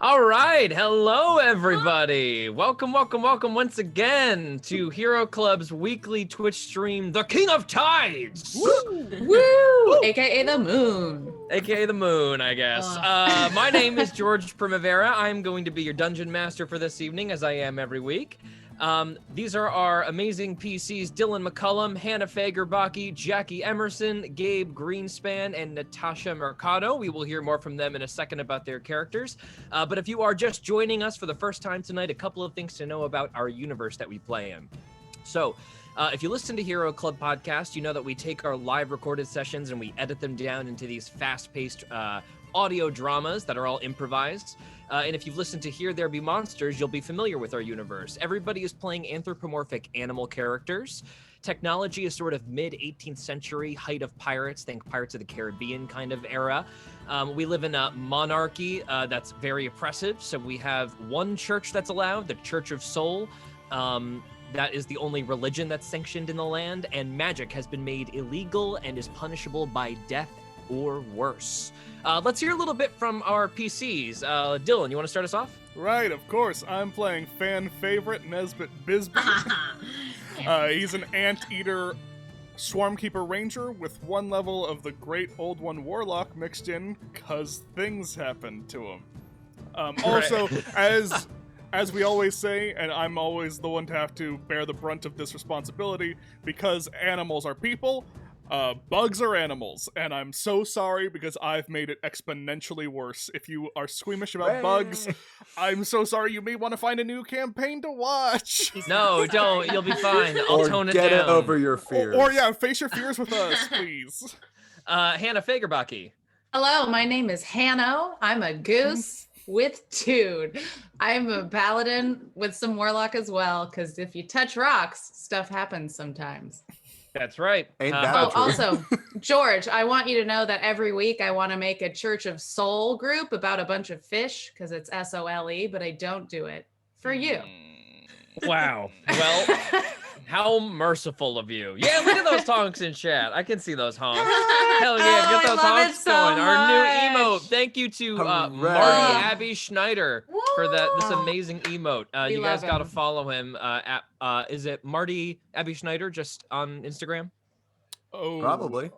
All right, hello everybody. Welcome once again to Hero Club's weekly Twitch stream, The King of Tides. Woo! Woo! AKA the moon. AKA the moon, I guess. My name is George Primavera. I'm going to be your dungeon master for this evening, as I am every week. These are our amazing PCs: Dylan McCullum, Hannah Fagerbaki, Jackie Emerson, Gabe Greenspan, and Natasha Mercado. We will hear more from them in a second about their characters. But if you are just joining us for the first time tonight, a couple of things to know about our universe that we play in. So, if you listen to Hero Club Podcast, you know that we take our live recorded sessions and we edit them down into these fast-paced audio dramas that are all improvised. And if you've listened to Here There Be Monsters, you'll be familiar with our universe. Everybody is playing anthropomorphic animal characters. Technology is sort of mid-18th century, height of pirates, think Pirates of the Caribbean kind of era. We live in a monarchy that's very oppressive. So we have one church that's allowed, the Church of Soul. That is the only religion that's sanctioned in the land, and magic has been made illegal and is punishable by death or worse. Let's hear a little bit from our PCs. Dylan, you want to start us off? Right, of course. I'm playing fan favorite Nesbit Bisbee. He's an anteater swarmkeeper ranger with one level of the Great Old One Warlock mixed in, cause things happened to him. Also, as we always say, and I'm always the one to have to bear the brunt of this responsibility, because animals are people, bugs are animals, and I'm so sorry because I've made it exponentially worse. If you are squeamish about bugs, I'm so sorry. You may want to find a new campaign to watch. No, don't. You'll be fine. I'll tone it down. Get over your fears. Or yeah, face your fears with us, please. Hannah Fagerbaki. Hello, my name is Hanno. I'm a goose with Tude. I'm a paladin with some warlock as well, because if you touch rocks, stuff happens sometimes. That's right. Ain't that true? Also, George, I want you to know that every week I want to make a Church of Soul group about a bunch of fish, because it's SOLE, but I don't do it for you. Wow. Well, how merciful of you. Yeah, look at those honks in chat. I can see those honks. Hell yeah, get those honks going. Our new emote. Thank you to Marty Abby Schneider for this amazing emote. You guys got to follow him at, is it Marty Abby Schneider just on Instagram? Oh, probably.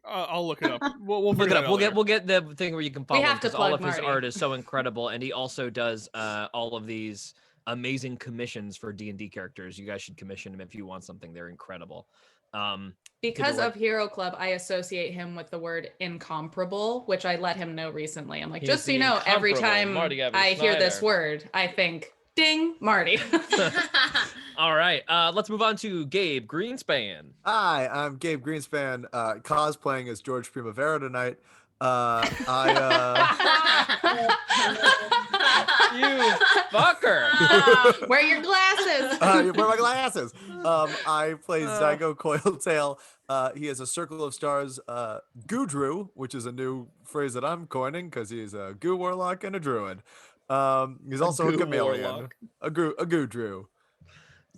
I'll look it up. We'll look it up. Later. We'll get the thing where you can follow him, because all of his Marty. art is so incredible, and he also does all of these amazing commissions for D&D characters. You guys should commission him if you want something. They're incredible. Because of Hero Club, I associate him with the word incomparable, which I let him know recently. I'm like, just so you know, every time I hear this word, I think, ding, Marty. All right, let's move on to Gabe Greenspan. Hi, I'm Gabe Greenspan, cosplaying as George Primavera tonight. You fucker. Wear your glasses. Wear my glasses. I play Zygo Coiltail. He has a Circle of Stars Gudru, which is a new phrase that I'm coining because he's a goo warlock and a druid. He's also a chameleon. A Gudru.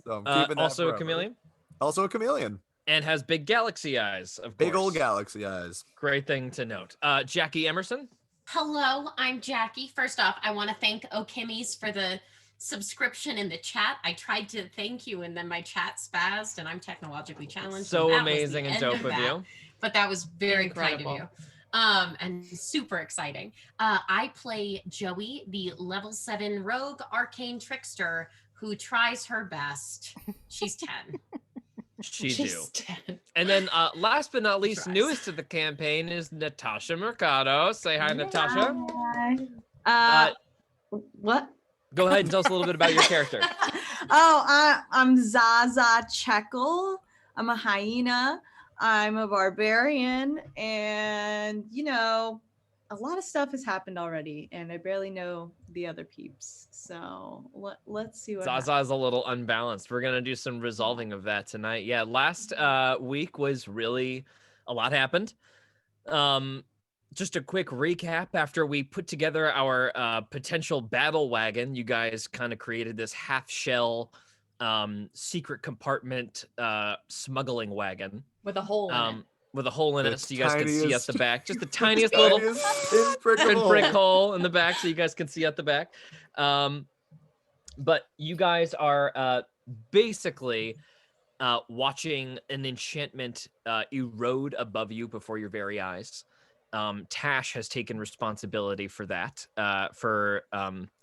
So I'm keeping that also forever. a chameleon? Also a chameleon. And has big galaxy eyes, of course. Big old galaxy eyes. Great thing to note. Jackie Emerson. Hello, I'm Jackie. First off, I want to thank Okimmies for the subscription in the chat. I tried to thank you, and then my chat spazzed, and I'm technologically challenged. So amazing and dope of you. But that was very incredible. kind of you. And super exciting. I play Joey, the level 7 rogue arcane trickster who tries her best. She's 10. She's 10. And then last but not least, newest to the campaign is Natasha Mercado. Say hi, Natasha. Hi. What? Go ahead and tell us a little bit about your character. I'm Zaza Checkle. I'm a hyena. I'm a barbarian, and a lot of stuff has happened already, and I barely know the other peeps. So let's see what Zaza is a little unbalanced. We're gonna do some resolving of that tonight. Yeah, last week was really a lot happened. Just a quick recap. After we put together our potential battle wagon, you guys kind of created this half shell secret compartment smuggling wagon With a hole in it. with a hole in it so you guys can see at the back. Just the tiniest tiniest little pinprick hole in the back so you guys can see at the back. But you guys are basically watching an enchantment erode above you before your very eyes. Tash has taken responsibility for that, for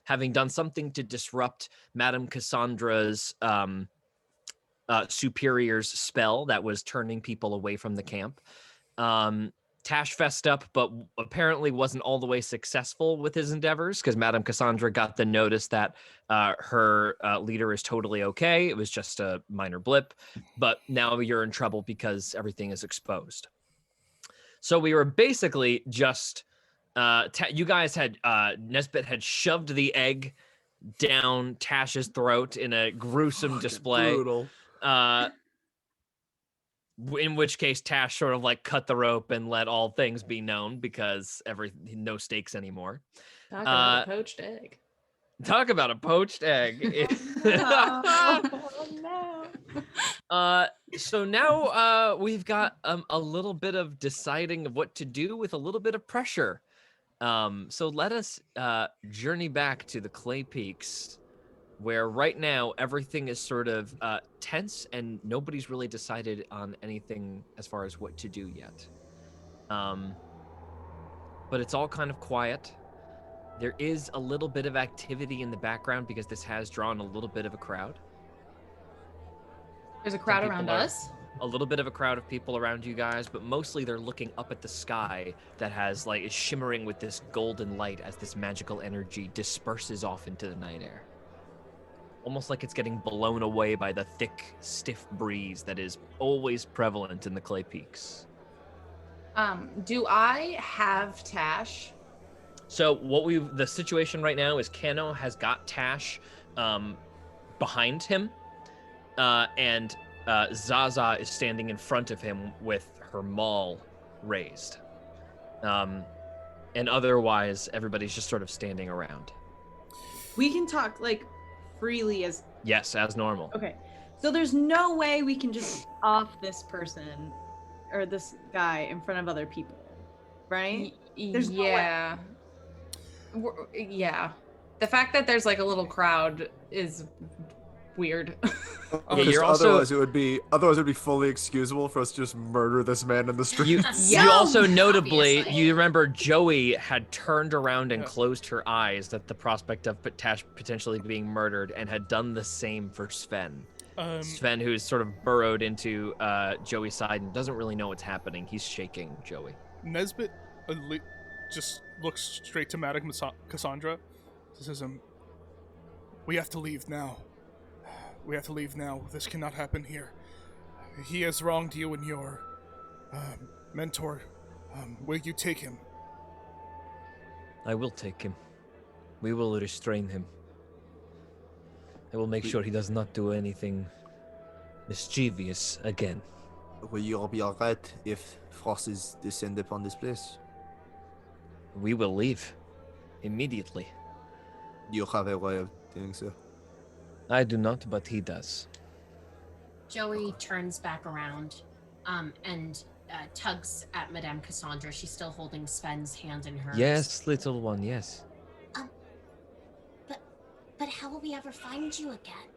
having done something to disrupt Madame Cassandra's superior's spell that was turning people away from the camp. Tash fessed up, but apparently wasn't all the way successful with his endeavors because Madame Cassandra got the notice that her leader is totally okay. It was just a minor blip, but now you're in trouble because everything is exposed. So we were basically just, you guys had, Nesbit had shoved the egg down Tash's throat in a gruesome display. Brutal. In which case Tash sort of like cut the rope and let all things be known because no stakes anymore. Talk about a poached egg. Talk about a poached egg. Oh, no. So now we've got a little bit of deciding of what to do with a little bit of pressure. So let us journey back to the Clay Peaks, where right now everything is sort of tense and nobody's really decided on anything as far as what to do yet. But it's all kind of quiet. There is a little bit of activity in the background because this has drawn a little bit of a crowd. There's a crowd around us? A little bit of a crowd of people around you guys, but mostly they're looking up at the sky that is shimmering with this golden light as this magical energy disperses off into the night air. Almost like it's getting blown away by the thick, stiff breeze that is always prevalent in the Clay Peaks. Do I have Tash? So the situation right now is Kano has got Tash behind him, and Zaza is standing in front of him with her maul raised. And otherwise, everybody's just sort of standing around. We can talk freely as. Yes, as normal. Okay. So there's no way we can just off this person or this guy in front of other people, right? There's no way. Yeah. The fact that there's a little crowd is weird. Yeah, otherwise it would be fully excusable for us to just murder this man in the street. You also notably, you remember Joey had turned around and closed her eyes at the prospect of Tash potentially being murdered and had done the same for Sven. Sven, who's sort of burrowed into Joey's side and doesn't really know what's happening. He's shaking Joey. Nesbit just looks straight to Madame Cassandra. Says, we have to leave now. We have to leave now. This cannot happen here. He has wronged you and your mentor. Will you take him? I will take him. We will restrain him. I will make sure he does not do anything mischievous again. Will you all be alright if forces descend upon this place? We will leave immediately. You have a way of doing so. I do not, but he does. Joey turns back around and tugs at Madame Cassandra. She's still holding Sven's hand in hers. Yes, little one, yes. But how will we ever find you again?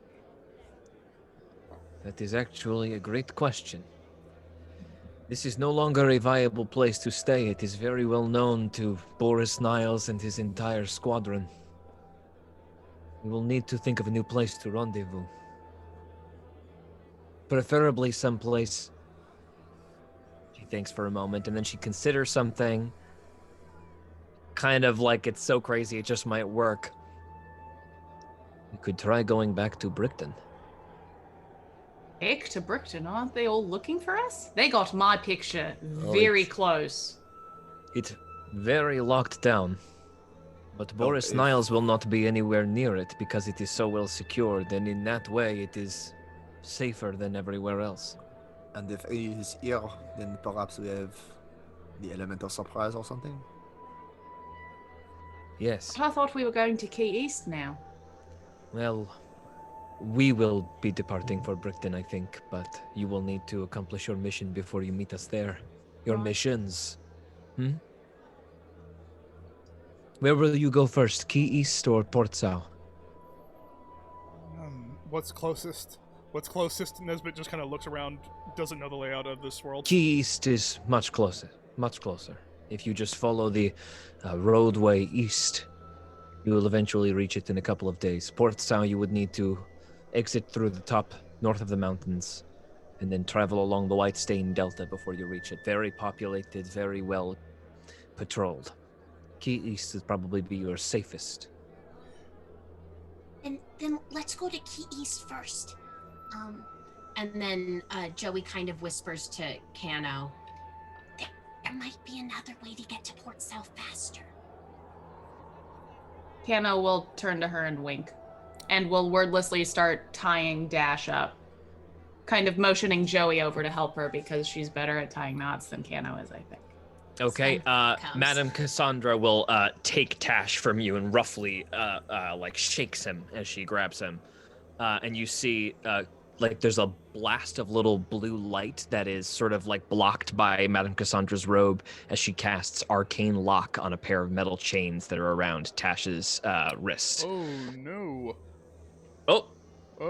That is actually a great question. This is no longer a viable place to stay. It is very well known to Boris Niles and his entire squadron. We will need to think of a new place to rendezvous. Preferably someplace. She thinks for a moment, and then she considers something. Kind of like it's so crazy it just might work. We could try going back to Brickton. Heck to Brickton, aren't they all looking for us? They got my picture very close. It's very locked down. But Boris Niles will not be anywhere near it because it is so well secured, and in that way it is safer than everywhere else. And if he is here, then perhaps we have the element of surprise or something? Yes. But I thought we were going to Key East now. Well, we will be departing for Brickton, I think, but you will need to accomplish your mission before you meet us there. Your missions. Where will you go first, Key East or Port South? What's closest? What's closest? Nesbit just kind of looks around, doesn't know the layout of this world. Key East is much closer. Much closer. If you just follow the roadway east, you will eventually reach it in a couple of days. Port South, you would need to exit through the top north of the mountains and then travel along the White Stain Delta before you reach it. Very populated, very well patrolled. Key East would probably be your safest. And then let's go to Key East first. And then Joey kind of whispers to Kano, there might be another way to get to Port South faster. Kano will turn to her and wink, and will wordlessly start tying Dash up, kind of motioning Joey over to help her because she's better at tying knots than Kano is, I think. Okay, Madame Cassandra will take Tash from you and roughly like shakes him as she grabs him. And you see like there's a blast of little blue light that is sort of like blocked by Madame Cassandra's robe as she casts arcane lock on a pair of metal chains that are around Tash's wrist. Oh no. Oh.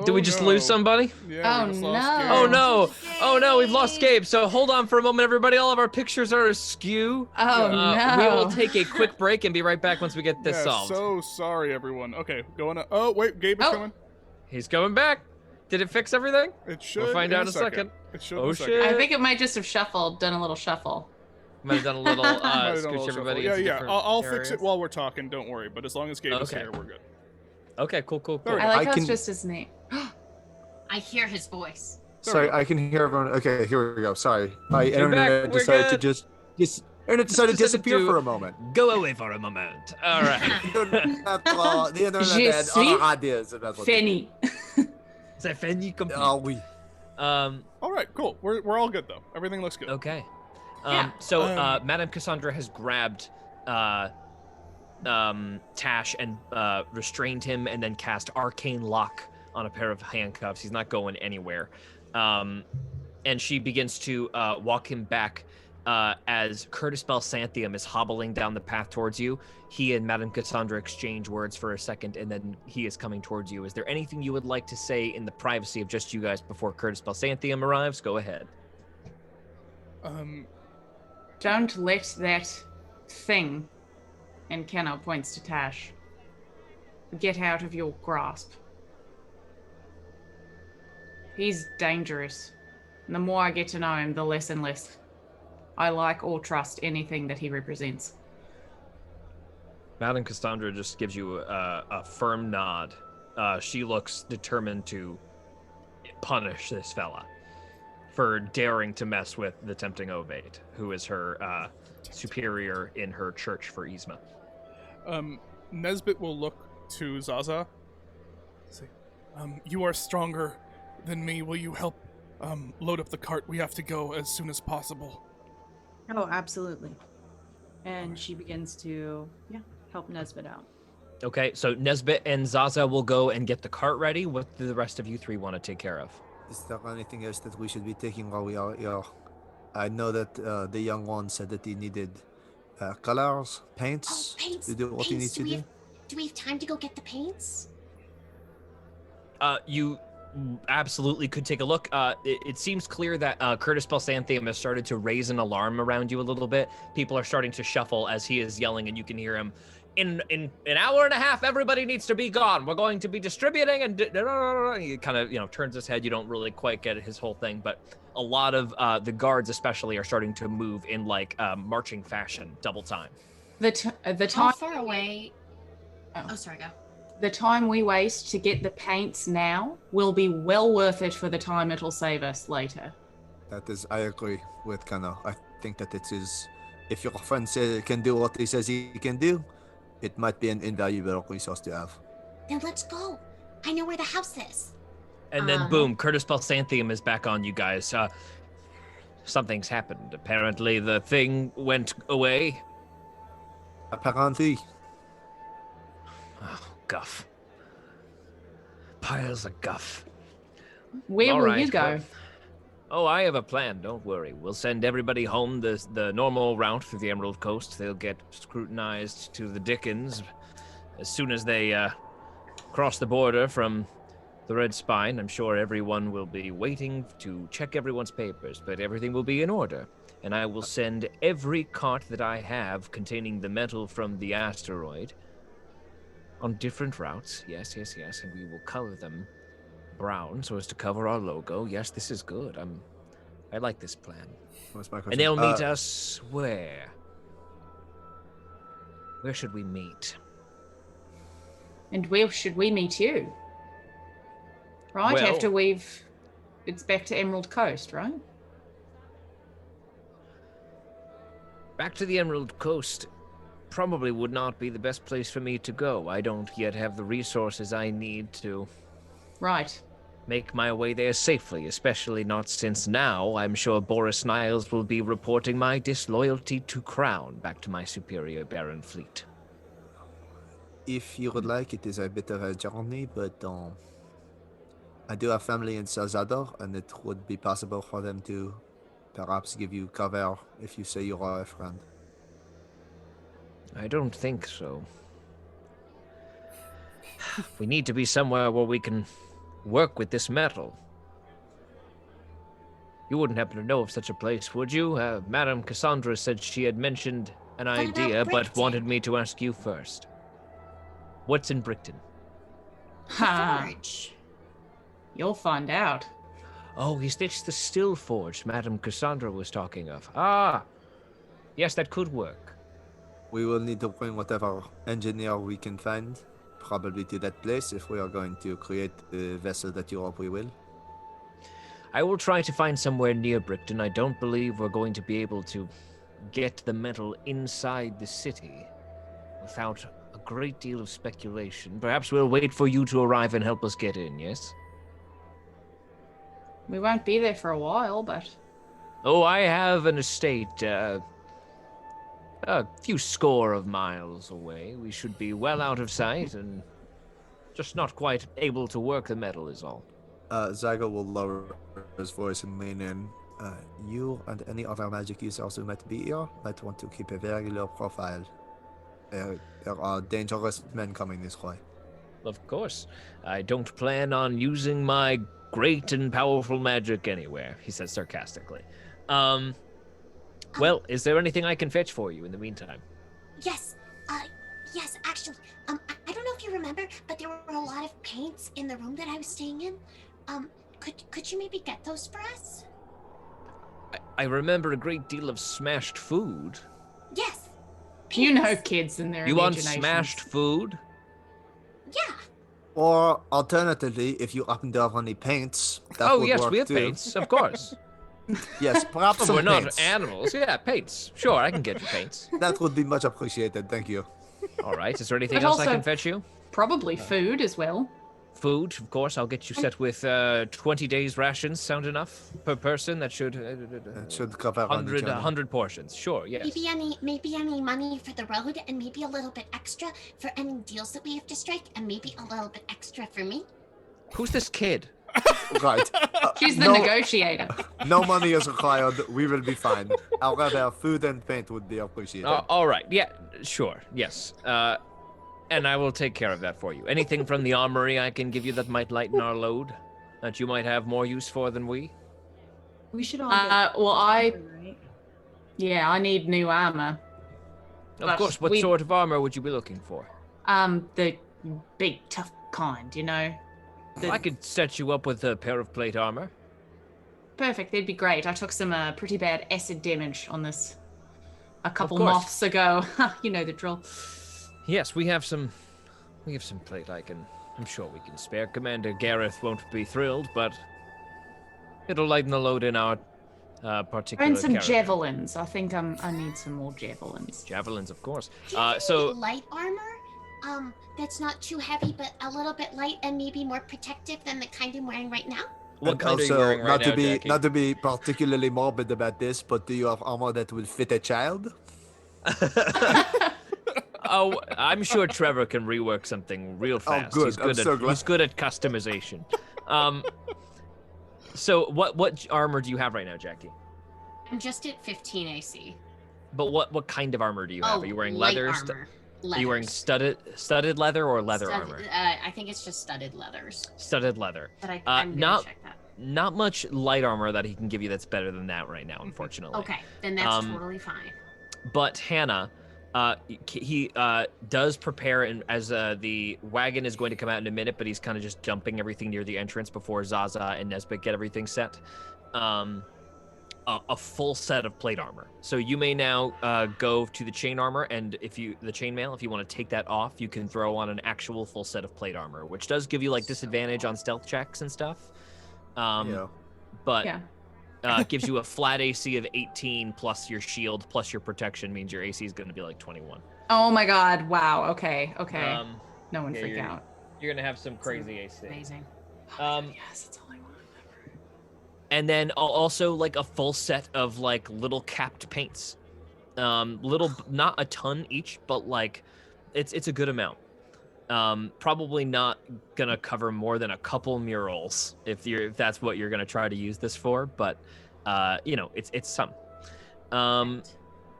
Did we just lose somebody? Yeah, we just lost Gabe. Oh no! Oh no, we've lost Gabe. So hold on for a moment, everybody. All of our pictures are askew. Oh no. We will take a quick break and be right back once we get this solved. So sorry, everyone. Okay, going on. Oh wait, Gabe is coming. He's coming back. Did it fix everything? It should. We'll find out in a second. It should. Oh shit! I think it might just have done a little shuffle. Might have done a little scooch everybody. Yeah. I'll fix it while we're talking. Don't worry. But as long as Gabe is here, we're good. Okay, cool. I like how it's just his name. I hear his voice. Sorry, I can hear everyone. Okay, here we go. Sorry, my internet decided to just disappear for a moment. Go away for a moment. All right. The internet had other ideas. Fanny. C'est fini comme Oh, oui. All right, cool. We're all good though. Everything looks good. Okay. Madame Cassandra has grabbed Tash and restrained him, and then cast arcane lock on a pair of handcuffs. He's not going anywhere. And she begins to walk him back as Curtis Balsanthium is hobbling down the path towards you. He and Madame Cassandra exchange words for a second, and then he is coming towards you. Is there anything you would like to say in the privacy of just you guys before Curtis Balsanthium arrives? Go ahead. Don't let that thing, and Kano points to Tash, get out of your grasp. He's dangerous. And the more I get to know him, the less and less I like or trust anything that he represents. Madame Cassandra just gives you a firm nod. She looks determined to punish this fella for daring to mess with the Tempting Ovate, who is her superior in her church for Yzma. Nesbit will look to Zaza. Say, you are stronger than me. Will you help load up the cart? We have to go as soon as possible. Oh, absolutely. And she begins to, help Nesbit out. Okay, so Nesbit and Zaza will go and get the cart ready. What do the rest of you three want to take care of? Is there anything else that we should be taking while we are here? I know that the young one said that he needed colors, paints, to do what he needs to do. Do we have time to go get the paints? You absolutely could take a look. It seems clear that Curtis Balsanthium has started to raise an alarm around you a little bit. People are starting to shuffle as he is yelling, and you can hear him. In an hour and a half, everybody needs to be gone. We're going to be distributing, and he kind of turns his head. You don't really quite get his whole thing, but a lot of the guards, especially, are starting to move in like marching fashion, double time. The time How far away? Oh, sorry, go. The time we waste to get the paints now will be well worth it for the time it'll save us later. That is, I agree with Kano. I think that it is, if your friend can do what he says he can do, it might be an invaluable resource to have. Then let's go. I know where the house is. And then boom, Curtis Balsanthium is back on you guys. Something's happened. Apparently the thing went away. Apparently. Oh, guff. Piles of guff. Where will you go? Oh, I have a plan. Don't worry. We'll send everybody home the normal route through the Emerald Coast. They'll get scrutinized to the dickens as soon as they cross the border from the Red Spine. I'm sure everyone will be waiting to check everyone's papers, but everything will be in order. And I will send every cart that I have containing the metal from the asteroid on different routes. Yes, and we will color them brown so as to cover our logo. Yes, this is good. I like this plan. What's my question? And they'll meet us where? Where should we meet? And where should we meet you? Right, Well, after it's back to Emerald Coast, right? Back to the Emerald Coast probably would not be the best place for me to go. I don't yet have the resources I need to Right. make my way there safely, especially not since now I'm sure Boris Niles will be reporting my disloyalty to Crown back to my superior Baron Fleet. If you would like, it is a bit of a journey, but I do have family in Salvador, and it would be possible for them to perhaps give you cover if you say you are a friend. I don't think so. We need to be somewhere where we can work with this metal. You wouldn't happen to know of such a place, would you? Madame Cassandra said she had mentioned an What about idea, but Brickton? wanted me to ask you first. What's in Brickton? Ha! Forge. You'll find out. Oh, is this the still forge Madame Cassandra was talking of? Ah! Yes, that could work. We will need to bring whatever engineer we can find, probably to that place if we are going to create the vessel that you hope we will. I will try to find somewhere near Brickton. I don't believe we're going to be able to get the metal inside the city without a great deal of speculation. Perhaps we'll wait for you to arrive and help us get in, yes? We won't be there for a while, but Oh, I have an estate, a few score of miles away. We should be well out of sight and just not quite able to work the metal is all. Zygo will lower his voice and lean in. You and any other magic users who might be here might want to keep a very low profile. There are dangerous men coming this way. Of course. I don't plan on using my great and powerful magic anywhere, he says sarcastically. Well, is there anything I can fetch for you in the meantime? Yes. Yes, actually. I don't know if you remember, but there were a lot of paints in the room that I was staying in. Could you maybe get those for us? I remember a great deal of smashed food. Yes. you know paints. kids and their You want imaginations. smashed food? Yeah. Or alternatively, if you happen to have any paints, that Oh, would yes, work we have too. paints, of course. Yes, perhaps But some we're not paints. animals. Yeah, paints. Sure, I can get you paints. That would be much appreciated. Thank you. All right. Is there anything But else I also- can fetch you? Probably food as well. Food, of course. I'll get you set with 20 days rations. Sound enough per person? That should It should cover on the 100 portions. Sure. Yes. Maybe any money for the road, and maybe a little bit extra for any deals that we have to strike, and maybe a little bit extra for me. Who's this kid? Right. She's the no, negotiator. no money is required. We will be fine. However, food and paint would be appreciated. All right. Yeah. Sure. Yes. And I will take care of that for you. Anything from the armory I can give you that might lighten our load, that you might have more use for than we? We should all. I Right? need new armor. Of But course. What we- sort of armor would you be looking for? The big tough kind, you know. I could set you up with a pair of plate armor. Perfect, that'd be great. I took some pretty bad acid damage on this a couple course. months ago. You know the drill. Yes, we have some plate I'm sure we can spare. Commander Gareth won't be thrilled, but it'll lighten the load in our particular And some caravan. javelins. I think I need some more javelins. Javelins, of course. Do you have So any light armor? That's not too heavy, but a little bit light and maybe more protective than the kind I'm wearing right now. what And kind are you also, wearing right now, Jackie? not to be particularly morbid about this, but do you have armor that will fit a child? Oh, I'm sure Trevor can rework something real fast. good. He's I'm good so at glad. he's good at customization. So what armor do you have right now, Jackie? I'm just at 15 AC. But what kind of armor do you have? Are you wearing light leather? armor. Are you wearing studded leather or leather armor? I think it's just studded leathers. Studded leather. But I'm gonna check that. Not much light armor that he can give you that's better than that right now, unfortunately. Okay, then that's totally fine. But Hannah, he does prepare, and as the wagon is going to come out in a minute, but he's kind of just dumping everything near the entrance before Zaza and Nesbit get everything set. A full set of plate armor. So you may now go to the chain armor, and the chainmail, if you want to take that off, you can throw on an actual full set of plate armor, which does give you like disadvantage on stealth checks and stuff. But gives you a flat AC of 18 plus your shield plus your protection means your AC is going to be like 21. Oh my god! Wow. Okay. No one freak out. You're gonna have some crazy AC. Amazing. Yes, that's all I want. And then also like a full set of like little capped paints, not a ton each, but like it's a good amount. Probably not gonna cover more than a couple murals if that's what you're gonna try to use this for, but it's some.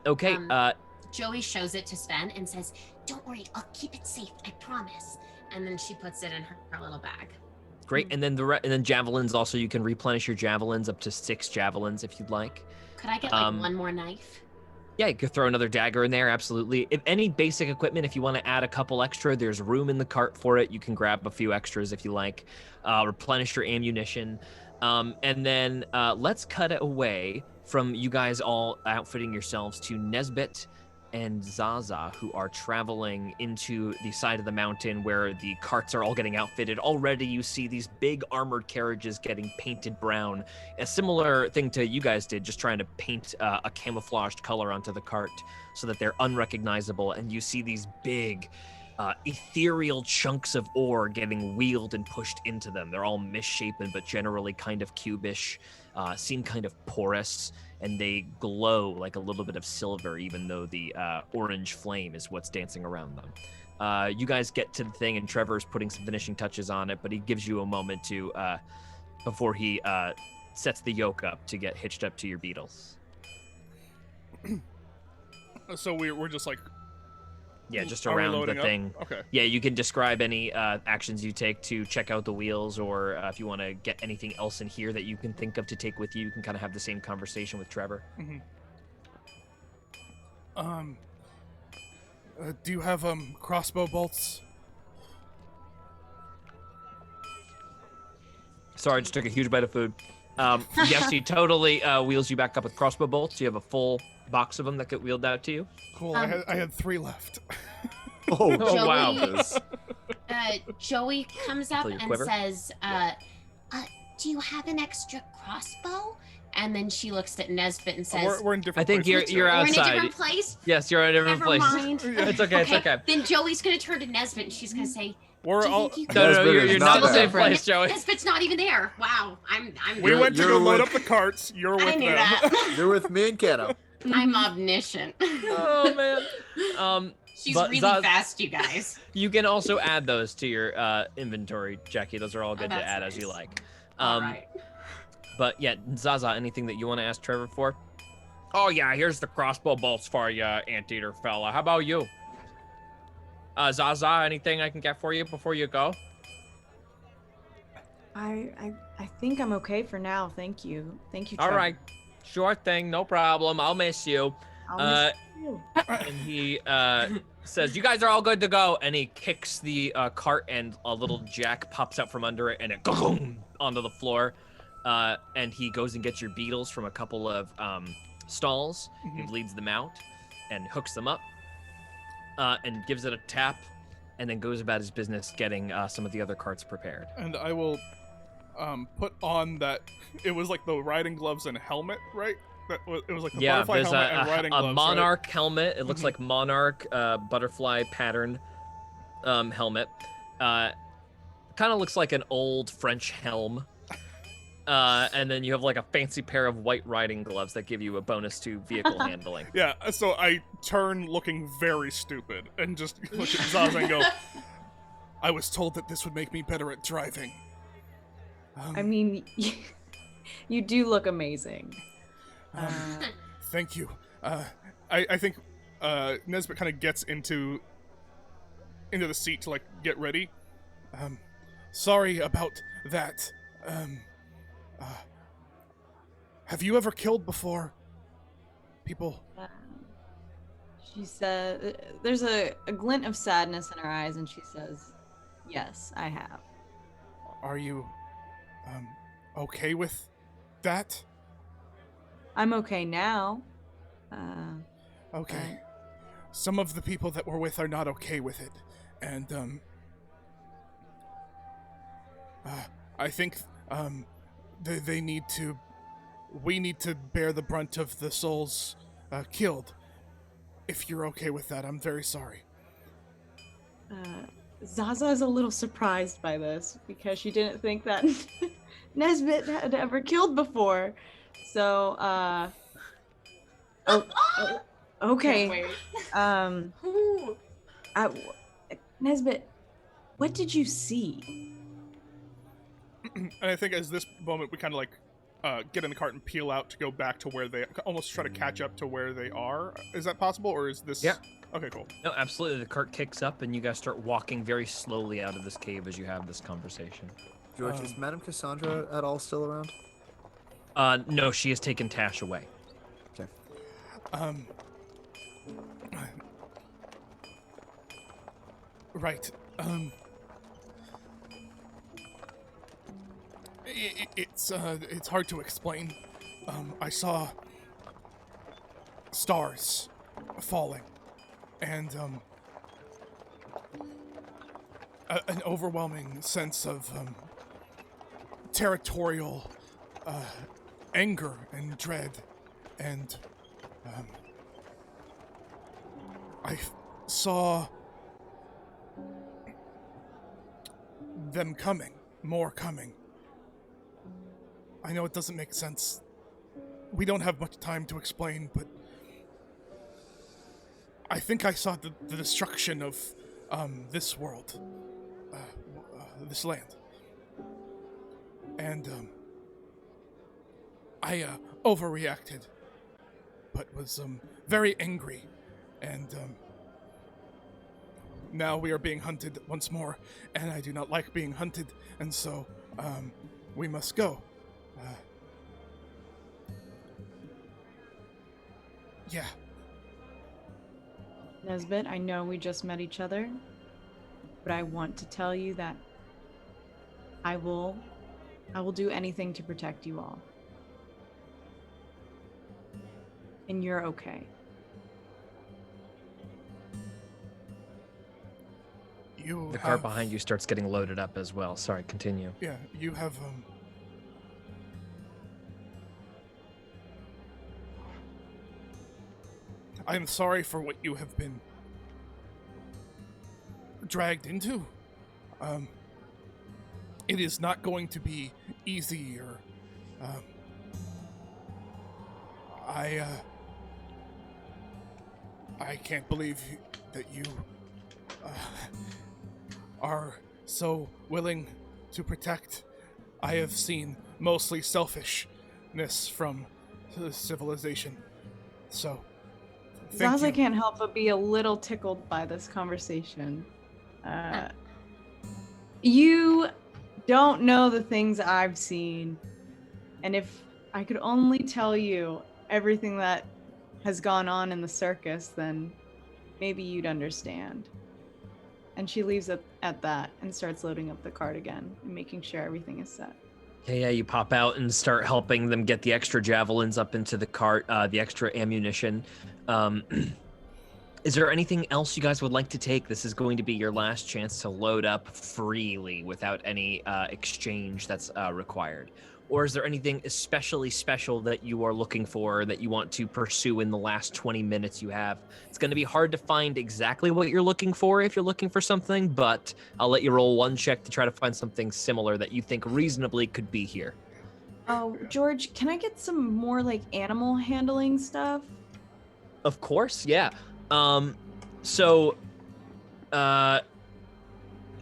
Okay. Joey shows it to Sven and says, "Don't worry, I'll keep it safe, I promise." And then she puts it in her little bag. Great, and then javelins also. You can replenish your javelins up to 6 javelins if you'd like. Could I get one more knife? Yeah, you could throw another dagger in there, absolutely. If any basic equipment, if you want to add a couple extra, there's room in the cart for it. You can grab a few extras if you like. Replenish your ammunition. And then let's cut it away from you guys all outfitting yourselves to Nesbit and Zaza, who are traveling into the side of the mountain where the carts are all getting outfitted. Already you see these big armored carriages getting painted brown. A similar thing to you guys did, just trying to paint a camouflaged color onto the cart so that they're unrecognizable. And you see these big ethereal chunks of ore getting wheeled and pushed into them. They're all misshapen, but generally kind of cubish, seem kind of porous, and they glow like a little bit of silver, even though the orange flame is what's dancing around them. You guys get to the thing, and Trevor's putting some finishing touches on it, but he gives you a moment to, before he sets the yoke up to get hitched up to your beetles. So we're just like... Yeah, just around the thing. Okay. Yeah, you can describe any actions you take to check out the wheels, or if you want to get anything else in here that you can think of to take with you, you can kind of have the same conversation with Trevor. Mm-hmm. Do you have crossbow bolts? Sorry, I just took a huge bite of food. Yes, he totally wheels you back up with crossbow bolts. You have a full box of them that get wheeled out to you. Cool. I had 3 left. Oh, Joey, wow. Joey comes up and quiver? says, "Do you have an extra crossbow?" And then she looks at Nesbit and says, We're in different I think places. you're "We're outside. in a different place." Yes, you're in a different Never place. mind. It's okay. It's okay. Then Joey's gonna turn to Nesbit and she's gonna say, We're "Do you all. think you No, Nesbit you're is not in the not same there. place, Joey. Nesbit's not even there. Wow, I'm. We went to You're go load with- up the carts. You're with I knew them. that. You're with me and Kano. I'm omniscient. Oh man. She's but really Zaz- fast, you guys. You can also add those to your inventory, Jackie. Those are all good to that's add as you nice. like. All right. But yeah, Zaza, anything that you want to ask Trevor for? Oh yeah, here's the crossbow bolts for you, anteater fella. How about you? Zaza, anything I can get for you before you go? I think I'm okay for now. Thank you. Thank you. All Trevor. right, sure thing, no problem. I'll miss you. I'll miss you. And he says, "You guys are all good to go." And he kicks the cart, and a little jack pops up from under it, and it goes onto the floor. And he goes and gets your beetles from a couple of stalls. He leads them out and hooks them up, and gives it a tap, and then goes about his business getting some of the other carts prepared. And I will put on that. It was like the riding gloves and helmet, right? It was like the butterfly there's helmet and riding gloves. a monarch helmet. It looks like monarch butterfly pattern helmet. Kind of looks like an old French helm. And then you have like a fancy pair of white riding gloves that give you a bonus to vehicle handling. Yeah, so I turn looking very stupid and just look at Zaza and go, "I was told that this would make me better at driving." I mean, You do look amazing. Thank you. I think Nesbit kind of gets into the seat to like get ready. Sorry about that. Have you ever killed before? People. She said, there's a glint of sadness in her eyes, and she says, yes, I have. Are you okay with that? I'm okay now. Okay. Some of the people that we're with are not okay with it. And I think we need to bear the brunt of the souls killed. If you're okay with that, I'm very sorry. Zaza is a little surprised by this because she didn't think that Nesbit had ever killed before. So, okay. Nesbit, what did you see? And I think as this moment we kind of like get in the cart and peel out to go back to where they almost try to catch up to where they are. Is that possible, or is this? Yeah. Okay, cool. No, absolutely. The cart kicks up, and you guys start walking very slowly out of this cave as you have this conversation. George, is Madame Cassandra at all still around? No, she has taken Tash away. Okay. Right. It's hard to explain. I saw stars falling, and an overwhelming sense of territorial anger and dread, and I saw them coming, more coming. I know it doesn't make sense. We don't have much time to explain, but I think I saw the destruction of this world, this land. And I overreacted, but was very angry, and now we are being hunted once more, and I do not like being hunted, and so we must go. Yeah. Nesbit, I know we just met each other, but I want to tell you that I will do anything to protect you all. And you're okay. The cart behind you starts getting loaded up as well. Sorry, continue. Yeah, you have I am sorry for what you have been dragged into. It is not going to be easy, or I can't believe that you are so willing to protect. I have seen mostly selfishness from the civilization, so Zaza can't help but be a little tickled by this conversation. You don't know the things I've seen, and if I could only tell you everything that has gone on in the circus, then maybe you'd understand. And she leaves it at that and starts loading up the cart again and making sure everything is set. Yeah, you pop out and start helping them get the extra javelins up into the cart, the extra ammunition. Is there anything else you guys would like to take? This is going to be your last chance to load up freely without any exchange that's required. Or is there anything especially special that you are looking for that you want to pursue in the last 20 minutes you have? It's going to be hard to find exactly what you're looking for if you're looking for something, but I'll let you roll one check to try to find something similar that you think reasonably could be here. Oh, George, can I get some more like animal handling stuff? Of course, yeah.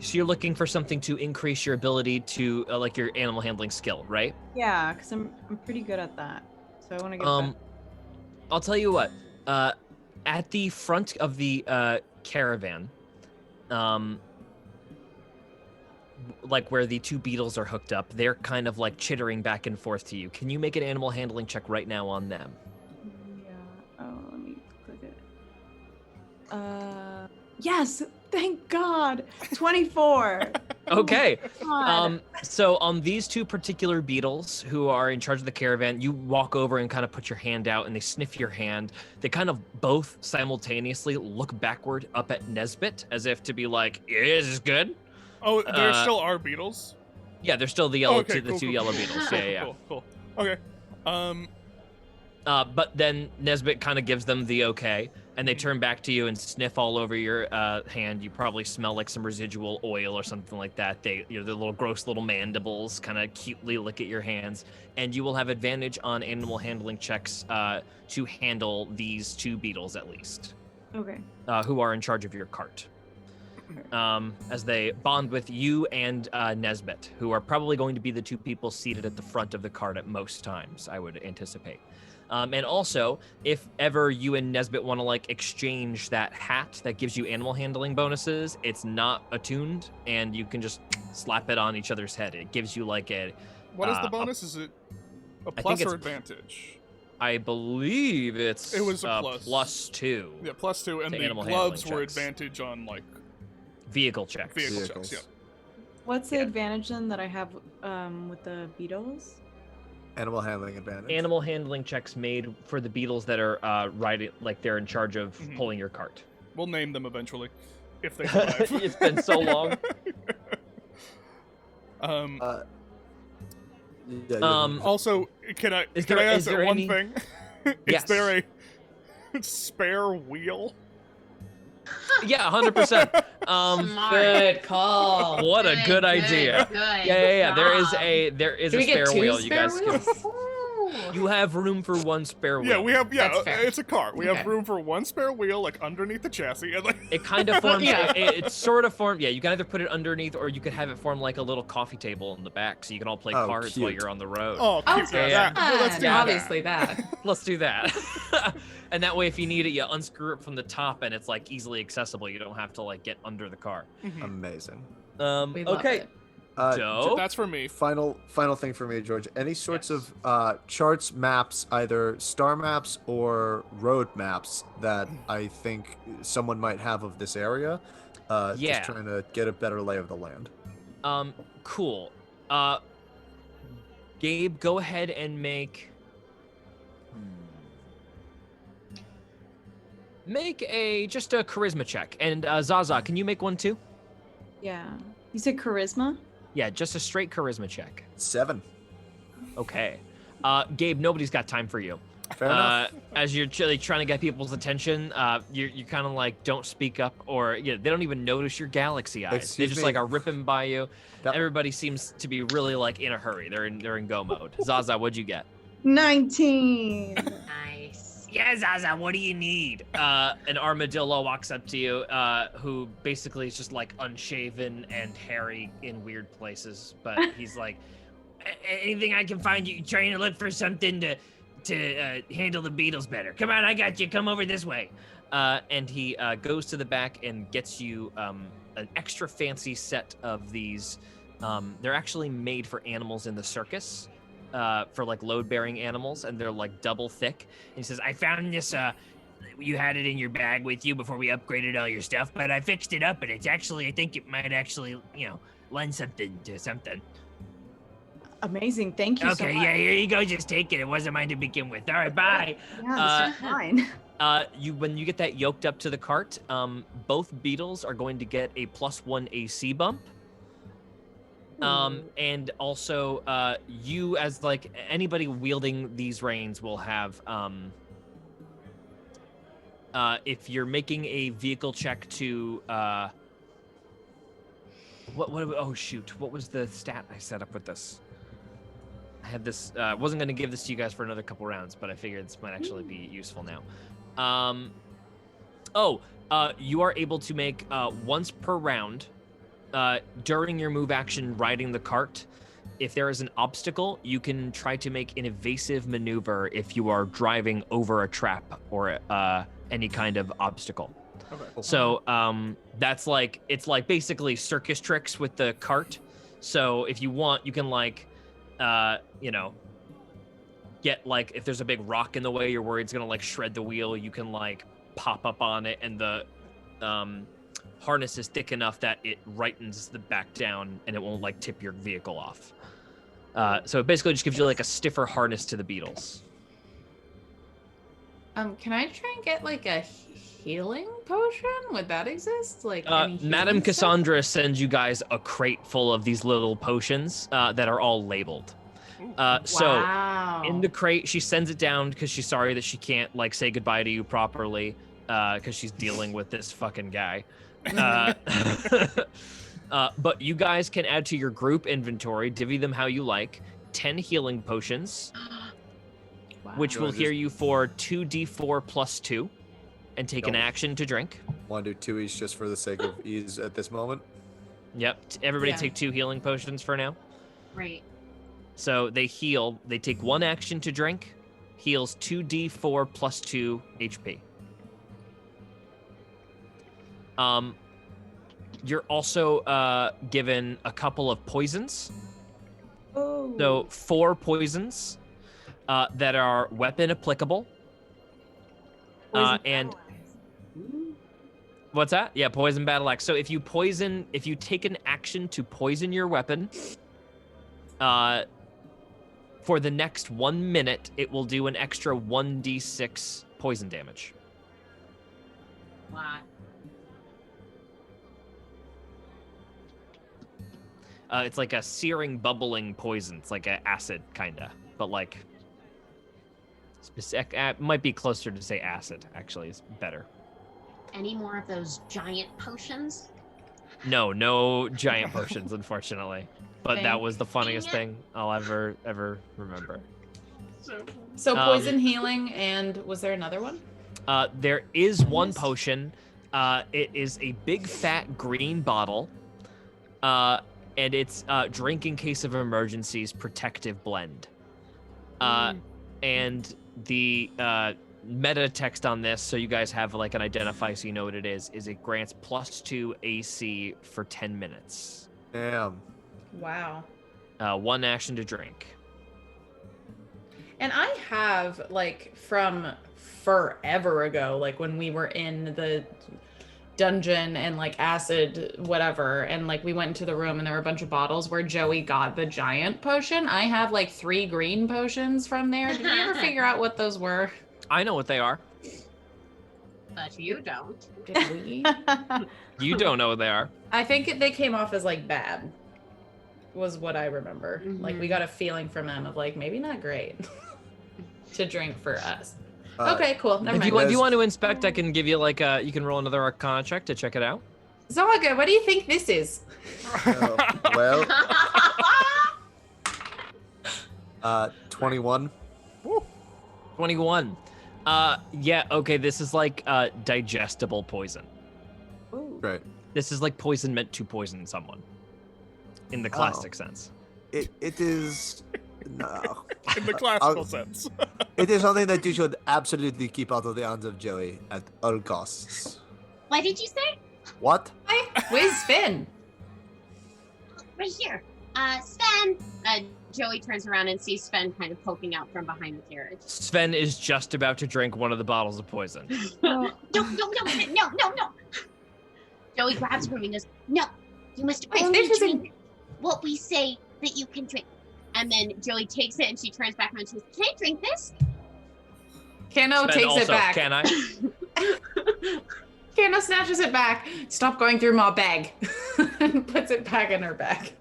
So you're looking for something to increase your ability to, like your animal handling skill, right? Yeah, because I'm pretty good at that. So I want to get better. I'll tell you what. At the front of the caravan, like where the two beetles are hooked up, they're kind of like chittering back and forth to you. Can you make an animal handling check right now on them? Yeah. Oh, let me click it. Yes. Thank God. 24. Okay. God. So on these two particular beetles who are in charge of the caravan, you walk over and kind of put your hand out and they sniff your hand. They kind of both simultaneously look backward up at Nesbit as if to be like, yeah, this is good. Oh, there still are beetles? Yeah, they're still the yellow okay, two yellow beetles. Yeah. Cool. Okay. But then Nesbit kind of gives them the okay, and they turn back to you and sniff all over your hand. You probably smell like some residual oil or something like that. Their little gross little mandibles kind of cutely lick at your hands, and you will have advantage on animal handling checks to handle these two beetles at least. Okay. Who are in charge of your cart. As they bond with you and Nesbit, who are probably going to be the two people seated at the front of the cart at most times, I would anticipate. And also, if ever you and Nesbit want to like exchange that hat that gives you animal handling bonuses, it's not attuned, and you can just slap it on each other's head. It gives you like a... What is the bonus? Is it a plus or advantage? I believe it was a plus. +2. Yeah, +2, and the gloves were advantage on like... Vehicle checks. Vehicle checks, yeah. What's the advantage then that I have with the beetles? Animal handling advantage. Animal handling checks made for the beetles that are riding, like they're in charge of pulling your cart. We'll name them eventually, if they survive. It's been so long. Also, can I ask one thing? Is there a spare wheel? Yeah, 100%. Good call. What a good idea. Good. Yeah. There is a spare wheel. You guys wheels? you have room for one spare wheel. Yeah, we have. Yeah, That's fair. it's a car. We have room for one spare wheel, like underneath the chassis, and like It kind of forms. It's sort of formed. Yeah, you can either put it underneath, or you could have it form like a little coffee table in the back, so you can all play cards while you're on the road. Oh, cute. Yeah. Let's do that. Obviously that. Let's do that. And that way, if you need it, you unscrew it from the top, and it's like easily accessible. You don't have to like get under the car. Amazing. We love Okay. it. Dope. That's for me. Final thing for me, George. Any sorts of charts, maps, either star maps or road maps that I think someone might have of this area? Just trying to get a better lay of the land. Cool. Gabe, go ahead and make just a charisma check. And Zaza, can you make one too? Yeah. You said charisma? Yeah, just a straight charisma check. 7. Okay. Gabe, nobody's got time for you. Fair enough. As you're trying to get people's attention, you kind of like don't speak up, or they don't even notice your galaxy eyes. They just like are ripping by you. Yep. Everybody seems to be really like in a hurry. They're in go mode. Zaza, what'd you get? 19. Nice. Yeah, Zaza, what do you need? An armadillo walks up to you, who basically is just like unshaven and hairy in weird places, but he's like, anything I can find you trying to look for something to handle the beetles better. Come on, I got you. Come over this way. And he goes to the back and gets you an extra fancy set of these. They're actually made for animals in the circus. For like load-bearing animals, and they're like double thick. And he says, I found this, you had it in your bag with you before we upgraded all your stuff, but I fixed it up, and it's actually, I think it might actually, lend something to something. Amazing. Thank you so much. Okay, yeah, here you go. Just take it. It wasn't mine to begin with. All right, bye. Yeah, this is fine. When you get that yoked up to the cart, both beetles are going to get a +1 AC bump. And also, you as like anybody wielding these reins will have, if you're making a vehicle check to, oh shoot, what was the stat I set up with this? I had this, wasn't going to give this to you guys for another couple rounds, but I figured this might actually be useful now. You are able to make, once per round, during your move action riding the cart, if there is an obstacle, you can try to make an evasive maneuver if you are driving over a trap or any kind of obstacle. Okay. So that's like, it's like basically circus tricks with the cart. So if you want, you can like, you know, get like, if there's a big rock in the way, you're worried it's gonna like shred the wheel, you can like pop up on it, and the harness is thick enough that it rightens the back down and it won't like tip your vehicle off. So it basically just gives you like a stiffer harness to the beetles. Can I try and get like a healing potion? Would that exist? Like Madame Cassandra sends you guys a crate full of these little potions that are all labeled. So in the crate, she sends it down because she's sorry that she can't like say goodbye to you properly because she's dealing with this fucking guy. But you guys can add to your group inventory, divvy them how you like, 10 healing potions, which will heal you for 2d4 plus 2, and take an action to drink. Want to do 2 each just for the sake of ease at this moment? Yep. Everybody take 2 healing potions for now. Right. So they heal. They take 1 action to drink, heals 2d4 plus 2 HP. You're also given a couple of poisons. Oh. So 4 poisons that are weapon applicable. And what's that? Yeah, poison battle axe. So if you take an action to poison your weapon, for the next 1 minute, it will do an extra 1d6 poison damage. Wow. It's like a searing, bubbling poison. It's like an acid, kinda, but like might be closer to say acid. Actually, is better. Any more of those giant potions? No giant potions, unfortunately. But that was the funniest thing I'll ever remember. So poison healing, and was there another one? There is one potion. It is a big fat green bottle. And it's drink in case of emergencies protective blend. And the meta text on this, so you guys have like an identify so you know what it is it grants +2 AC for 10 minutes. Damn. Wow. 1 action to drink. And I have, like, from forever ago, like when we were in the dungeon and like acid whatever, and like we went into the room and there were a bunch of bottles where Joey got the giant potion. I have like 3 green potions from there. Did we ever figure out what those were? I know what they are. But you don't. Did we? You don't know what they are. I think they came off as like bad, was what I remember. Like we got a feeling from them of like maybe not great to drink for us. Okay, cool. Never mind. If you want to inspect, I can give you like you can roll another Arcana check to check it out. Zaga, what do you think this is? Well, 21. 21. Yeah, okay, this is like digestible poison. Right. This is like poison meant to poison someone in the classic sense. It is no. In the classical sense. It is something that you should absolutely keep out of the hands of Joey at all costs. What did you say? What? Where's Sven? Right here. Sven. Joey turns around and sees Sven kind of poking out from behind the carriage. Sven is just about to drink one of the bottles of poison. No. Joey grabs her and goes, "No, you must only drink what we say that you can drink." And then Joey takes it and she turns back around and she goes, "Can I drink this?" Kano Sven takes also, it back. Can I? Kano snatches it back. Stop going through my bag. And puts it back in her bag.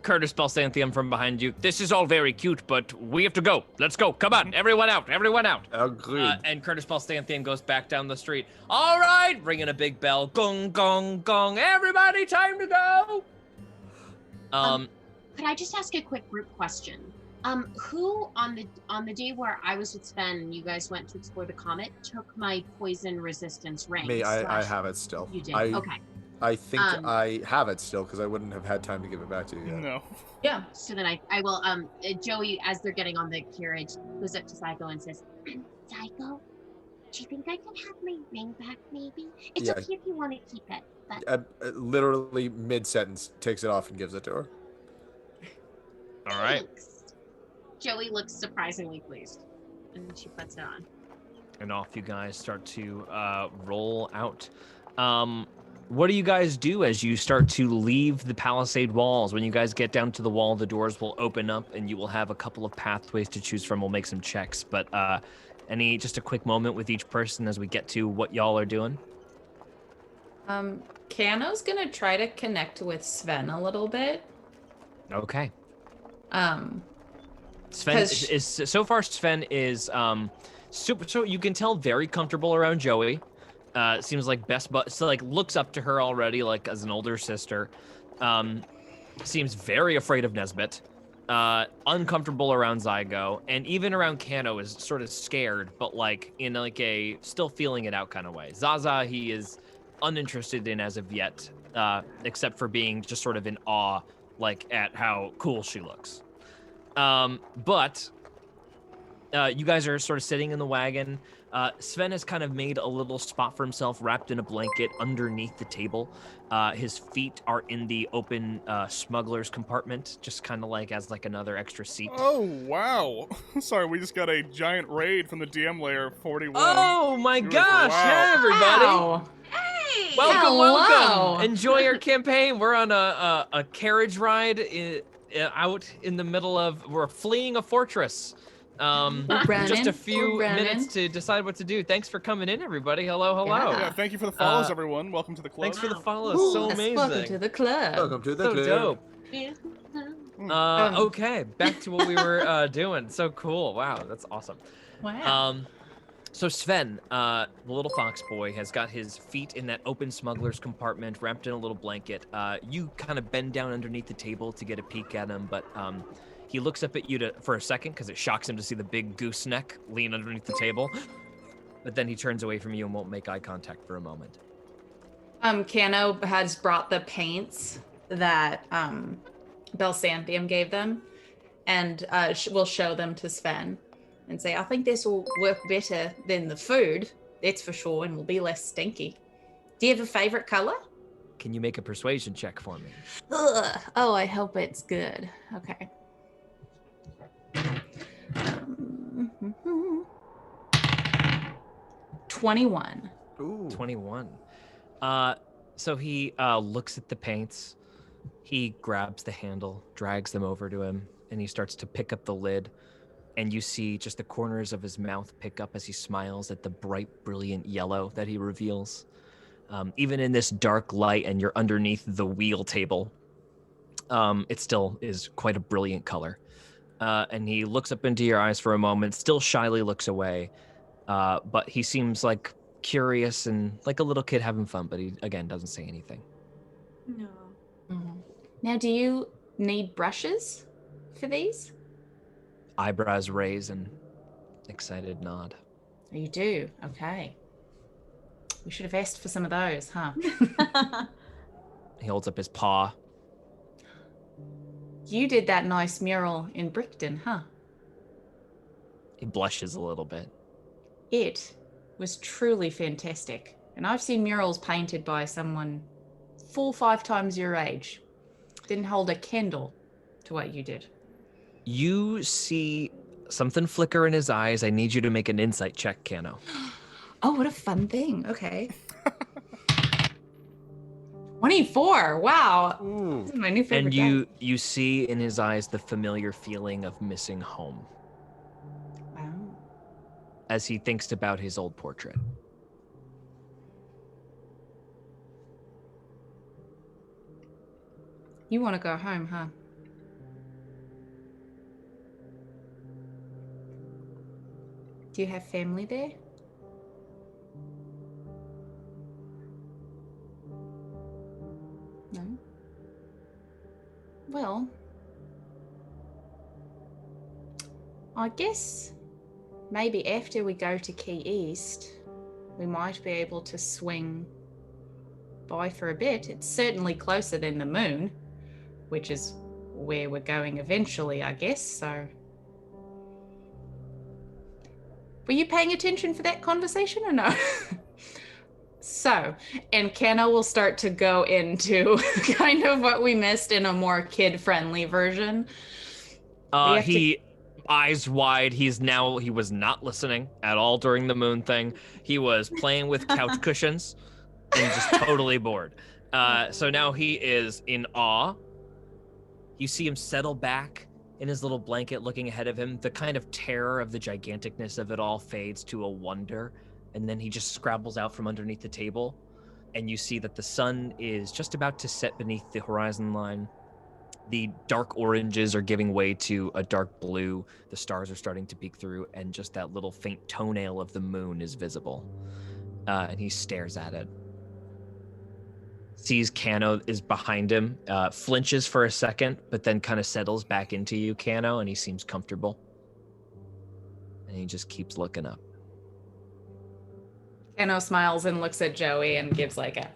Curtis Balsanthium from behind you. This is all very cute, but we have to go. Let's go. Come on, everyone out. Everyone out. Agreed. And Curtis Balsanthium goes back down the street. All right, ringing a big bell. Gong, gong, gong. Everybody, time to go. Could I just ask a quick group question? Who on the day where I was with Sven and you guys went to explore the comet took my poison resistance ring? Me, I have it still. You did. I Okay. I think I have it still because I wouldn't have had time to give it back to you yet. No. Yeah. So then I will, Joey, as they're getting on the carriage, goes up to Zygo and says, Zygo, do you think I could have my ring back, maybe? It's okay if you want to keep it, but... Literally mid-sentence, takes it off and gives it to her. All right. Thanks. Joey looks surprisingly pleased, and she puts it on. And off you guys start to roll out. What do you guys do as you start to leave the palisade walls? When you guys get down to the wall, the doors will open up and you will have a couple of pathways to choose from. We'll make some checks, but just a quick moment with each person as we get to what y'all are doing? Kano's gonna try to connect with Sven a little bit. Okay. Sven is so far. Sven is super. So you can tell very comfortable around Joey. Seems like looks up to her already, like as an older sister. Seems very afraid of Nesbit. Uncomfortable around Zygo, and even around Kano is sort of scared, but like in like a still feeling it out kind of way. Zaza he is uninterested in as of yet, except for being just sort of in awe, like at how cool she looks. But you guys are sort of sitting in the wagon. Sven has kind of made a little spot for himself wrapped in a blanket underneath the table. His feet are in the open smuggler's compartment, just kind of like as like another extra seat. Oh, wow. Sorry, we just got a giant raid from the DM layer 41. Oh my gosh, wow. Hey everybody. Wow. Hey! Welcome, Hello. welcome. Enjoy our campaign. We're on a carriage ride out in the middle of, we're fleeing a fortress. Just a few minutes to decide what to do. Thanks for coming in, everybody. Hello, hello. Yeah, thank you for the follows, everyone. Welcome to the club. Thanks for the follows. So amazing. Welcome to the club. Welcome to the So club. dope. Okay, back to what we were doing. So cool. Wow, that's awesome. Wow. So Sven, the little fox boy, has got his feet in that open smuggler's compartment, wrapped in a little blanket. You kind of bend down underneath the table to get a peek at him, but he looks up at you for a second because it shocks him to see the big gooseneck lean underneath the table. But then he turns away from you and won't make eye contact for a moment. Kano has brought the paints that Belsanthium gave them, and we'll show them to Sven and say, I think this will work better than the food, that's for sure, and will be less stinky. Do you have a favorite color? Can you make a persuasion check for me? Ugh. Oh, I hope it's good. Okay. 21. Ooh. 21. So he looks at the paints. He grabs the handle, drags them over to him, and he starts to pick up the lid. And you see just the corners of his mouth pick up as he smiles at the bright, brilliant yellow that he reveals. Even in this dark light and you're underneath the wheel table, it still is quite a brilliant color. And he looks up into your eyes for a moment, still shyly looks away. But he seems like curious and like a little kid having fun, but he, again, doesn't say anything. No. Mm-hmm. Now, do you need brushes for these? Eyebrows raise and excited nod. Oh, you do? Okay. We should have asked for some of those, huh? He holds up his paw. You did that nice mural in Brickton, huh? He blushes a little bit. It was truly fantastic. And I've seen murals painted by someone 4 or 5 times your age. Didn't hold a candle to what you did. You see something flicker in his eyes. I need you to make an insight check, Kano. Oh, what a fun thing. Okay. 24. Wow. Ooh. This is my new favorite. And you see in his eyes the familiar feeling of missing home Wow. as he thinks about his old portrait. You want to go home, huh? Do you have family there? No? Well, I guess maybe after we go to Key East, we might be able to swing by for a bit. It's certainly closer than the moon, which is where we're going eventually, I guess. So, were you paying attention for that conversation or no? So, and Kano will start to go into kind of what we missed in a more kid-friendly version. Eyes wide. He was not listening at all during the moon thing. He was playing with couch cushions and just totally bored. So now he is in awe. You see him settle back in his little blanket looking ahead of him. The kind of terror of the giganticness of it all fades to a wonder. And then he just scrabbles out from underneath the table. And you see that the sun is just about to set beneath the horizon line. The dark oranges are giving way to a dark blue. The stars are starting to peek through, and just that little faint toenail of the moon is visible. And he stares at it. Sees Kano is behind him, flinches for a second, but then kind of settles back into you, Kano, and he seems comfortable. And he just keeps looking up. Kano smiles and looks at Joey and gives like a...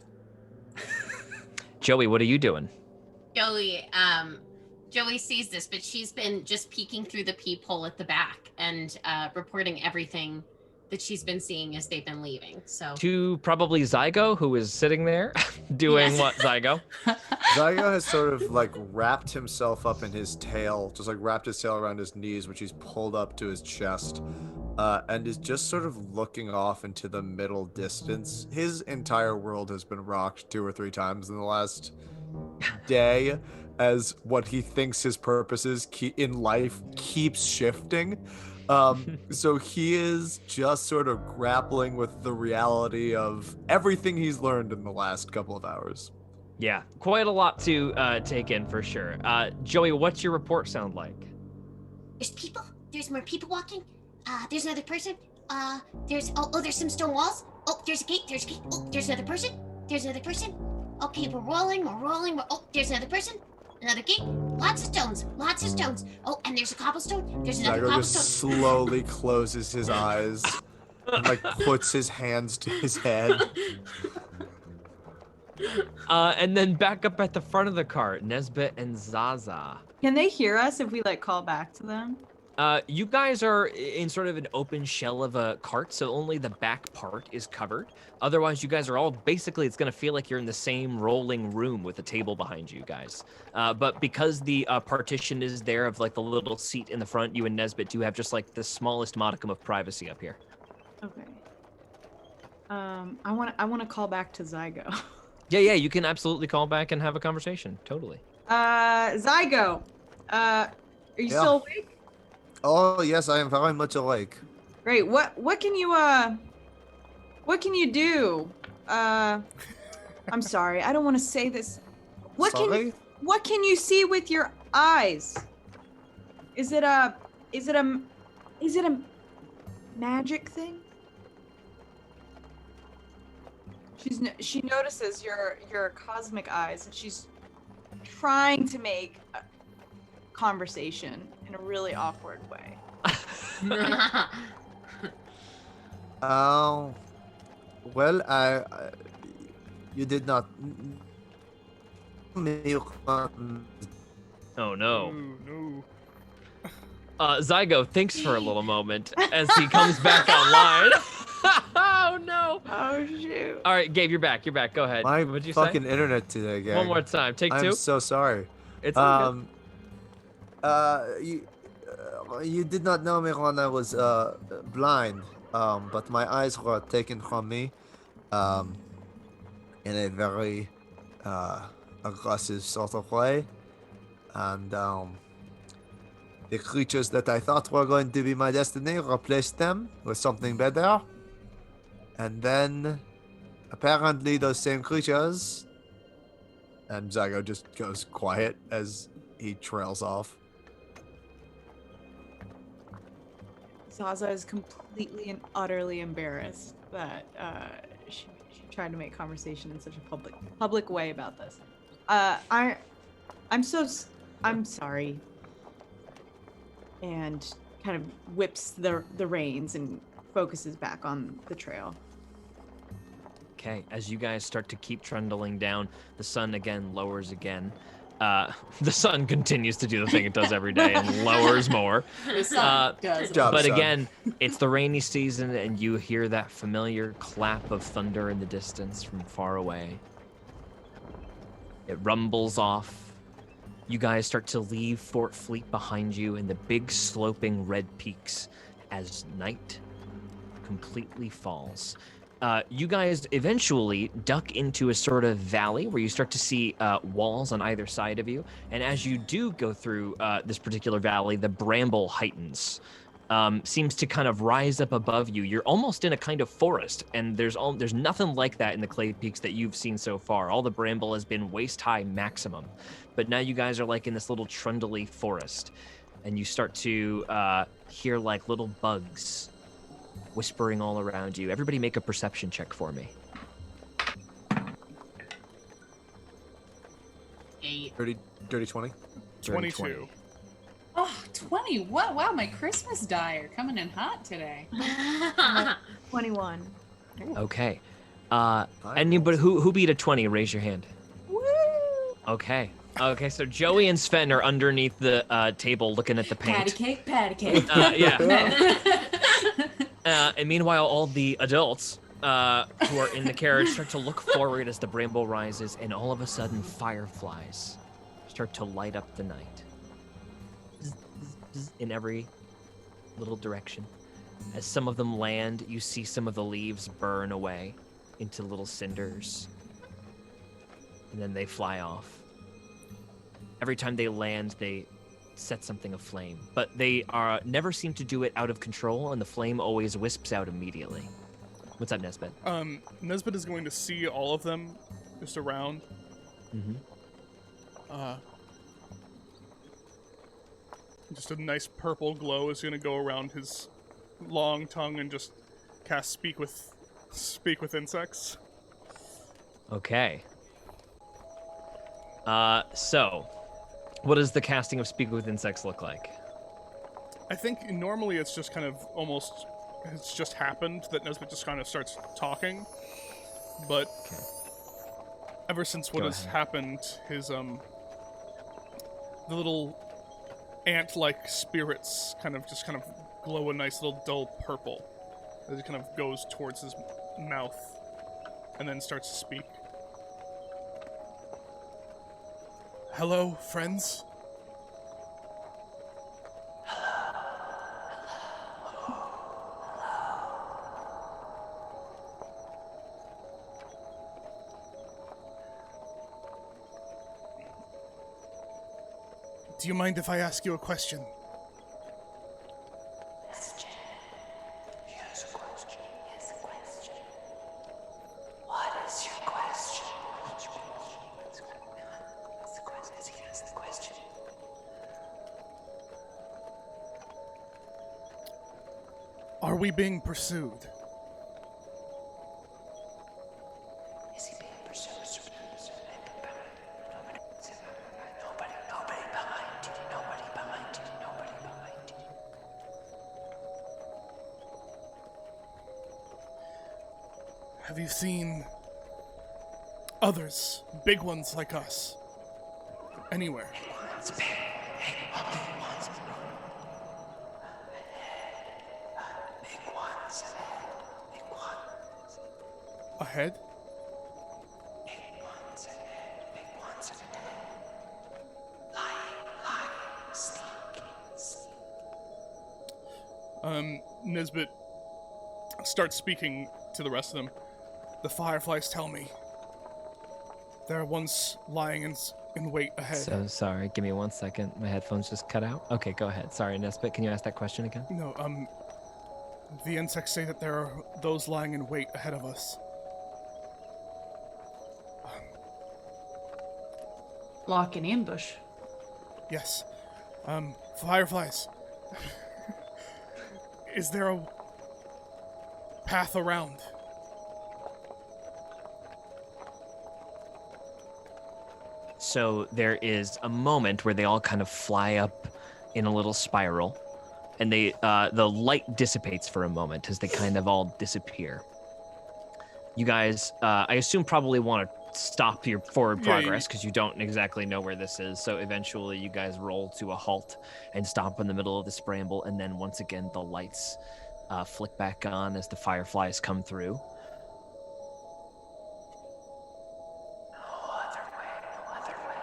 Joey, what are you doing? Joey sees this, but she's been just peeking through the peephole at the back and reporting everything that she's been seeing as they've been leaving. So To probably Zygo, who is sitting there doing what, Zygo? Zygo has sort of like wrapped himself up in his tail, just like wrapped his tail around his knees, which he's pulled up to his chest, and is just sort of looking off into the middle distance. His entire world has been rocked 2 or 3 times in the last day, as what he thinks his purposes in life keeps shifting. So he is just sort of grappling with the reality of everything he's learned in the last couple of hours. Yeah, quite a lot to take in for sure. Joey, what's your report sound like? there's people. There's more people walking. There's another person. There's some stone walls. Oh, there's a gate. Oh, there's another person. Okay, we're rolling. Oh, there's another person. Another gate. Lots of stones. Oh, and there's a cobblestone. There's another Zygo cobblestone. just slowly closes his eyes and like puts his hands to his head. And then back up at the front of the cart, Nesbit and Zaza. Can they hear us if we like call back to them? You guys are in sort of an open shell of a cart, so only the back part is covered. Otherwise, you guys are all basically, it's going to feel like you're in the same rolling room with a table behind you guys. But because the partition is there of like the little seat in the front, you and Nesbit do have just like the smallest modicum of privacy up here. Okay. I want to call back to Zygo. Yeah, you can absolutely call back and have a conversation. Totally. Zygo, are you still awake? Oh yes, I am very much awake. Great. What can you do? I'm sorry. I don't want to say this. What can you see with your eyes? Is it a magic thing? She notices your cosmic eyes, and she's trying to make a conversation in a really awkward way. Well, you did not. Oh no. No. Zygo thinks for a little moment as he comes back online. Oh no. Oh shoot. All right, Gabe, you're back. Go ahead. My What'd you fucking say? internet today, gang. One more time. Take 2. I'm so sorry. It's all good. You did not know me when I was blind, but my eyes were taken from me in a very aggressive sort of way, and the creatures that I thought were going to be my destiny replaced them with something better, and then apparently those same creatures, and Zygo just goes quiet as he trails off. Zaza is completely and utterly embarrassed that she tried to make conversation in such a public way about this. I'm sorry. And kind of whips the reins and focuses back on the trail. Okay, as you guys start to keep trundling down, the sun again lowers again. The sun continues to do the thing it does every day and lowers more. The sun does. But again, it's the rainy season, and you hear that familiar clap of thunder in the distance from far away. It rumbles off. You guys start to leave Fort Fleet behind you in the big sloping red peaks as night completely falls. You guys eventually duck into a sort of valley where you start to see walls on either side of you. And as you do go through this particular valley, the bramble heightens, seems to kind of rise up above you. You're almost in a kind of forest, and there's nothing like that in the clay peaks that you've seen so far. All the bramble has been waist high maximum, but now you guys are like in this little trundly forest, and you start to hear like little bugs whispering all around you. Everybody make a perception check for me. 8. Dirty 20. 22. Oh, 20. What? Wow, my Christmas die are coming in hot today. 21. Okay. Anybody who beat a 20, raise your hand. Woo! Okay. Okay, so Joey and Sven are underneath the table looking at the paint. Patty cake. Yeah. And meanwhile, all the adults who are in the carriage start to look forward as the bramble rises, and all of a sudden, fireflies start to light up the night. In every little direction. As some of them land, you see some of the leaves burn away into little cinders. And then they fly off. Every time they land, they set something aflame. But they never seem to do it out of control, and the flame always wisps out immediately. What's up, Nesbit? Nesbit is going to see all of them just around. Mm-hmm. Just a nice purple glow is going to go around his long tongue and just cast speak with insects. Okay. So, what does the casting of Speak with Insects look like? I think normally it's just kind of almost, it's just happened that Nesbit just kind of starts talking, but ever since what has happened, his, the little ant-like spirits kind of glow a nice little dull purple as it kind of goes towards his mouth and then starts to speak. Hello, friends. Do you mind if I ask you a question? Yes, a question. Yes, a question. What is your question? That's the question. Are we being pursued? Is he being pursued? Nobody behind you. Have you seen others, big ones like us, anywhere? It's big. Big ones. Ahead? Big ones ahead. Lying, sneak. Nesbit starts speaking to the rest of them. The fireflies tell me there are ones lying in wait ahead. So sorry, give me 1 second. My headphones just cut out. Okay, go ahead. Sorry, Nesbit, can you ask that question again? No, the insects say that there are those lying in wait ahead of us. Lock and ambush. Yes. Fireflies. Is there a path around? So there is a moment where they all kind of fly up in a little spiral, and the light dissipates for a moment as they kind of all disappear. you guys, I assume, probably want to stop your forward progress because you don't exactly know where this is. So eventually you guys roll to a halt and stop in the middle of this bramble. And then once again, the lights flick back on as the fireflies come through. No other way, no other way.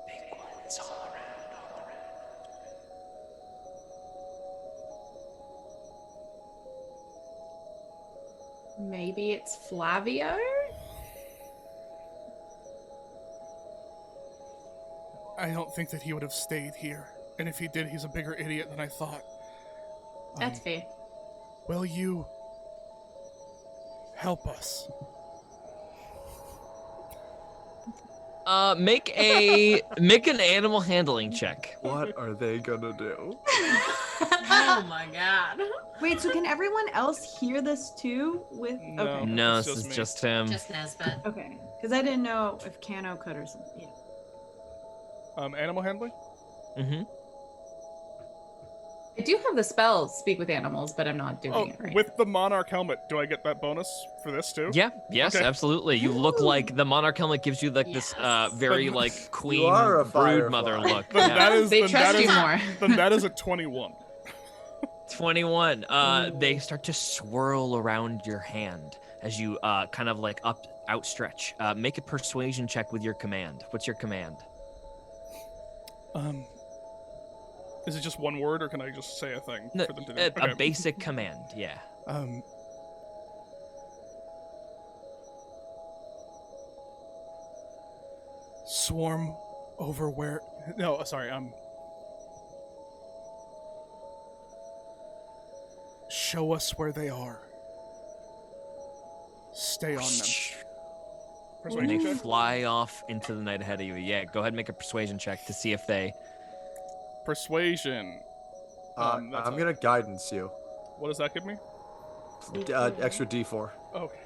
Big ones all around, all around. Maybe it's Flavio? I don't think that he would have stayed here. And if he did, he's a bigger idiot than I thought. That's fair. Will you help us? Make an animal handling check. What are they gonna do? Oh my god. Wait, so can everyone else hear this too? No. Okay. No, It's this just is me. just him. Just Nesbit. Okay, because I didn't know if Kano could or something. Yeah. Animal handling? Mm-hmm. I do have the spell Speak with Animals, but I'm not doing it right. With the Monarch helmet, do I get that bonus for this too? Yeah, yes, Okay. absolutely. You look like the monarch helmet gives you like this very But- like queen are a brood mother firefly. look. Then Yeah. that is, They then trust that you is- more. Then that is a 21. 21. They start to swirl around your hand as you kind of like outstretch. Make a persuasion check with your command. What's your command? Is it just one word, or can I just say a thing No, for them to do? a basic command, yeah. Swarm over where? No, sorry. Show us where they are. Stay on them. And Persuasion they check? fly off into the night ahead of you. Yeah, go ahead and make a persuasion check to see if they. Persuasion. I'm That's gonna guidance you. What does that give me? Extra D4. Okay.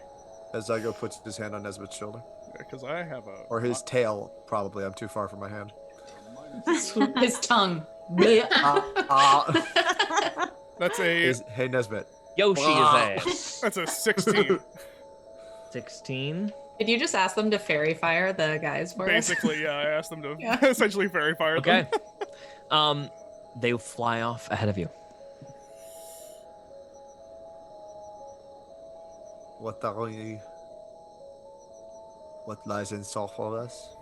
As Zygo puts his hand on Nesbit's shoulder. Because I have a. Or his tail, probably. I'm too far from my hand. His tongue. That's a. Hey, Nesbit. Yoshi Ah. is ass. That's a 16. 16. Did you just ask them to fairy fire the guys for us? Basically, yeah. I asked them to Yeah. essentially fairy fire them. Okay. They fly off ahead of you. What lies in store for us?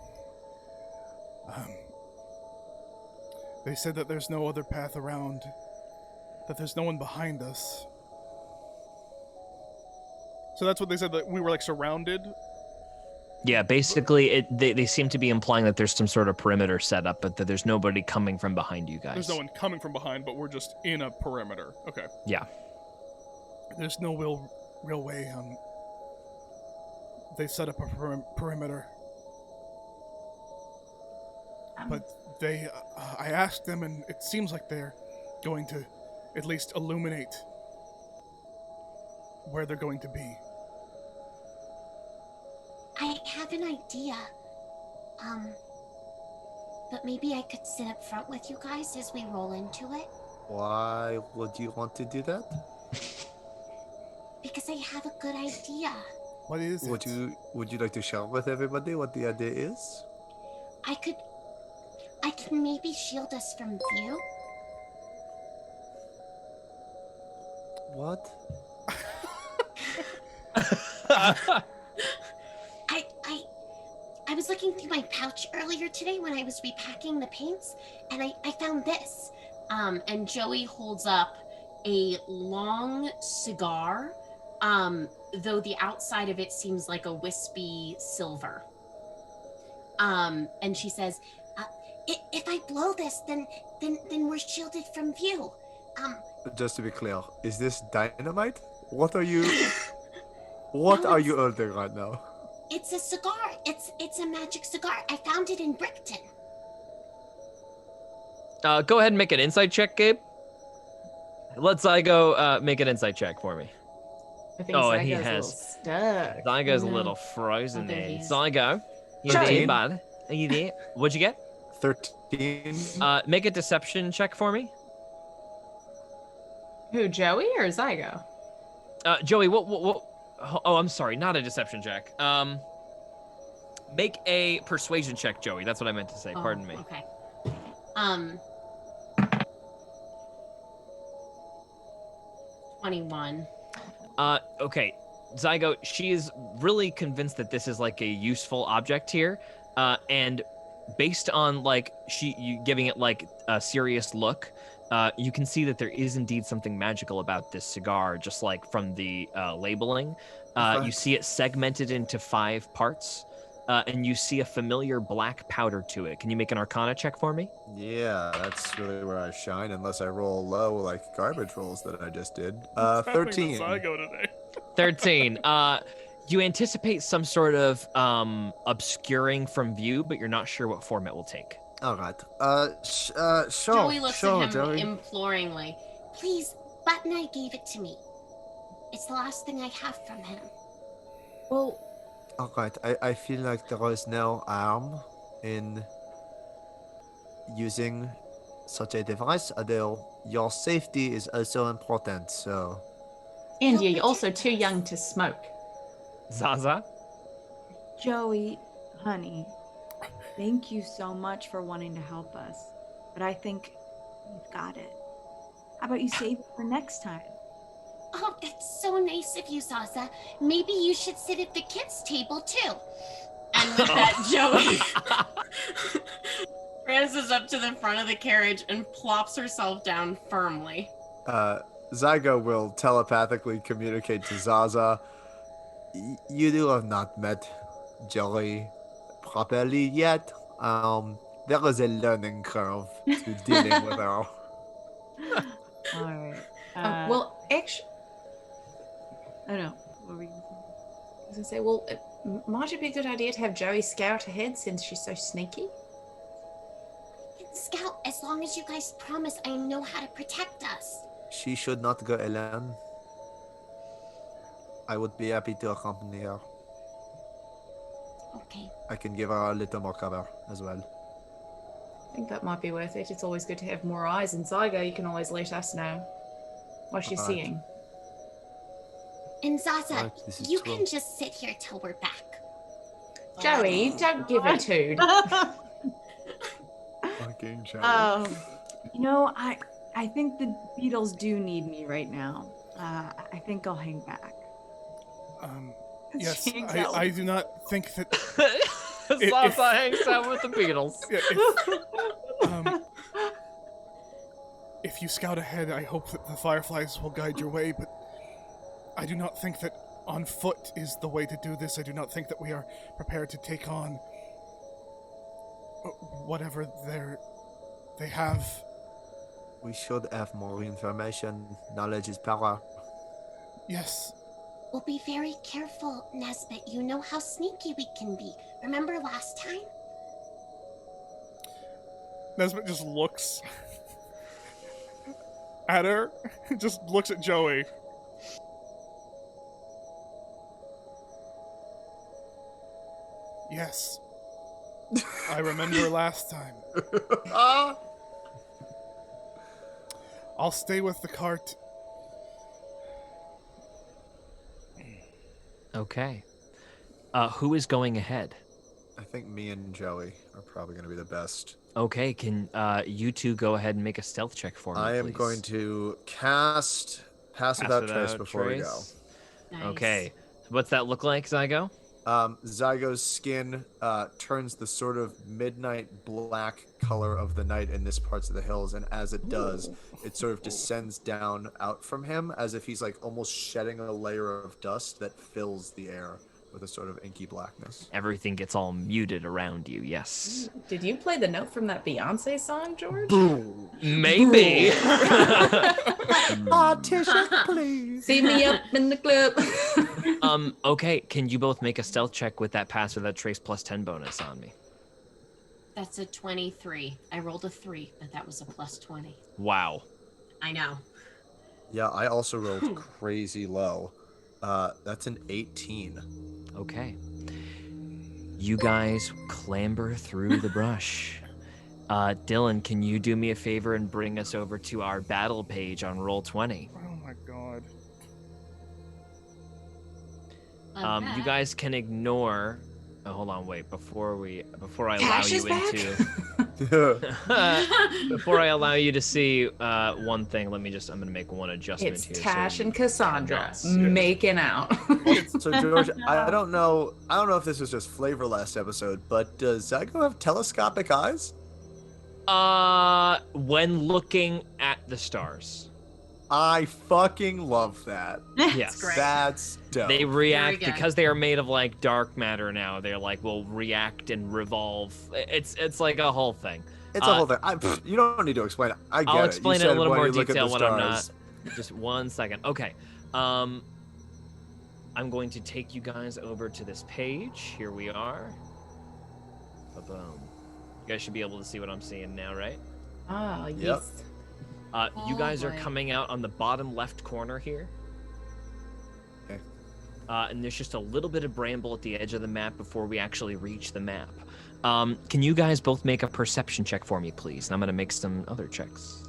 They said that there's no other path around. That there's no one behind us. So that's what they said, that we were like surrounded. Yeah, basically, they seem to be implying that there's some sort of perimeter set up, but that there's nobody coming from behind you guys. There's no one coming from behind, but we're just in a perimeter. Okay. Yeah. There's no real way. They set up a perimeter. But they, I asked them, and it seems like they're going to at least illuminate where they're going to be. I have an idea. But maybe I could sit up front with you guys as we roll into it. Why would you want to do that? Because I have a good idea. What is it? Would you like to share with everybody what the idea is? I can maybe shield us from view. What? I was looking through my pouch earlier today when I was repacking the paints, and I found this. And Joey holds up a long cigar, though the outside of it seems like a wispy silver. And she says, if I blow this, then we're shielded from view. Just to be clear, is this dynamite? What are you? What are you holding right now? It's a cigar. It's a magic cigar. I found it in Brickton. Go ahead and make an insight check, Gabe. Let Zygo make an insight check for me. I think And he Zygo's a has. little stuck. Zygo's a No. little frozen I think there. he's- Zygo, you 13. did bad. You did. What'd you get? 13. Make a deception check for me. Who, Joey or Zygo? Joey, what? Oh, I'm sorry, not a deception check. Make a persuasion check, Joey. That's what I meant to say. Pardon me. Okay. 21. Okay. Zygo, she is really convinced that this is like a useful object here, and based on like you giving it like a serious look, you can see that there is indeed something magical about this cigar, just like from the labeling. You see it segmented into 5 parts, and you see a familiar black powder to it. Can you make an Arcana check for me? Yeah, that's really where I shine, unless I roll low like garbage rolls that I just did. What's happening 13. with Zygo today? 13. You anticipate some sort of obscuring from view, but you're not sure what form it will take. All right. Sure. Joey looks sure, at him Joey. imploringly. Please, Button Eye gave it to me. It's the last thing I have from him. Well, All right. I feel like there is no harm in using such a device, although your safety is also important. So. and you're also too young to smoke. Zaza? Joey, honey, thank you so much for wanting to help us. But I think you've got it. How about you save it for next time? Oh, that's so nice of you, Zaza. Maybe you should sit at the kids' table, too. And with that, Joey prances up to the front of the carriage and plops herself down firmly. Zygo will telepathically communicate to Zaza. You do have not met Joey properly yet. There is a learning curve to dealing with her. All right. Well, actually, I don't know. What were you saying? I was gonna say, well, it might it be a good idea to have Joey scout ahead since she's so sneaky? Scout, as long as you guys promise I know how to protect us. She should not go alone. I would be happy to accompany her. Okay. I can give her a little more cover as well. I think that might be worth it. It's always good to have more eyes. And Zygo, you can always let us know what she's Alright. seeing. And Zaza, Right, this is you true. can just sit here till we're back. Joey, don't give a toot. Fucking You know, I think the Beatles do need me right now. I think I'll hang back. Yes, She hangs out I with- do not think that. Zaza hangs out with the Beatles. Yeah, if you scout ahead, I hope that the Fireflies will guide your way, but I do not think that on foot is the way to do this. I do not think that we are prepared to take on whatever they have. We should have more information. Knowledge is power. Yes. We'll be very careful, Nesbit. You know how sneaky we can be. Remember last time? Nesbit just looks at her, just looks at Joey. Yes. I remember last time. I'll stay with the cart. Okay. Who is going ahead? I think me and Joey are probably going to be the best. Okay, can you two go ahead and make a stealth check for me, I am please? going to cast Pass Without Trace before we go. Nice. Okay. What's that look like, Zygo? Zygo's skin turns the sort of midnight black color of the night in this parts of the hills, and as it does, it sort of descends down out from him as if he's like almost shedding a layer of dust that fills the air with a sort of inky blackness. Everything gets all muted around you, yes. Did you play the note from that Beyonce song, George? Maybe. Partition, please. See me up in the club. Okay, can you both make a stealth check with that Pass Without Trace plus 10 bonus on me? That's a 23. I rolled a 3, but that was a plus 20. Wow. I know. Yeah, I also rolled crazy low. That's an 18. Okay. You guys clamber through the brush. Dylan, can you do me a favor and bring us over to our battle page on Roll20? Oh my god. You guys can ignore. Oh, hold on, wait. Before I allow Cash you is back? before I allow you to see one thing, I'm gonna make one adjustment It's here. Tash so and Cassandra cannot see. making out. So George, I don't know if this was just flavor last episode, but does Zygo have telescopic eyes? When looking at the stars. I fucking love that. Yes. great. That's dope. They react Very good. because they are made of like dark matter now. They're like will react and revolve. It's like a whole thing. It's a whole thing. You don't need to explain it. I get it. I'll explain You it in said a little when more you look at detail the when I'm not. stars. Just 1 second. Okay. I'm going to take you guys over to this page. Here we are. Boom. You guys should be able to see what I'm seeing now, right? Oh, Yep. yes. You guys are boy. coming out on the bottom left corner here. Okay. And there's just a little bit of bramble at the edge of the map before we actually reach the map. Can you guys both make a perception check for me, please? And I'm going to make some other checks.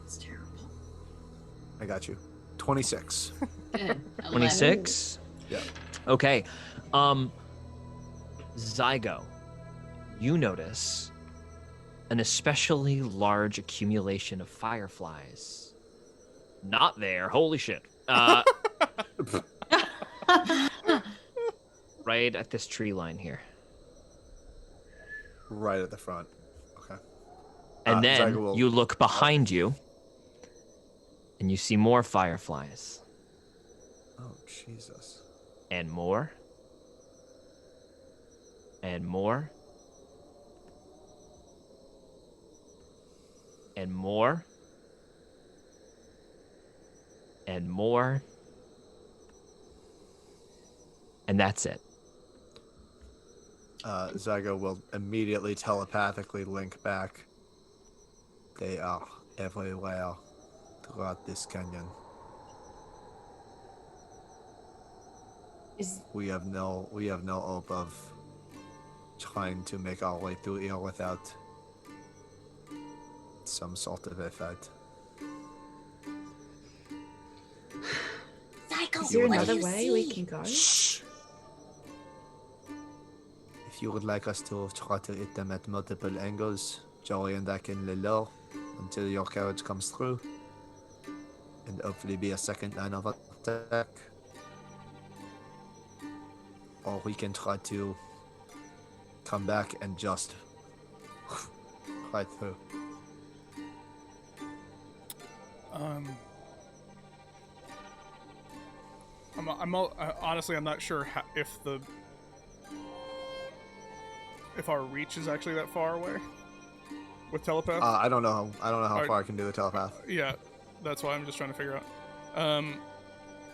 It's terrible. I got you. 26. Good. 26? Yeah. Okay. Zygo, you notice an especially large accumulation of fireflies. Not there. Holy shit. Right at this tree line here. Right at the front. Okay. And then Zygo will- you look behind you and you see more fireflies. Oh, Jesus. And more. And more. And more. And more. And that's it. Zygo will immediately telepathically link back. They are everywhere throughout this canyon. We have no hope of trying to make our way through here without some sort of a fight. Zygo, Is there what another do you way see? we can go? Shh. If you would like us to try to hit them at multiple angles, Joey and I can lay low until your carriage comes through, and hopefully be a second line of attack. Or we can try to come back and just right through. Honestly, I'm not sure if our reach is actually that far away with telepath. I don't know how Alright. far I can do the telepath. Yeah, that's why I'm just trying to figure out. I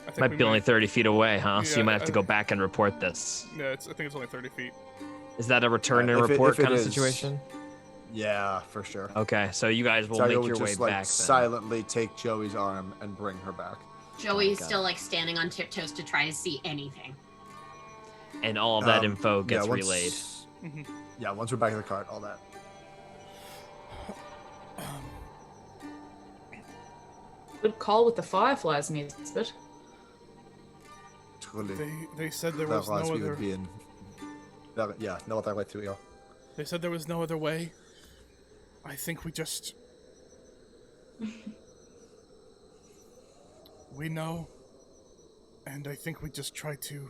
think Might we be only 30 feet away, huh? So Yeah, you might have to go back and report this. Yeah, I think it's only 30 feet. Is that a return and If it- report if it kind of is- situation? Yeah, for sure. Okay, so you guys will Zygo make would your way just like back then. silently take Joey's arm and bring her back. Joey's Got still like standing on tiptoes to try to see anything. And all of that Um, info gets once- relayed. Mhm. Yeah, once we're back in the cart, all that. Good call with the fireflies, Nisbet. Truly, They said there was no otherwise we other. would be in. Yeah, no other way through here. They said there was no other way. I think we just. We know. And I think we just try to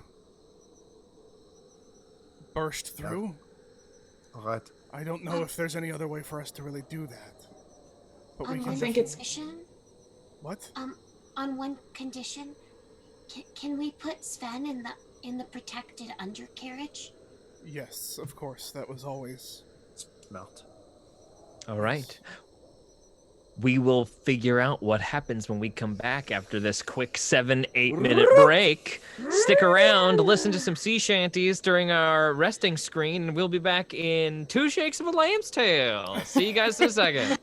burst through. All right. I don't know if there's any other way for us to really do that. But we On can. one think it's- condition, What? on one condition, can we put Sven in the protected undercarriage? Yes, of course. That was always. Melt. All right. We will figure out what happens when we come back after this quick 7-8 minute break. Stick around, listen to some sea shanties during our resting screen, and we'll be back in 2 shakes of a lamb's tail. See you guys in a second.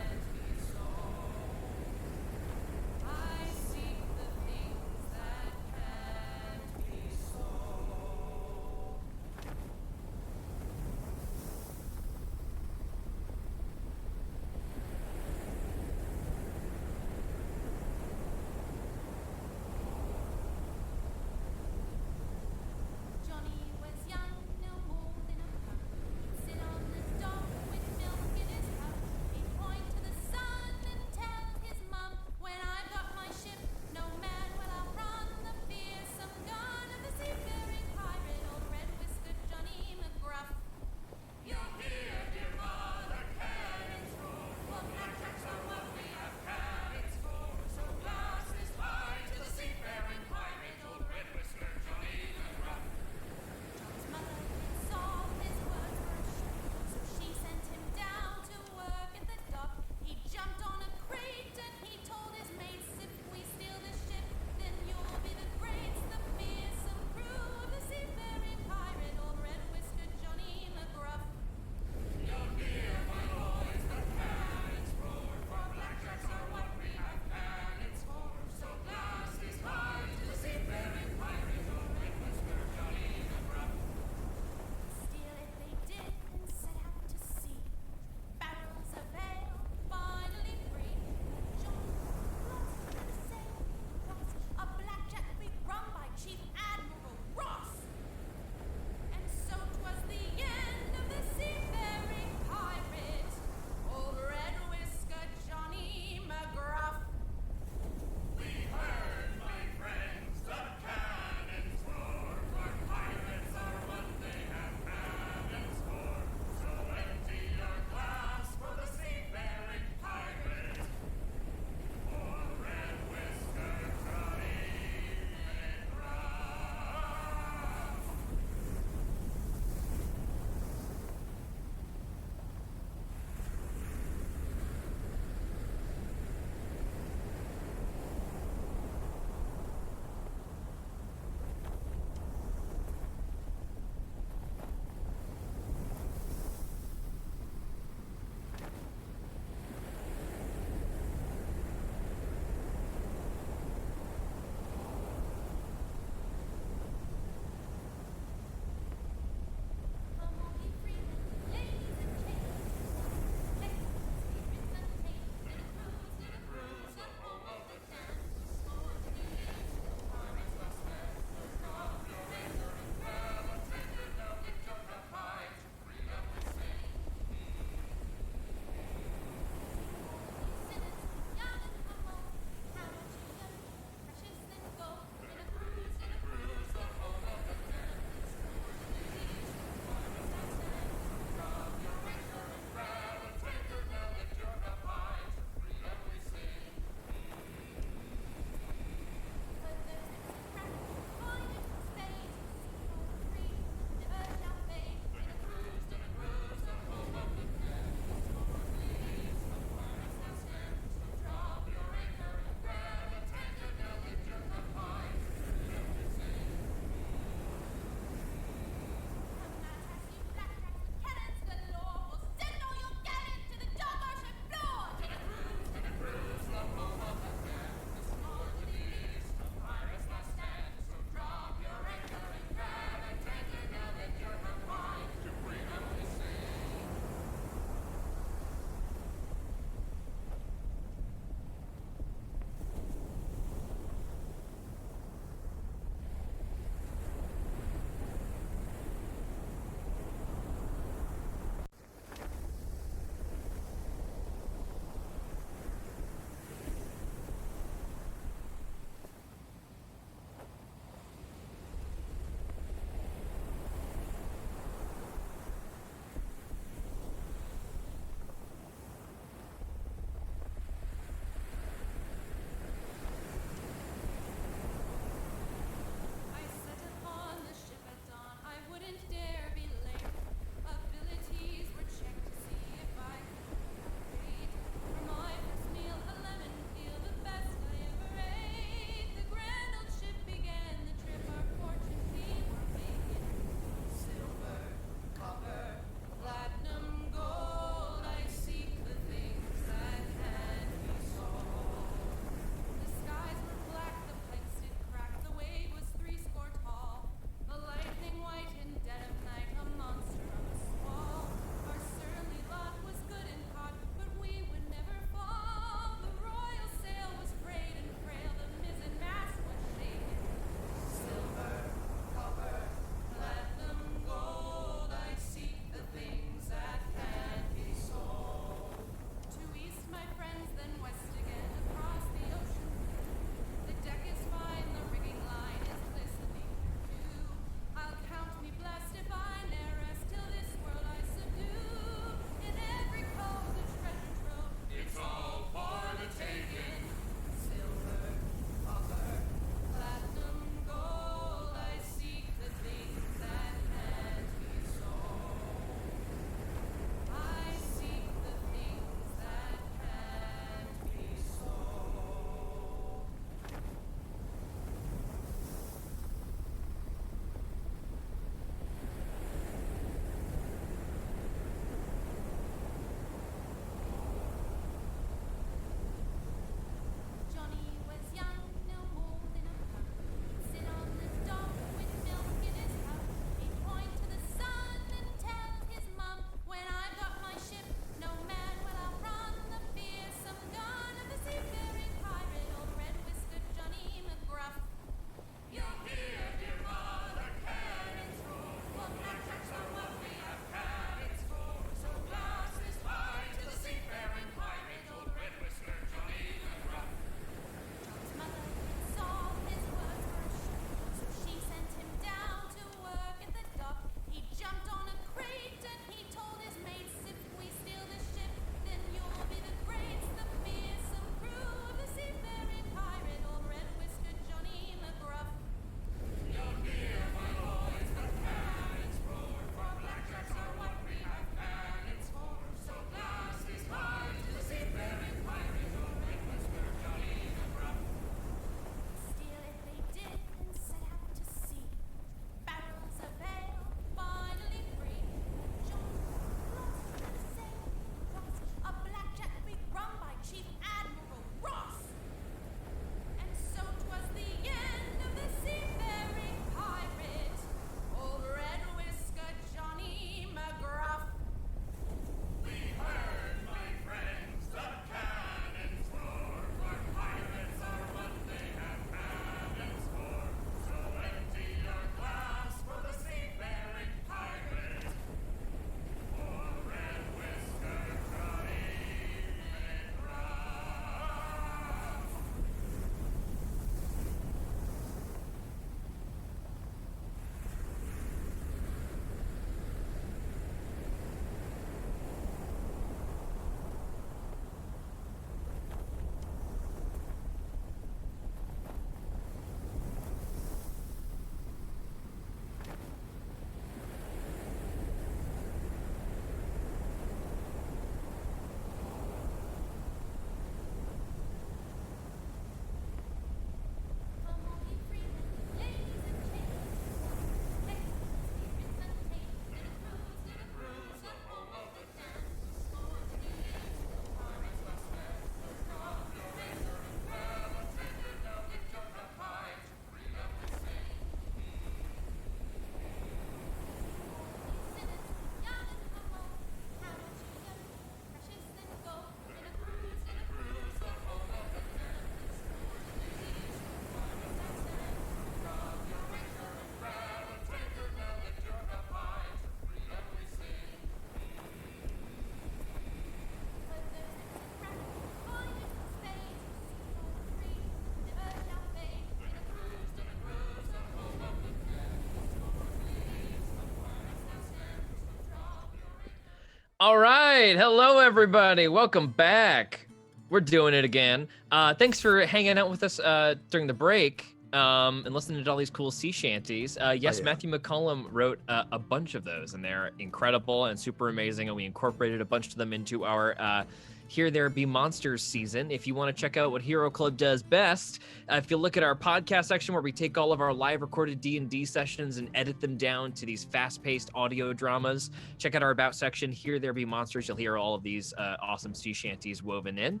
All right. Hello, everybody. Welcome back. We're doing it again. Thanks for hanging out with us during the break and listening to all these cool sea shanties. Yes, Matthew McCollum wrote a bunch of those, and they're incredible and super amazing, and we incorporated a bunch of them into our Here There Be Monsters season. If you want to check out what Hero Club does best, if you look at our podcast section where we take all of our live recorded D&D sessions and edit them down to these fast-paced audio dramas, check out our About section, Here There Be Monsters. You'll hear all of these awesome sea shanties woven in.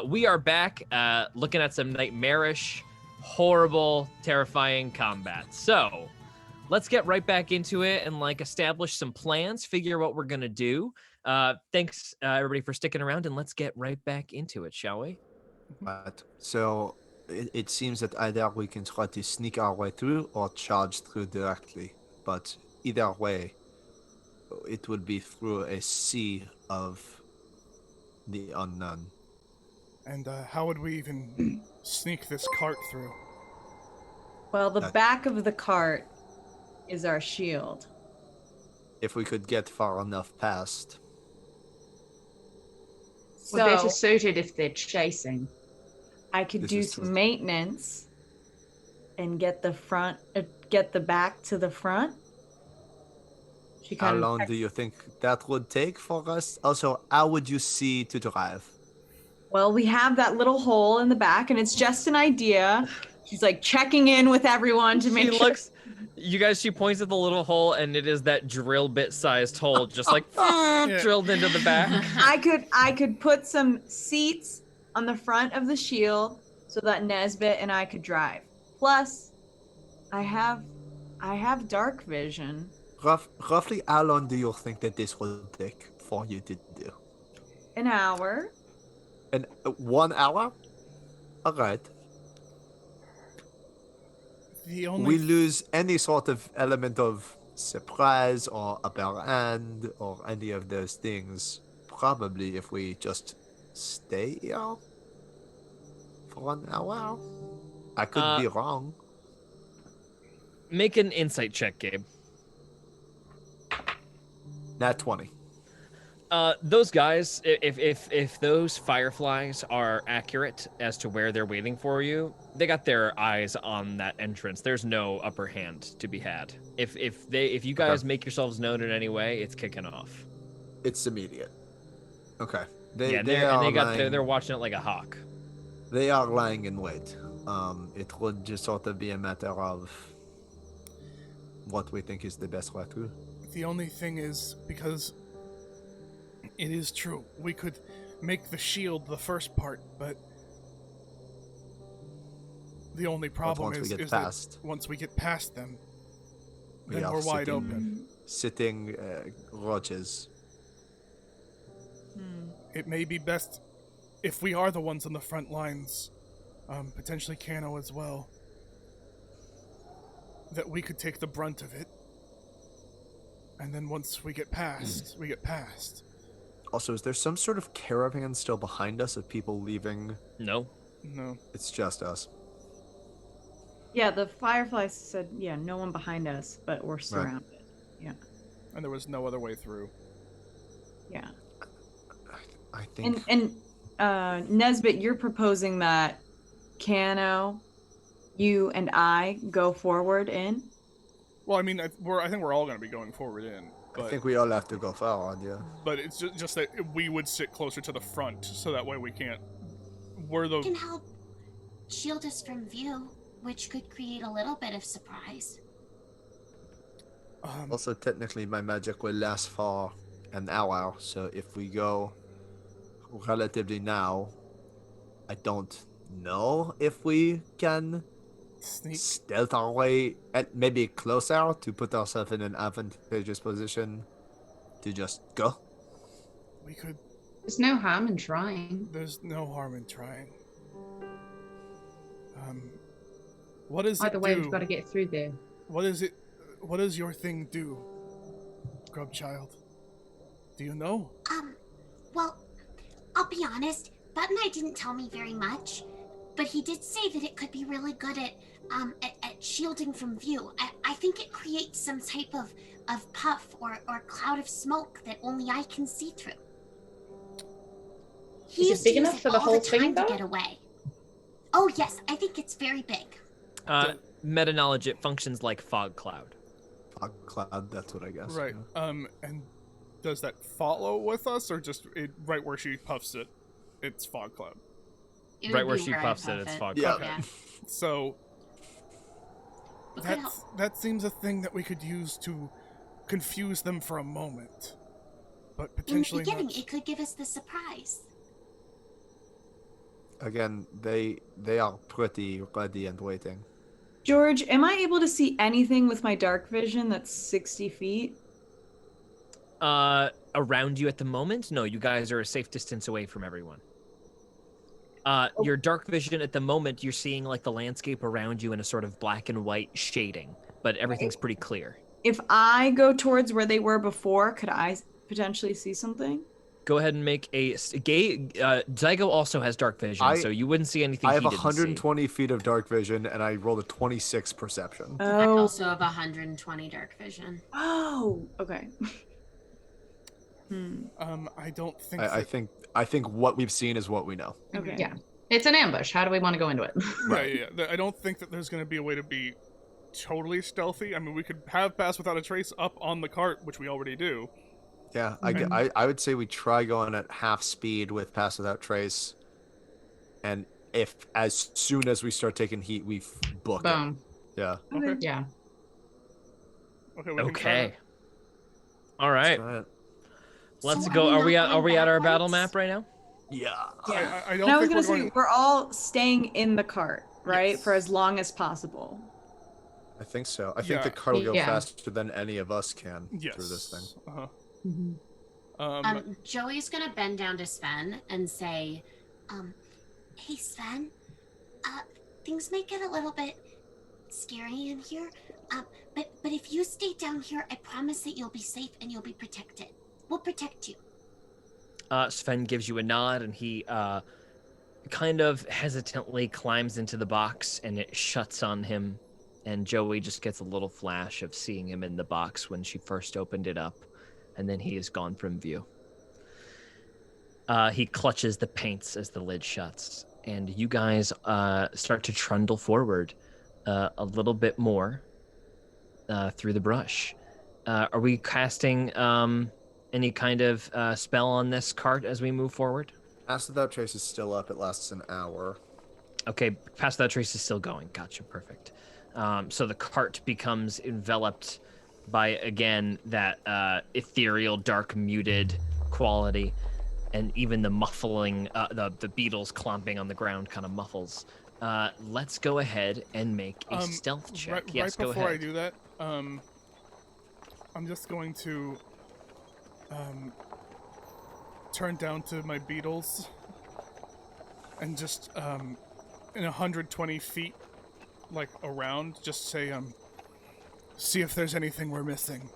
We are back looking at some nightmarish, horrible, terrifying combat. So let's get right back into it and establish some plans, figure what we're going to do. Thanks everybody for sticking around, and let's get right back into it, shall we? Right. So it seems that either we can try to sneak our way through or charge through directly. But either way, it would be through a sea of the unknown. And how would we even sneak this cart through? Well, the back of the cart is our shield. If we could get far enough past. We're better suited if they're chasing. I could do some maintenance and get the back to the front. How long do you think that would take for us? Also, how would you see to drive? Well, we have that little hole in the back, and it's just an idea. She's checking in with everyone to make sure. She points at the little hole, and it is that drill bit sized hole, just drilled into the back. I could put some seats on the front of the shield so that Nesbit and I could drive. Plus, I have dark vision. Roughly how long do you think that this will take for you to do? An hour. And 1 hour? All right. We lose any sort of element of surprise or upper hand or any of those things probably if we just stay here for 1 hour. I could be wrong. Make an insight check, Gabe. Nat 20. Those guys, if those fireflies are accurate as to where they're waiting for you, they got their eyes on that entrance. There's no upper hand to be had. If you guys make yourselves known in any way, it's kicking off. It's immediate. Okay. They're watching it like a hawk. They are lying in wait. It would just sort of be a matter of what we think is the best way to. The only thing is, because it is true, we could make the shield the first part, but the only problem is that once we get past them, then we're wide open. Sitting roaches. It may be best if we are the ones on the front lines, potentially Kano as well, that we could take the brunt of it. And then once we get past, we get past. Also, is there some sort of caravan still behind us of people leaving? No. No. It's just us. Yeah, the fireflies said, no one behind us, but we're surrounded. Right. Yeah. And there was no other way through. Yeah. I think... And Nesbit, you're proposing that Kano, you and I go forward in? Well, I mean, I think we're all going to be going forward in. But, I think we all have to go forward, yeah. But it's just that we would sit closer to the front, so that way we can't... can help shield us from view, which could create a little bit of surprise. Also, technically, my magic will last for an hour, so if we go relatively now, I don't know if we can stealth our way at maybe closer to put ourselves in an advantageous position to just go. We could. There's no harm in trying. There's no harm in trying. What does Either it way, do? we've got to get through there. What is it? What does your thing do, Grub Child? Do you know? Well, I'll be honest. Button Eye didn't tell me very much, but he did say that it could be really good at shielding from view. I think it creates some type of of puff or cloud of smoke that only I can see through. He Is it big used to enough use for it the all whole the thing, time to though? get away. Oh yes, I think it's very big. Meta knowledge, it functions like fog cloud. Fog cloud, that's what I guess. Right. yeah. And does that follow with us, or just right where she puffs it, it's fog cloud? It Right would where be she I puffs it, puff it's fog Yeah. cloud. Yeah. So It could help. that seems a thing that we could use to confuse them for a moment, but In the potentially beginning, not. it could give us the surprise. Again, they are pretty ready and waiting. George, am I able to see anything with my dark vision that's 60 feet? Around you at the moment? No, you guys are a safe distance away from everyone. Your dark vision at the moment, you're seeing like the landscape around you in a sort of black and white shading, but everything's pretty clear. If I go towards where they were before, could I potentially see something? Go ahead and make a Zygo also has dark vision, so you wouldn't see anything. I have he didn't 120 feet of dark vision, and I rolled a 26 perception. I Oh. also have 120 dark vision. Oh, okay. I don't think. I think what we've seen is what we know. Okay. Yeah. It's an ambush. How do we want to go into it? Yeah. I don't think that there's going to be a way to be totally stealthy. I mean, we could have pass without a trace up on the cart, which we already do. Yeah, I would say we try going at half speed with pass without trace, and if as soon as we start taking heat, we book it. Boom. Yeah. Okay. Yeah. Okay. We can try Okay. All right. Try it. Let's So go. are we Are we not at our going battle backwards? map right now? Yeah. I And don't I was think gonna we're say going. we're all staying in the cart, right, Yes. for as long as possible. I think so. I think Yeah. the cart will go Yeah. faster than any of us can Yes. through this thing. Uh-huh. Mhm. Joey's gonna bend down to Sven and say, hey Sven, things might get a little bit scary in here. But if you stay down here, I promise that you'll be safe and you'll be protected. We'll protect you. Sven gives you a nod, and he kind of hesitantly climbs into the box, and it shuts on him. And Joey just gets a little flash of seeing him in the box when she first opened it up, and then he is gone from view. He clutches the paints as the lid shuts, and you guys start to trundle forward a little bit more through the brush. Are we casting any kind of spell on this cart as we move forward? Pass without trace is still up. It lasts an hour. Okay, Pass Without Trace is still going. Gotcha, perfect. So the cart becomes enveloped by, again, that ethereal, dark, muted quality, and even the muffling, the beetles clomping on the ground kind of muffles. Let's go ahead and make a stealth check. Right, Yes, right go before ahead. I do that, I'm just going to turn down to my beetles and just in 120 feet, like around, just say see if there's anything we're missing,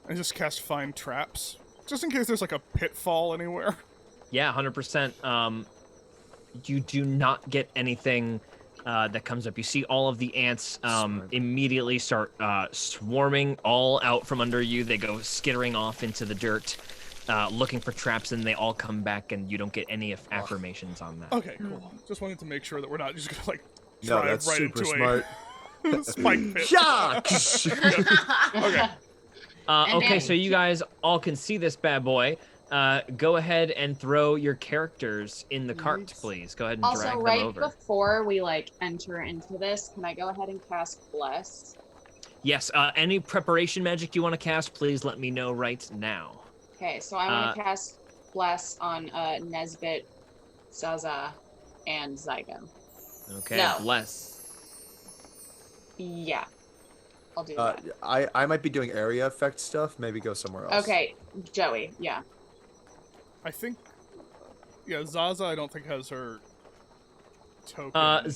and just cast find traps, just in case there's like a pitfall anywhere. Yeah, 100%. You do not get anything that comes up. You see all of the ants immediately start swarming all out from under you. They go skittering off into the dirt, looking for traps, and they all come back, and you don't get any affirmations on that. Okay, cool. Just wanted to make sure that we're not just gonna like No, drive that's right super into smart. a spike pit. Yeah. Okay. Okay, so you guys all can see this bad boy. Go ahead and throw your characters in the cart, please. Go ahead and Also, drag right them over. before we like enter into this, can I go ahead and cast Bless? Yes, any preparation magic you want to cast, please let me know right now. Okay, so I want to cast Bless on Nesbit, Zaza, and Zygo. Okay, No. bless. Yeah, I'll do that. I might be doing area effect stuff. Maybe go somewhere else. Okay, Joey, yeah. I think, yeah, Zaza I don't think has her token.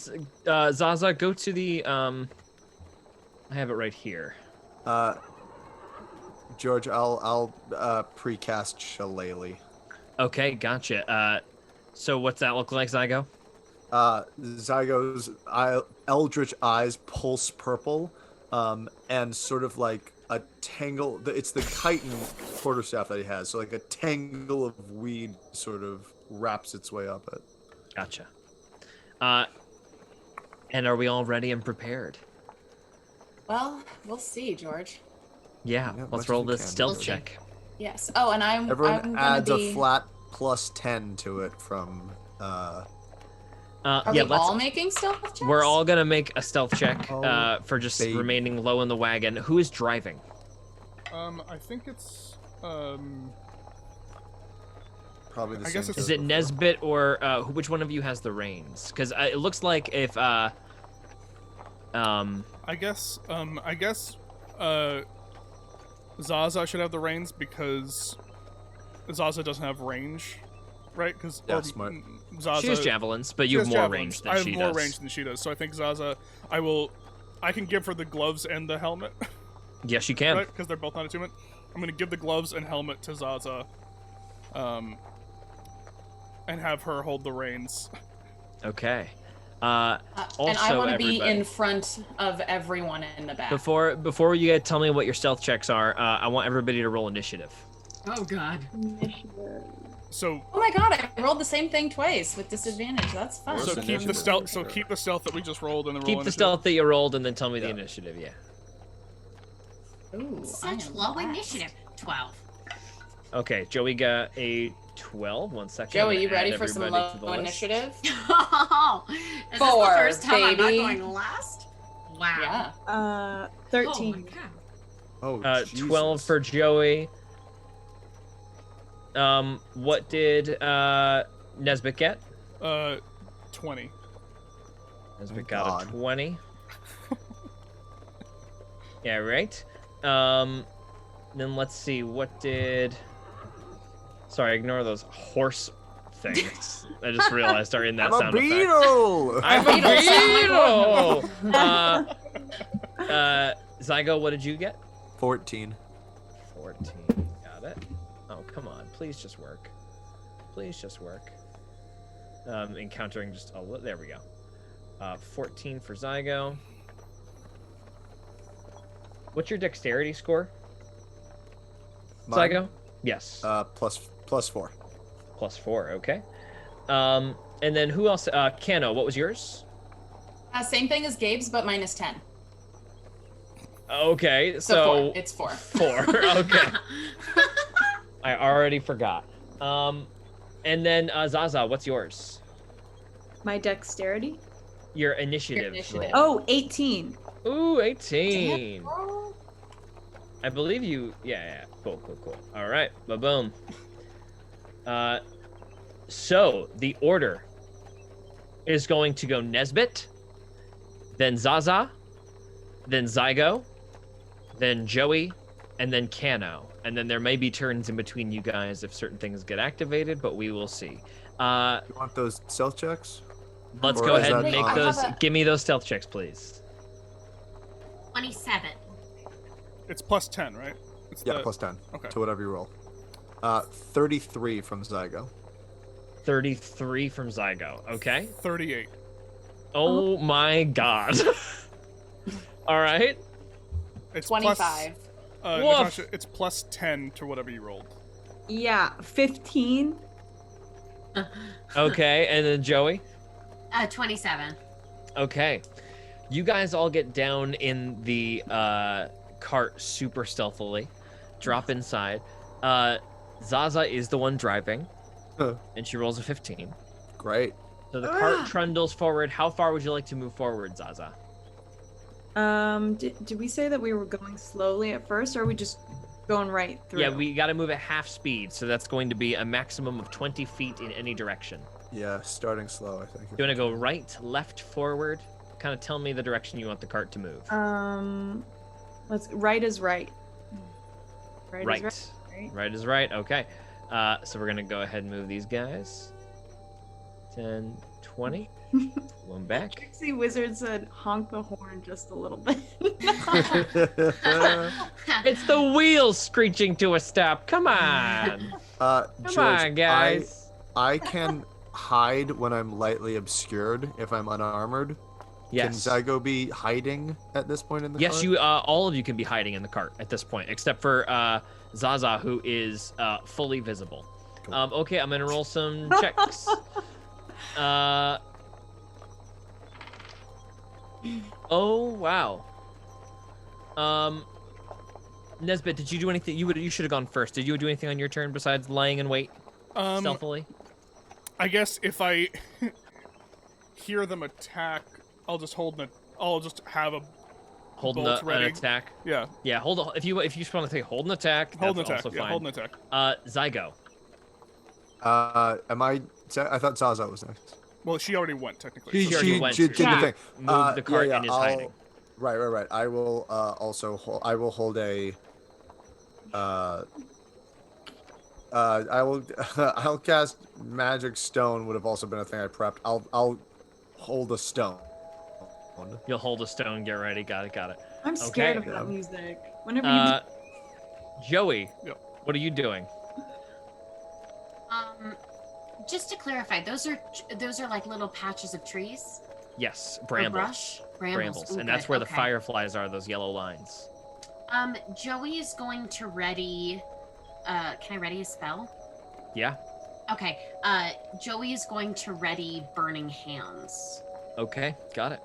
Zaza, go to the, I have it right here. George, I'll precast Shillelagh. Okay, gotcha. So what's that look like, Zygo? Zygo's eldritch eyes pulse purple, and sort of like a tangle. It's the chitin quarterstaff that he has. So like a tangle of weed sort of wraps its way up it. Gotcha. And are we all ready and prepared? Well, we'll see, George. Yeah, let's roll this stealth check. Yes. Oh, and Everyone I'm adds gonna be... a flat plus 10 to it from. Are we all making stealth checks? We're all gonna make a stealth check for just baby. remaining low in the wagon. Who is driving? I think it's Probably the I same. guess it's- Is it Nesbit or which one of you has the reins? Because it looks like if I guess Zaza should have the reins because Zaza doesn't have range, right? Because smart. Zaza she has javelins, but you have more range than she does. I have more range than she does, so I think Zaza. I can give her the gloves and the helmet. Yes, you can. Right? Because they're both not attunement. I'm gonna give the gloves and helmet to Zaza, and have her hold the reins. Okay. And also, I want to be everybody, in front of everyone in the back. Before you tell me what your stealth checks are, I want everybody to roll initiative. Oh God. So. Oh my God! I rolled the same thing twice with disadvantage. That's fun. So So keep the stealth. So keep the stealth that we just rolled and then roll Keep the initiative. stealth that you rolled, and then tell me the initiative. Yeah. Ooh, Such low initiative. 12. Okay, Joey got a 12. 1 second. Joey, I'm you gonna ready add for some everybody to the low list. initiative? Oh, is this the 4, first time I'm not baby. going last? Wow. Yeah. 13. Oh my God. Oh, 12 Jesus. for Joey. What did Nesbit get? 20. Nesbit Oh, got God. a 20. Yeah, right. Then let's see. What did? Sorry, ignore those horse things. I just realized are in that I'm a sound effect. beetle. I'm a Beetle. beetle. Zygo, what did you get? 14. 14. Got it. Oh, come on. Please just work. Please just work. Encountering just a there we go. 14 for Zygo. What's your dexterity score? Mine? Zygo? Yes. Plus 4. Plus 4, okay. And then who else? Kano, what was yours? Same thing as Gabe's, but minus 10. Okay, So 4. It's 4. 4, okay. I already forgot. And then Zaza, what's yours? My dexterity? Your initiative. Your initiative. roll. Oh, 18. Ooh, 18. Damn. I believe you. Yeah. Cool. All right. Ba-boom. So the order is going to go Nesbit, then Zaza, then Zygo, then Joey, and then Kano. And then there may be turns in between you guys if certain things get activated, but we will see. You want those stealth checks? Let's Or go is ahead and that make on- those. Give me those stealth checks, please. 27. It's plus 10, right? It's Yeah, plus 10 Okay. to whatever you roll. 33 from Zygo. 33 from Zygo. Okay. 38. Oh my God. All right. It's 25. Plus, Woof. Natasha, it's plus 10 to whatever you rolled. Yeah, 15. Okay. And then Joey. 27. Okay. You guys all get down in the cart super stealthily, drop inside. Zaza is the one driving, and she rolls a 15. Great. So the cart trundles forward. How far would you like to move forward, Zaza? Did we say that we were going slowly at first, or are we just going right through? Yeah, we got to move at half speed, so that's going to be a maximum of 20 feet in any direction. Yeah, starting slow, I think. You want to go right, left, forward? Kind of tell me the direction you want the cart to move. Right is right. Right. Is right. Right is right. Okay. So we're gonna go ahead and move these guys. 10, 20. One back. Trixie Wizard said, "Honk the horn just a little bit." It's the wheels screeching to a stop. Come on. George, on, guys. I can hide when I'm lightly obscured if I'm unarmored. Yes. Can Zygo be hiding at this point in the Yes, cart? you. All of you can be hiding in the cart at this point, except for Zaza, who is fully visible. Cool. Okay, I'm gonna roll some checks. Oh wow. Nesbit, did you do anything? You should have gone first. Did you do anything on your turn besides lying in wait stealthily? I guess if I hear them attack, I'll just have a Holding bolt an ready. attack. Yeah. Yeah, hold. If you just want to take hold an attack, Hold an that's attack. also Yeah, fine. hold an attack. Zygo. I thought Zaza was next. Well, she already went technically. She already went. did the thing. Move the cart and is hiding. Right. I will also I will hold a. I'll cast Magic Stone. Would have also been a thing I prepped. I'll hold a stone. You'll hold a stone. Get ready. Got it. I'm scared Okay. of that music. Whenever you Joey, Yep. what are you doing? Just to clarify, those are like little patches of trees. Yes, Or brambles. brush? Brambles. Ooh, and that's good. where the Okay. fireflies are. Those yellow lines. Joey is going to ready. Can I ready a spell? Yeah. Okay. Joey is going to ready Burning Hands. Okay. Got it.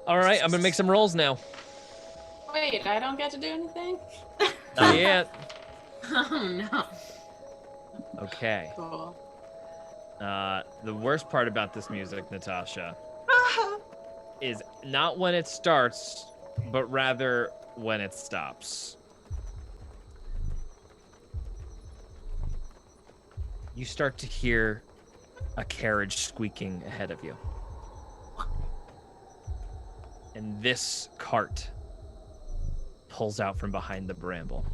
All right. I'm gonna make some rolls now. Wait, I don't get to do anything? Not yet. Oh no. Okay. Cool. The worst part about this music, Natasha, is not when it starts, but rather when it stops. You start to hear a carriage squeaking ahead of you. And this cart pulls out from behind the bramble.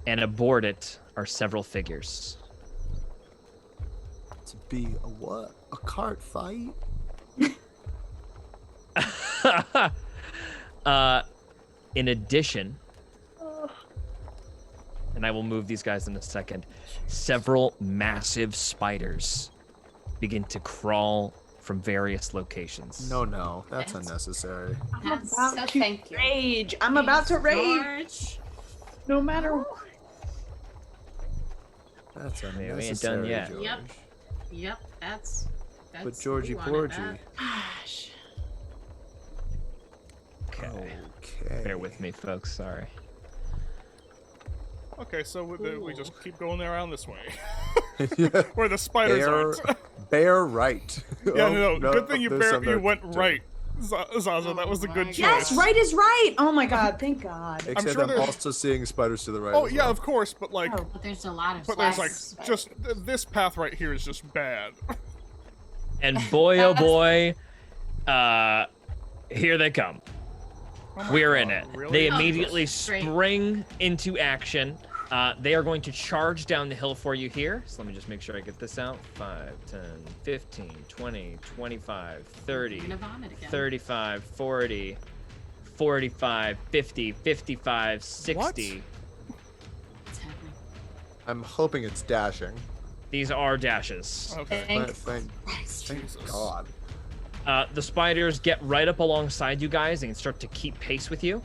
And aboard it are several figures. To be a what? A cart fight? In addition, and I will move these guys in a second, several massive spiders begin to crawl from various locations. No, that's unnecessary. I'm That's about so to thank you. rage. I'm about to rage. George. No matter what. That's we ain't unnecessary. done yet. George. Yep, that's But Georgie we wanted Porgy. that. Gosh. Okay. Okay. Bear with me, folks. Sorry. Okay, so we just keep going around this way. Yeah. Where the spiders aren't. Bear right. Yeah, no. Good thing you there's some that went don't. right, Zaza. That was a good choice. Yes, right is right. Oh my god, thank God. Except sure I'm there's- also seeing spiders to the right. Oh as yeah, well. of course, but like, Oh. But there's a lot of but there's like spiders. just this path right here is just bad. And boy, oh boy, here they come. Oh my We're God, in it. really? They immediately Great. spring into action. They are going to charge down the hill for you here. So let me just make sure I get this out. 5, 10, 15, 20, 25, 30, I'm gonna vomit again. 35, 40, 45, 50, 55, 60. What's happening? I'm hoping it's dashing. These are dashes. Okay. Thank Jesus. God. The spiders get right up alongside you guys and start to keep pace with you.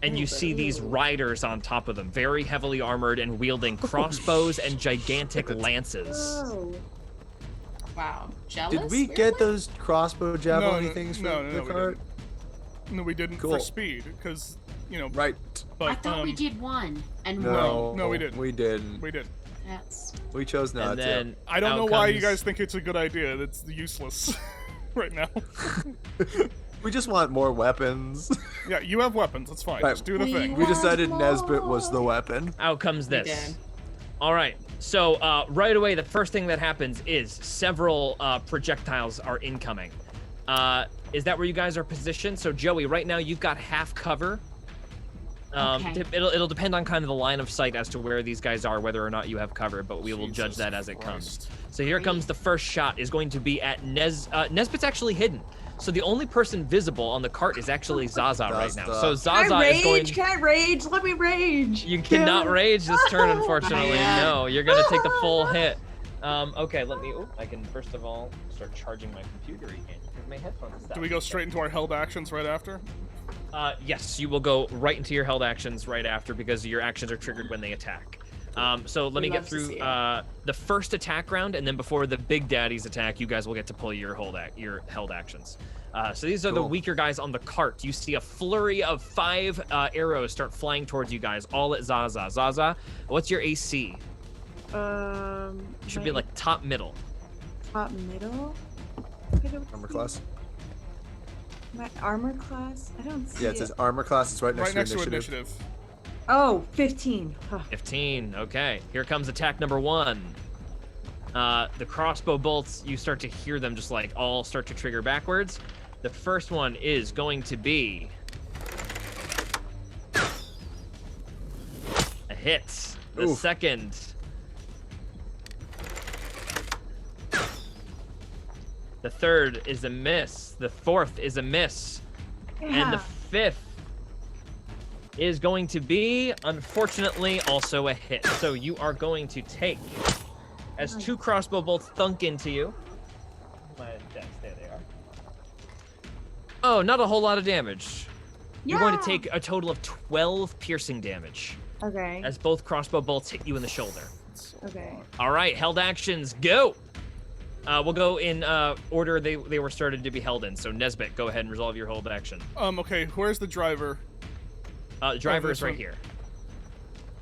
And you see these riders on top of them, very heavily armored and wielding crossbows and gigantic lances. Oh. Wow. Jealous? Did we weirdly? get those crossbow javelin things for no, the we cart? No, we didn't Cool. for speed, because Right. But I thought we did one and No, No, we didn't. We didn't. We did. That's We chose not And then I don't know out why you comes- guys think it's a good idea. That's useless right now. to. We just want more weapons. Yeah, you have weapons. That's fine. Right. Just do the thing. We decided Nesbit was the weapon. Out comes We this. did. All right. So right away, the first thing that happens is several projectiles are incoming. Is that where you guys are positioned? So Joey, right now you've got half cover. Okay. It'll depend on kind of the line of sight as to where these guys are, whether or not you have cover, but we will judge Jesus that as it comes. Christ. So here comes the first shot. Is going to be at Nesbit's actually hidden. So the only person visible on the cart is actually Zaza right now. So Zaza Can I rage? is going. Can I rage? Let me rage. You cannot rage this turn, unfortunately. No, you're gonna take the full hit. Okay, let me. I can first of all start charging my computer again because my headphones. Do we go straight into our held actions right after? Yes, you will go right into your held actions right after because your actions are triggered when they attack. So let me get through the first attack round, and then before the big daddies attack, you guys will get to pull your held actions. So these are the weaker guys on the cart. You see a flurry of 5 arrows start flying towards you guys, all at Zaza. Zaza, what's your AC? Should be like top middle. Top middle? Armor class? My armor class? I don't see it says armor class. It's right next to initiative. Oh, 15. Huh. 15, okay. Here comes attack number 1. The crossbow bolts, you start to hear them just like all start to trigger backwards. The first one is going to be a hit. The second. The third is a miss. The fourth is a miss. Yeah. And the fifth is going to be, unfortunately, also a hit. So you are going to take, as 2 crossbow bolts thunk into you. My dex, there they are. Oh, not a whole lot of damage. Yeah. You're going to take a total of 12 piercing damage. Okay. As both crossbow bolts hit you in the shoulder. Okay. All right, held actions, go! We'll go in order they were started to be held in. So Nesbit, go ahead and resolve your hold action. Okay, where's the driver? The driver is right here.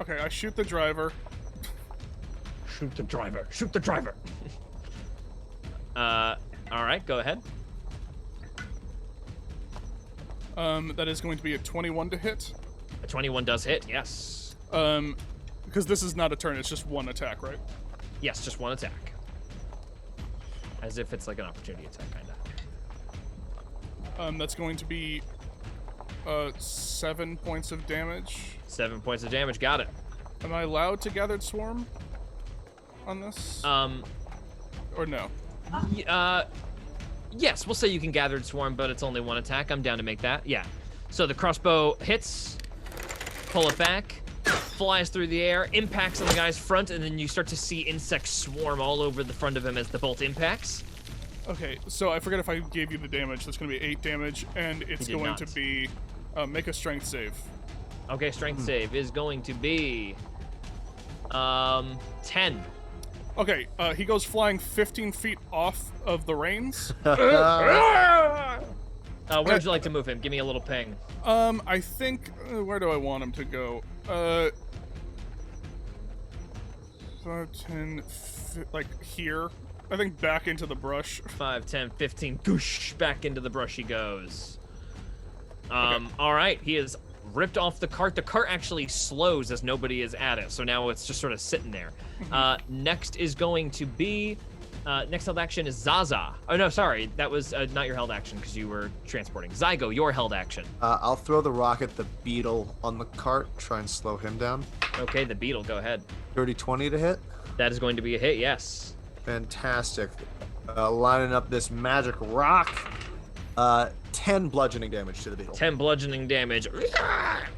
Okay, I shoot the driver. Shoot the driver. Shoot the driver. All right, go ahead. That is going to be a 21 to hit. A 21 does hit, yes. Because this is not a turn, it's just 1 attack, right? Yes, just 1 attack. As if it's like an opportunity attack, kind of. That's going to be 7 points of damage. 7 points of damage, got it. Am I allowed to Gathered Swarm on this? Or no? Yes, we'll say you can Gathered Swarm, but it's only 1 attack. I'm down to make that, yeah. So the crossbow hits, pull it back, flies through the air, impacts on the guy's front, and then you start to see insects swarm all over the front of him as the bolt impacts. Okay, so I forget if I gave you the damage. That's going to be 8 damage, and it's going to be make a strength save. Okay, strength save is going to be 10. Okay, he goes flying 15 feet off of the reins. Where would you like to move him? Give me a little ping. I think, where do I want him to go? 5, 10, like here. I think back into the brush. 5, 10, 15, goosh, back into the brush he goes. Okay. All right, he is ripped off the cart. The cart actually slows as nobody is at it, so now it's just sort of sitting there. Next is going to be, next held action is Zaza. Oh, no, sorry, that was not your held action because you were transporting. Zygo, your held action. I'll throw the rock at the beetle on the cart, try and slow him down. Okay, the beetle, go ahead. 30-20 to hit. That is going to be a hit, yes. Fantastic. Lining up this magic rock. 10 bludgeoning damage to the beetle. 10 bludgeoning damage.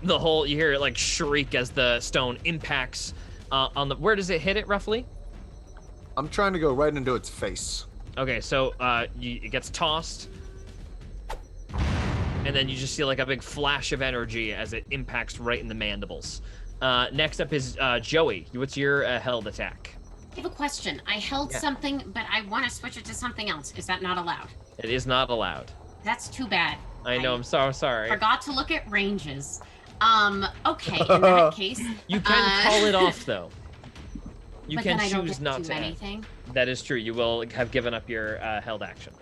The whole, you hear it like shriek as the stone impacts on the, where does it hit it roughly? I'm trying to go right into its face. Okay, so it gets tossed, and then you just see like a big flash of energy as it impacts right in the mandibles. Next up is Joey. What's your held attack? I have a question. I held something, but I want to switch it to something else. Is that not allowed? It is not allowed. That's too bad. I know, I'm so sorry. Forgot to look at ranges. Okay, in that case. You can call it off, though. You but can then I don't choose get not to do to. anything. That is true. You will have given up your held action.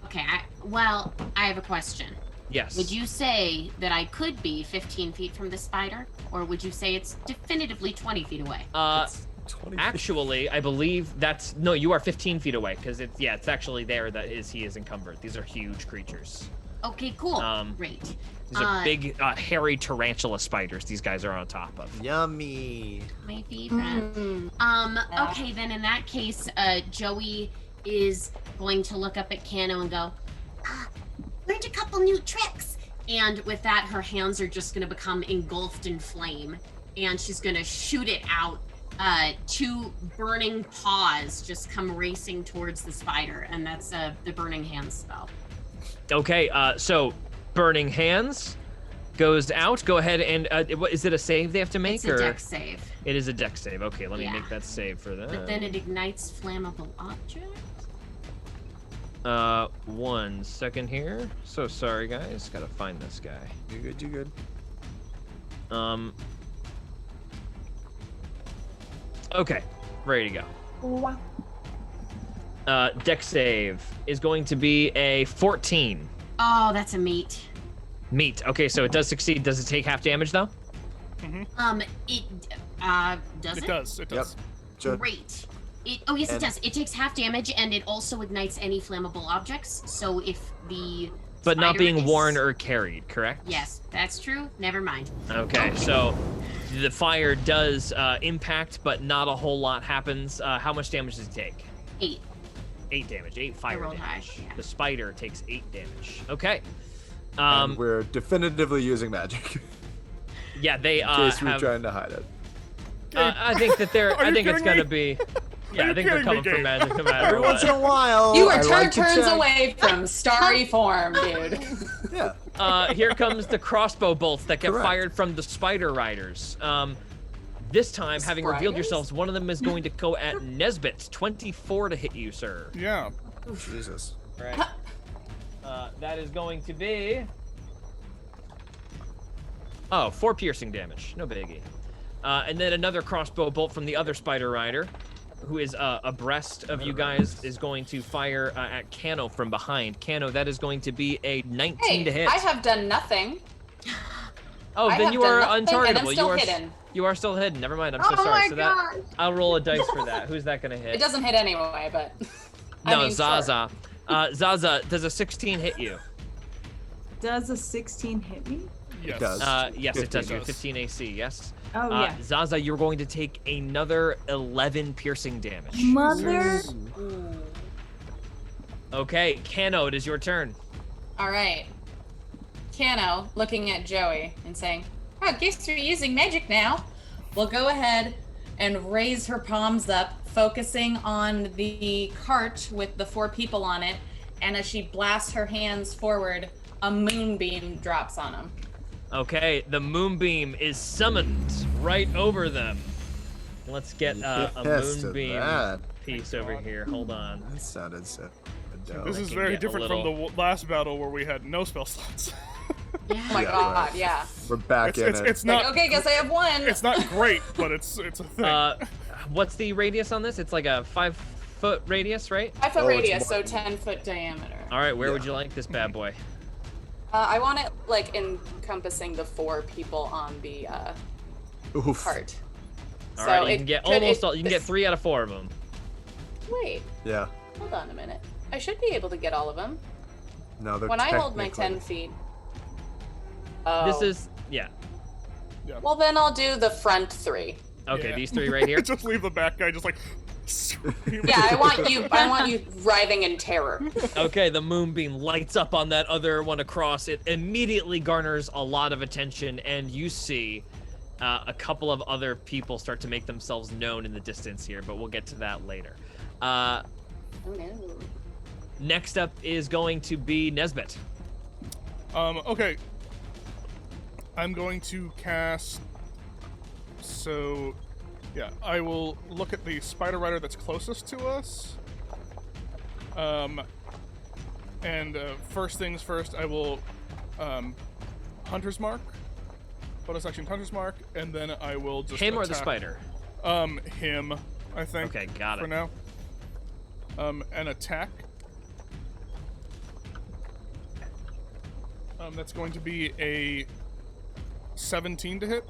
Okay, well, I have a question. Yes. Would you say that I could be 15 feet from the spider? Or would you say it's definitively 20 feet away? Actually, I believe that's... No, you are 15 feet away, because it's actually there that he is encumbered. These are huge creatures. Okay, cool. Great. These are big, hairy tarantula spiders these guys are on top of. Yummy. My favorite. Okay, then in that case, Joey is going to look up at Kano and go, Learned a couple new tricks. and with that, her hands are just going to become engulfed in flame, and she's going to shoot it out. 2 burning paws just come racing towards the spider, and that's the burning hands spell. Okay, so burning hands goes out. Go ahead and is it a save they have to make? It's a dex save. It is a dex save. Okay, let me make that save for that. But then it ignites flammable object. 1 second here. So sorry, guys. Gotta find this guy. You good? Okay, ready to go. Dex save is going to be a 14. Oh, that's a meat. Meat. Okay, so it does succeed. Does it take half damage though? Mm-hmm. Does it? It does. Yep. Great. It does. It takes half damage, and it also ignites any flammable objects. So if the But not being is... worn or carried, correct? Yes, that's true. Never mind. Okay, so the fire does impact, but not a whole lot happens. How much damage does it take? 8. 8 damage. 8 fire rolled damage. high, yeah. The spider takes 8 damage. Okay. And we're definitively using magic. Yeah, they in case we're have. trying to hide it. I think that they're. I think it's kidding gonna me? be. Yeah, I think they're coming for magic no matter Every what. once in a while, You are I like to turns check. away from starry form, dude. Yeah. Here comes the crossbow bolts that get Correct. fired from the spider riders. This time, having revealed yourselves, one of them is going to go at Nesbit. 24 to hit you, sir. Yeah. Jesus. All right. That is going to be. 4 piercing damage. No biggie. And then another crossbow bolt from the other spider rider, who is abreast of you guys, is going to fire at Kano from behind. Kano, that is going to be a 19 to hit. I have done nothing. Oh, I then have you done are nothing, and I'm untargetable. still hidden. You are still hidden. Never mind. I'm so sorry. So that I'll roll a dice for that. Who's that gonna hit? It doesn't hit anyway, but. No, I mean, Zaza. Zaza, does a 16 hit you? Does a 16 hit me? Yes. It does. Yes, it does. You have does. 15 AC. Yes. Oh, yeah. Zaza, you're going to take another 11 piercing damage. Mother. Okay, Kano, it is your turn. All right. Kano, looking at Joey and saying, "Oh, guess you're using magic now." We'll go ahead and raise her palms up, focusing on the cart with the 4 people on it. And as she blasts her hands forward, a moonbeam drops on them. Okay, the moonbeam is summoned right over them. Let's get a Yes, to moonbeam that. piece over here. Hold on. That sounded so dope. This is can very get a different from little- the last battle where we had no spell slots. Oh my god, yeah. We're back in it. It's not. Okay, guess I have one. It's not great, but it's a thing. What's the radius on this? It's like a 5-foot radius, right? 5 foot Oh, it's radius, so one. 10-foot diameter. All right, where would you like this bad boy? I want it like encompassing the 4 people on the Oof. cart. All So right, you it can get could- almost it- all. You can get 3 out of 4 of them. Wait, Yeah. hold on a minute. I should be able to get all of them. No, they're When I hold my technically- 10 feet. Oh. This is yeah. Well, then I'll do the front 3. Okay, Yeah. these 3 right here. Just leave the back guy just like. screaming. Yeah, I want you writhing in terror. Okay, the moonbeam lights up on that other one across. It immediately garners a lot of attention, and you see a couple of other people start to make themselves known in the distance here, but we'll get to that later. Oh no. Next up is going to be Nesbit. Okay. I'm going to cast. So, yeah, I will look at the spider rider that's closest to us. And first things first, I will Hunter's Mark. Bonus action Hunter's Mark, and then I will just Him or the attack- spider? Him, I think. Okay, got it. For now. An attack. That's going to be a 17 to hit.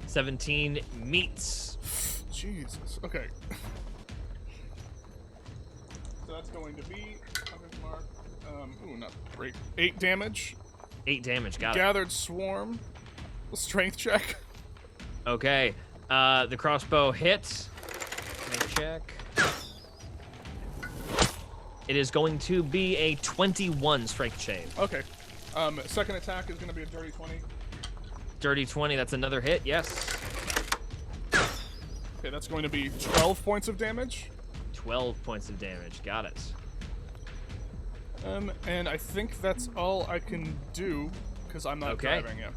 17 meets. Jesus. Okay. So that's going to be Hunter's Mark. Ooh, not great. 8 damage. 8 damage, got it. Gathered Swarm. Strength check. Okay, the crossbow hits. Make check. It is going to be a 21 strength shave. Okay. Second attack is going to be a dirty 20. Dirty 20, that's another hit, yes. Okay, that's going to be 12 points of damage. 12 points of damage, got it. And I think that's all I can do, because I'm not driving yet.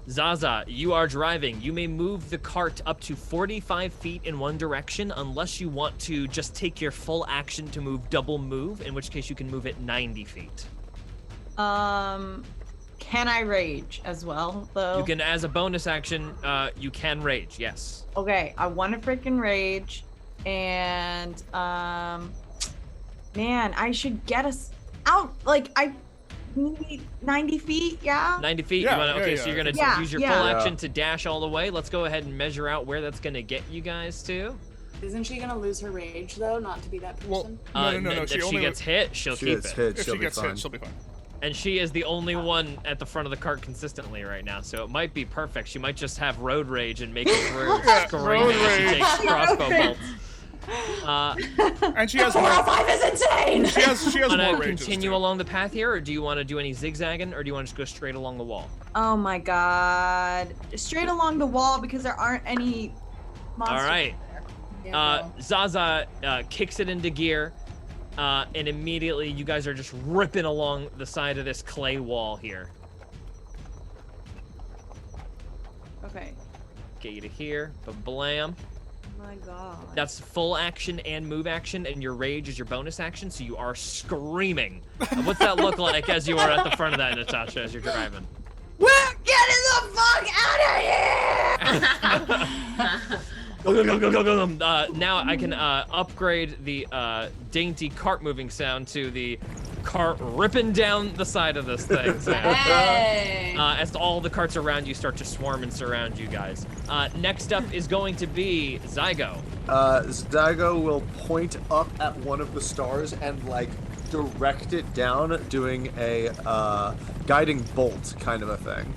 Zaza, you are driving. You may move the cart up to 45 feet in one direction unless you want to just take your full action to move double move, in which case you can move it 90 feet. Can I rage as well, though? You can, as a bonus action, you can rage, yes. Okay, I want to freaking rage, and, man, I should get us out, like, I need 90 feet, yeah? 90 feet? Yeah, so you're going to use your full action to dash all the way. Let's go ahead and measure out where that's going to get you guys to. Isn't she gonna lose her rage though, not to be that person? Well, no. If she gets hit, she'll keep it. If she gets hit, she'll be fine. And she is the only one at the front of the cart consistently right now, so it might be perfect. She might just have road rage and make it through screaming as she takes crossbow bolts. And she has more. 405 is insane! She has more rages. too. Continue along the path here, or do you want to do any zigzagging, or do you want to just go straight along the wall? Oh my god. Straight along the wall because there aren't any monsters. All right. Zaza kicks it into gear, and immediately you guys are just ripping along the side of this clay wall here. Okay. Get you to here, blam. Oh my god. That's full action and move action, and your rage is your bonus action, so you are screaming. What's that look like as you are at the front of that, Natasha, as you're driving? We're getting the fuck out of here! Go. Now I can upgrade the dainty cart moving sound to the cart ripping down the side of this thing. Hey. As all the carts around you start to swarm and surround you guys. Next up is going to be Zygo. Zygo will point up at one of the stars and like direct it down, doing a guiding bolt kind of a thing.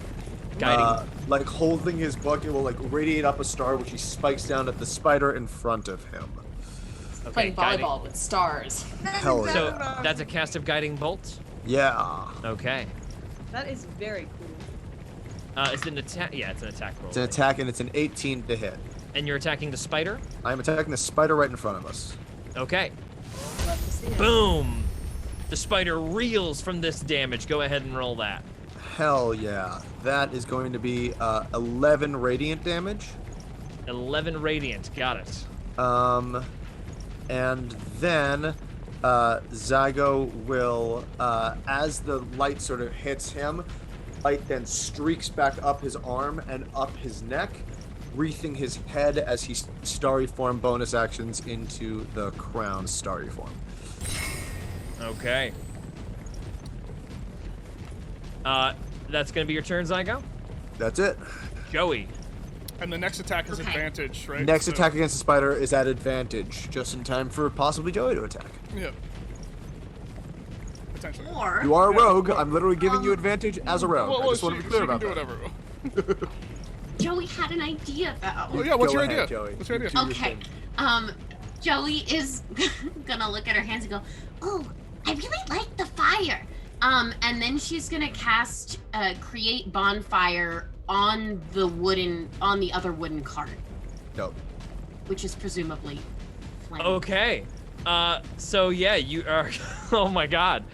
Like holding his book, it will like radiate up a star, which he spikes down at the spider in front of him. Okay, playing volleyball with stars. Hell yeah. So that's a cast of guiding bolts? Yeah. Okay. That is very cool. It's an attack. Yeah, it's an attack roll. It's an attack, and it's an 18 to hit. And you're attacking the spider? I'm attacking the spider right in front of us. Okay. Boom! The spider reels from this damage. Go ahead and roll that. Hell yeah. That is going to be 11 radiant damage. 11 radiant. Got it. And then Zygo will, as the light sort of hits him, light then streaks back up his arm and up his neck, wreathing his head as he starry form bonus actions into the crown starry form. Okay. That's gonna be your turn, Zygo? That's it. Joey. And the next attack is advantage, right? Next attack against the spider is at advantage, just in time for possibly Joey to attack. Yeah. Potentially. Or You are a rogue. I'm literally giving you advantage as a rogue. Well, I just want to be clear about do that. whatever. Joey had an idea though. Well, yeah, what's Go your ahead, idea? Joey. What's your idea? Do your Okay. thing. Joey is gonna look at her hands and go, "Oh, I really like the fire." And then she's gonna cast create bonfire on the other wooden cart. Dope. Which is presumably flame. Okay. So yeah, you are. Oh my God.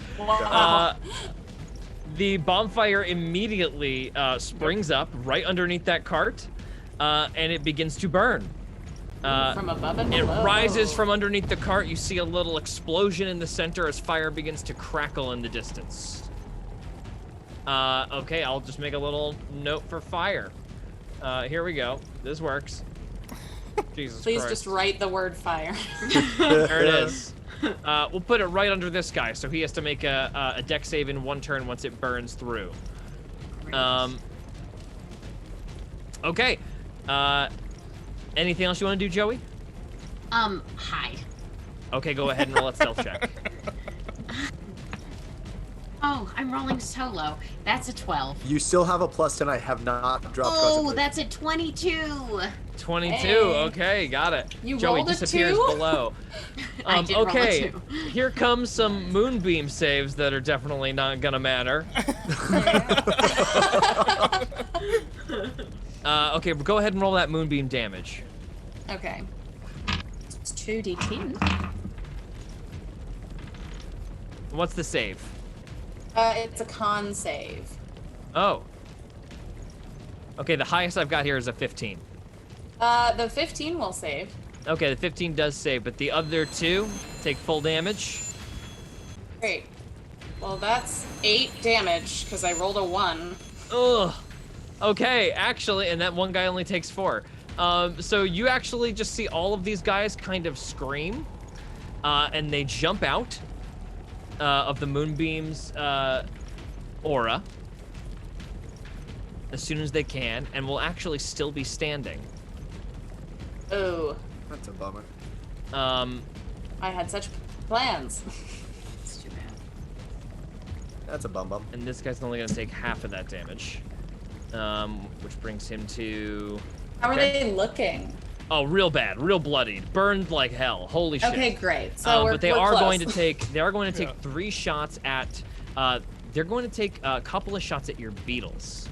The bonfire immediately springs up right underneath that cart, and it begins to burn. From above and It below. rises from underneath the cart. You see a little explosion in the center as fire begins to crackle in the distance. Okay, I'll just make a little note for fire. Here we go. This works. Jesus Please Christ. just write the word fire. There it is. We'll put it right under this guy, so he has to make a dex save in one turn once it burns through. Okay. Anything else you want to do, Joey? Hide. Okay, go ahead and roll a stealth check. Oh, I'm rolling so low. That's a 12. You still have a +10. I have not dropped. Oh, that's a 22. 22. Hey. Okay, got it. You Joey rolled a disappears 2? below. I did roll a Okay, 2. here comes some moonbeam saves that are definitely not gonna matter. Okay, go ahead and roll that moonbeam damage. Okay. It's 2d10. What's the save? It's a con save. Oh. Okay, the highest I've got here is a 15. The 15 will save. Okay, the 15 does save, but the other 2 take full damage. Great. Well, that's 8 damage because I rolled a 1. Ugh. Okay, actually, and that one guy only takes 4. So you actually just see all of these guys kind of scream, and they jump out of the moonbeam's aura as soon as they can, and will actually still be standing. Oh. That's a bummer. I had such plans. It's too bad. That's a bum. And this guy's only gonna take half of that damage, which brings him to. How are they looking? Oh, real bad, real bloodied, burned like hell. Holy shit. Okay, great. So but they we're are close. going to take. They are going to take 3 shots at. They're going to take a couple of shots at your beetles.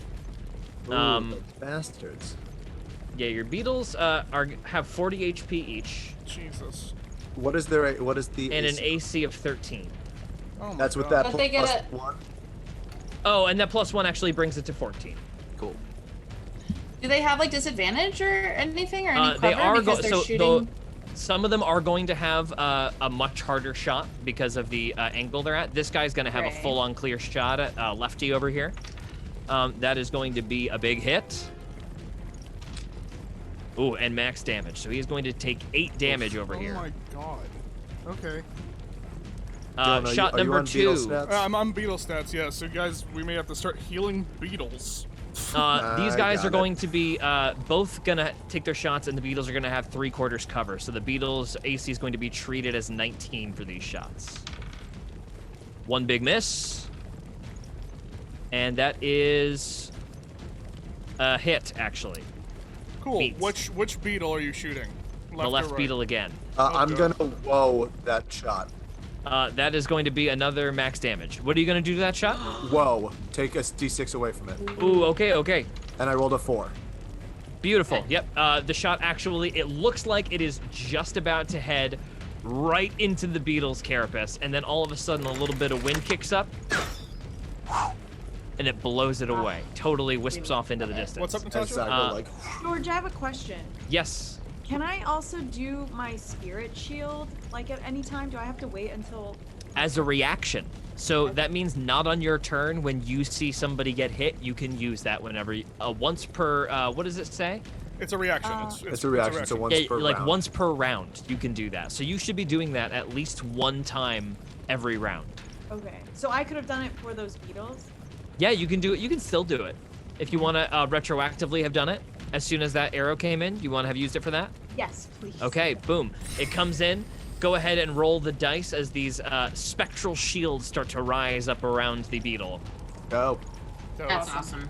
Ooh, those bastards. Yeah, your beetles have 40 HP each. Jesus. What is the and AC? an AC of 13. Oh my That's with God. that But they plus get 1. Oh, and that +1 actually brings it to 14. Cool. Do they have like disadvantage or anything or any cover They are because they're shooting? Some of them are going to have a much harder shot because of the angle they're at. This guy's going to have a Right. full-on clear shot at lefty over here. That is going to be a big hit. Ooh, and max damage. So he's going to take 8 damage over here. Oh my god. Okay. Dylan, Shot are you number on beetle 2. stats? I'm on beetle stats, yeah. So guys, we may have to start healing beetles. These I guys got are it. going to be both gonna take their shots, and the beetles are gonna have 3/4 cover. So the beetles' AC is going to be treated as 19 for these shots. 1 big miss, and that is a hit actually. Cool. Beats. Which beetle are you shooting? The left beetle again. I'm God. gonna whoa that shot. That is going to be another max damage. What are you gonna do to that shot? Whoa. Take a d6 away from it. Ooh, okay. And I rolled a 4. Beautiful. Yep. The shot actually, it looks like it is just about to head right into the beetle's carapace, and then all of a sudden a little bit of wind kicks up, and it blows it away. Totally wisps off into the distance. What's up, As Natasha? I go like, George, I have a question. Yes. Can I also do my spirit shield like at any time? Do I have to wait until? As a reaction. So that means not on your turn. When you see somebody get hit, you can use that whenever. Once per. What does it say? It's a reaction. it's a reaction, so once per like round. once per round, you can do that. So you should be doing that at least 1 time every round. Okay, so I could have done it for those beetles. Yeah, you can do it. You can still do it. If you want to retroactively have done it, as soon as that arrow came in, you want to have used it for that? Yes, please. Okay, boom. It comes in. Go ahead and roll the dice as these spectral shields start to rise up around the beetle. Go. That's awesome.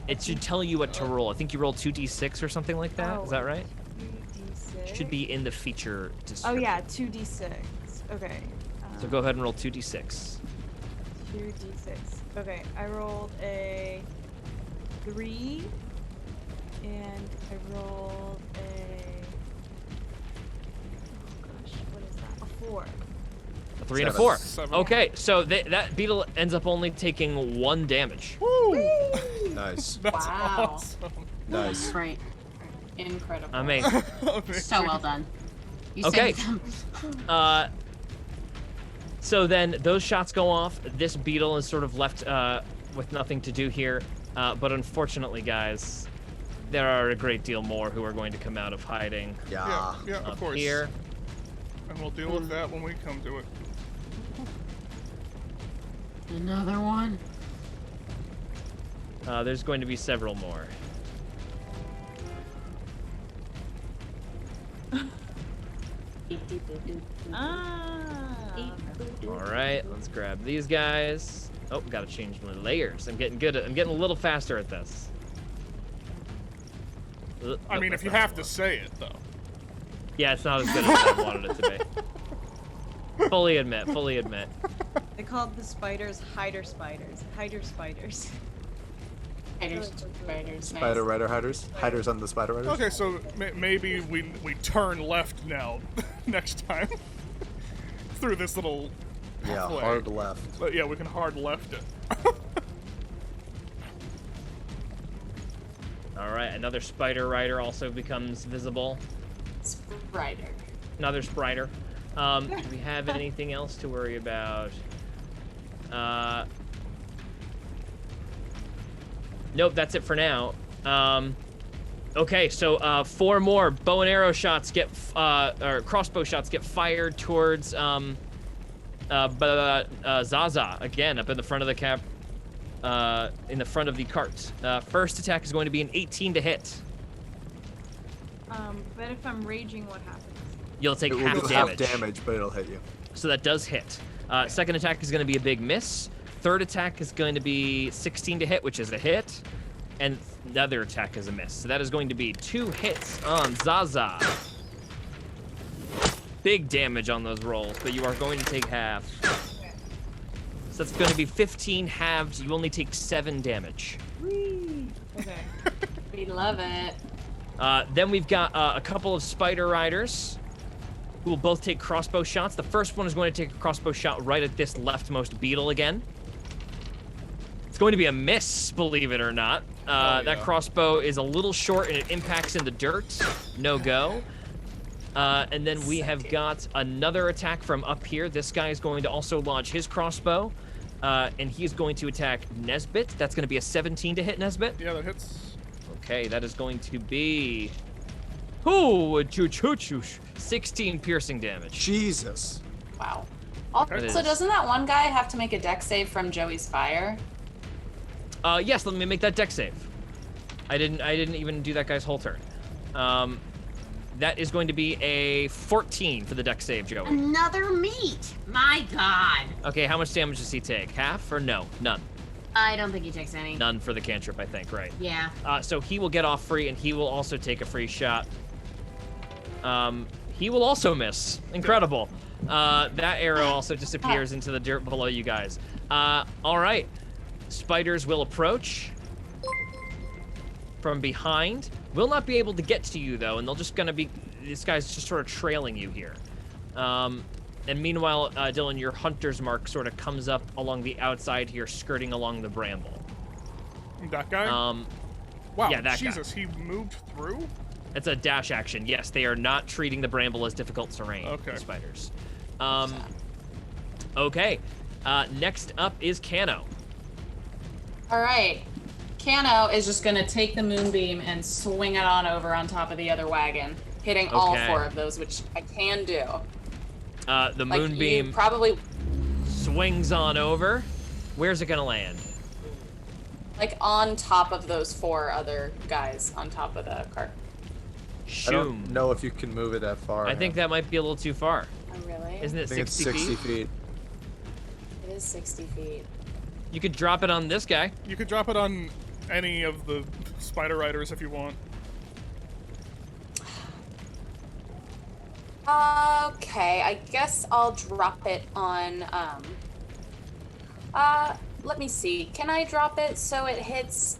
It should tell you what to roll. I think you roll 2d6 or something like that. Is that right? 2d6. Should be in the feature Oh description. yeah, 2d6. Okay. So go ahead and roll 2d6. 2d6. Okay, I rolled a 3, and I rolled a. Oh gosh, what is that? A 4. A 3 and a 7. 4. 7. Okay, so that beetle ends up only taking 1 damage. Woo! Nice. That's Wow. awesome. Nice. Right. Incredible. Amazing. So well done. You Okay. saved them. So then those shots go off. This beetle is sort of left with nothing to do here. But unfortunately, guys, there are a great deal more who are going to come out of hiding Yeah. Yeah, up of course. here. And we'll deal with that when we come to it. Another one. There's going to be several more. All right, let's grab these guys. Oh, gotta change my layers. I'm getting a little faster at this. I mean, if you have to say it, though. Yeah, it's not as good as I wanted it to be. Fully admit. They called the spiders hider spiders. Hider spiders. Spiders. Nice. Spider rider hiders. Hiders on the spider riders. Okay, so maybe we turn left now next time through this little pathway. Hard left. But yeah, we can hard left it. All right, another spider rider also becomes visible. Spider. Another spider. Do we have anything else to worry about? Nope, that's it for now. Okay, so 4 more bow and arrow shots get, or crossbow shots get fired towards Zaza again up in the front of the cab, in the front of the cart. First attack is going to be an 18 to hit. But if I'm raging, what happens? You'll take half damage. Half damage, but it'll hit you. So that does hit. Second attack is going to be a big miss. Third attack is going to be 16 to hit, which is a hit. And the other attack is a miss. So that is going to be 2 hits on Zaza. Big damage on those rolls, but you are going to take half. So that's going to be 15 halved. You only take 7 damage. Whee! Okay. We love it. Then we've got a couple of spider riders who will both take crossbow shots. The first one is going to take a crossbow shot right at this leftmost beetle again. It's going to be a miss, believe it or not. That crossbow is a little short and it impacts in the dirt. No go. And then we have got another attack from up here. This guy is going to also launch his crossbow. And he's going to attack Nesbit. That's going to be a 17 to hit Nesbit. Yeah, that hits. Okay, that is going to be... Ooh, 16 piercing damage. Jesus. Wow. Also, doesn't that one guy have to make a dex save from Joey's fire? Yes, let me make that dex save. I didn't even do that guy's whole turn. That is going to be a 14 for the dex save, Joey. Another meat. My God. Okay, how much damage does he take? Half or no? None. I don't think he takes any. None for the cantrip, I think, right? Yeah. So he will get off free, and he will also take a free shot. He will also miss. Incredible. That arrow also disappears into the dirt below you guys. All right. Spiders will approach from behind. Will not be able to get to you, though, and they'll just gonna be... This guy's just sort of trailing you here. And meanwhile, Dylan, your hunter's mark sort of comes up along the outside here, skirting along the bramble. That guy? Wow, yeah, that Jesus, he moved through? It's a dash action. Yes, they are not treating the bramble as difficult terrain. Okay. The spiders. Okay. Next up is Kano. All right. Kano is just going to take the moonbeam and swing it on over on top of the other wagon, hitting all 4 of those, which I can do. The moonbeam probably swings on over. Where's it gonna land? Like on top of those 4 other guys on top of the cart. I don't know if you can move it that far. I think that might be a little too far. Oh, really? Isn't it 60 feet? 60 feet. It is 60 feet. You could drop it on this guy. You could drop it on any of the spider riders if you want. Okay, I guess I'll drop it on, let me see. Can I drop it so it hits,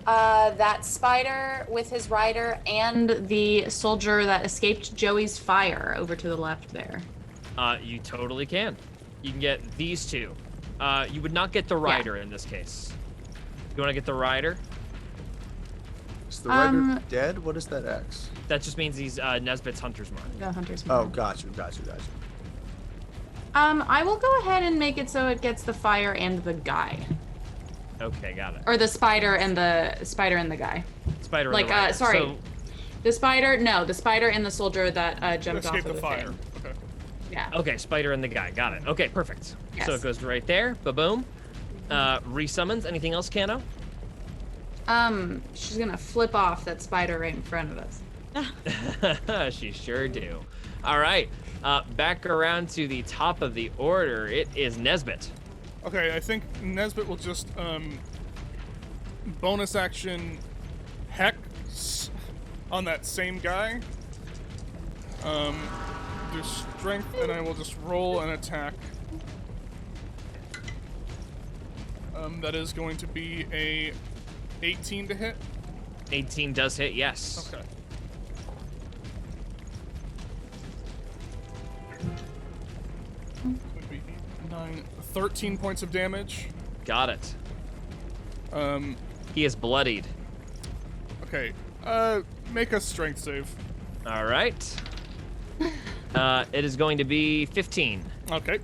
that spider with his rider and the soldier that escaped Joey's fire over to the left there? You totally can. You can get these 2. You would not get the rider in this case. You want to get the rider? Is the rider dead? What is that X? That just means he's Nesbit's hunter's mark. The hunter's mark. Oh, got you. I will go ahead and make it so it gets the fire and the guy. Okay, got it. Or the spider and the guy. Spider like, and the rider. sorry. So, the spider and the soldier that jumped off of the fire. thing. Okay. Yeah. okay, spider and the guy. Got it. Okay, perfect. Yes. So it goes right there. Ba-boom. Resummons. Anything else, Kano? She's gonna flip off that spider right in front of us. She sure do. All right, back around to the top of the order. It is Nesbit. Okay, I think Nesbit will just bonus action hex on that same guy. Do strength, and I will just roll an attack. That is going to be a 18 to hit. 18 does hit, yes. Okay. Would be 13 points of damage. Got it. He is bloodied. Okay. Make a strength save. All right. It is going to be 15. Okay.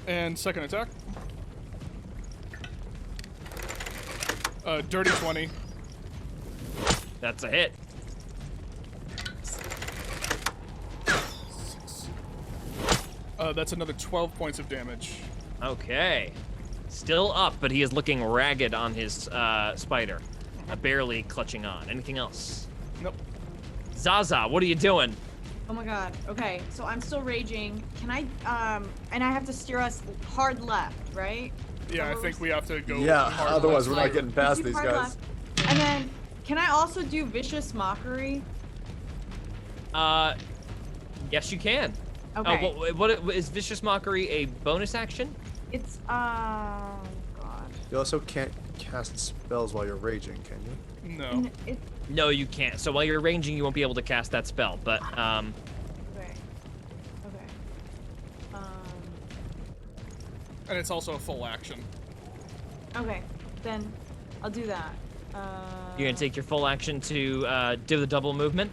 And second attack. Dirty 20. That's a hit. That's another 12 points of damage. Okay. Still up, but he is looking ragged on his spider. Barely clutching on. Anything else? Nope. Zaza, what are you doing? Oh my god. Okay, so I'm still raging. Can I, and I have to steer us hard left, right? Yeah, I think we have to go. Yeah, hard otherwise left. we're not getting past these Hard guys. left. And then, can I also do vicious mockery? Yes, you can. Okay. What is vicious mockery a bonus action? It's, god. You also can't cast spells while you're raging, can you? No. No, you can't. So while you're ranging, you won't be able to cast that spell. But Okay. Okay. And it's also a full action. Okay. Then I'll do that. You're gonna take your full action to do the double movement.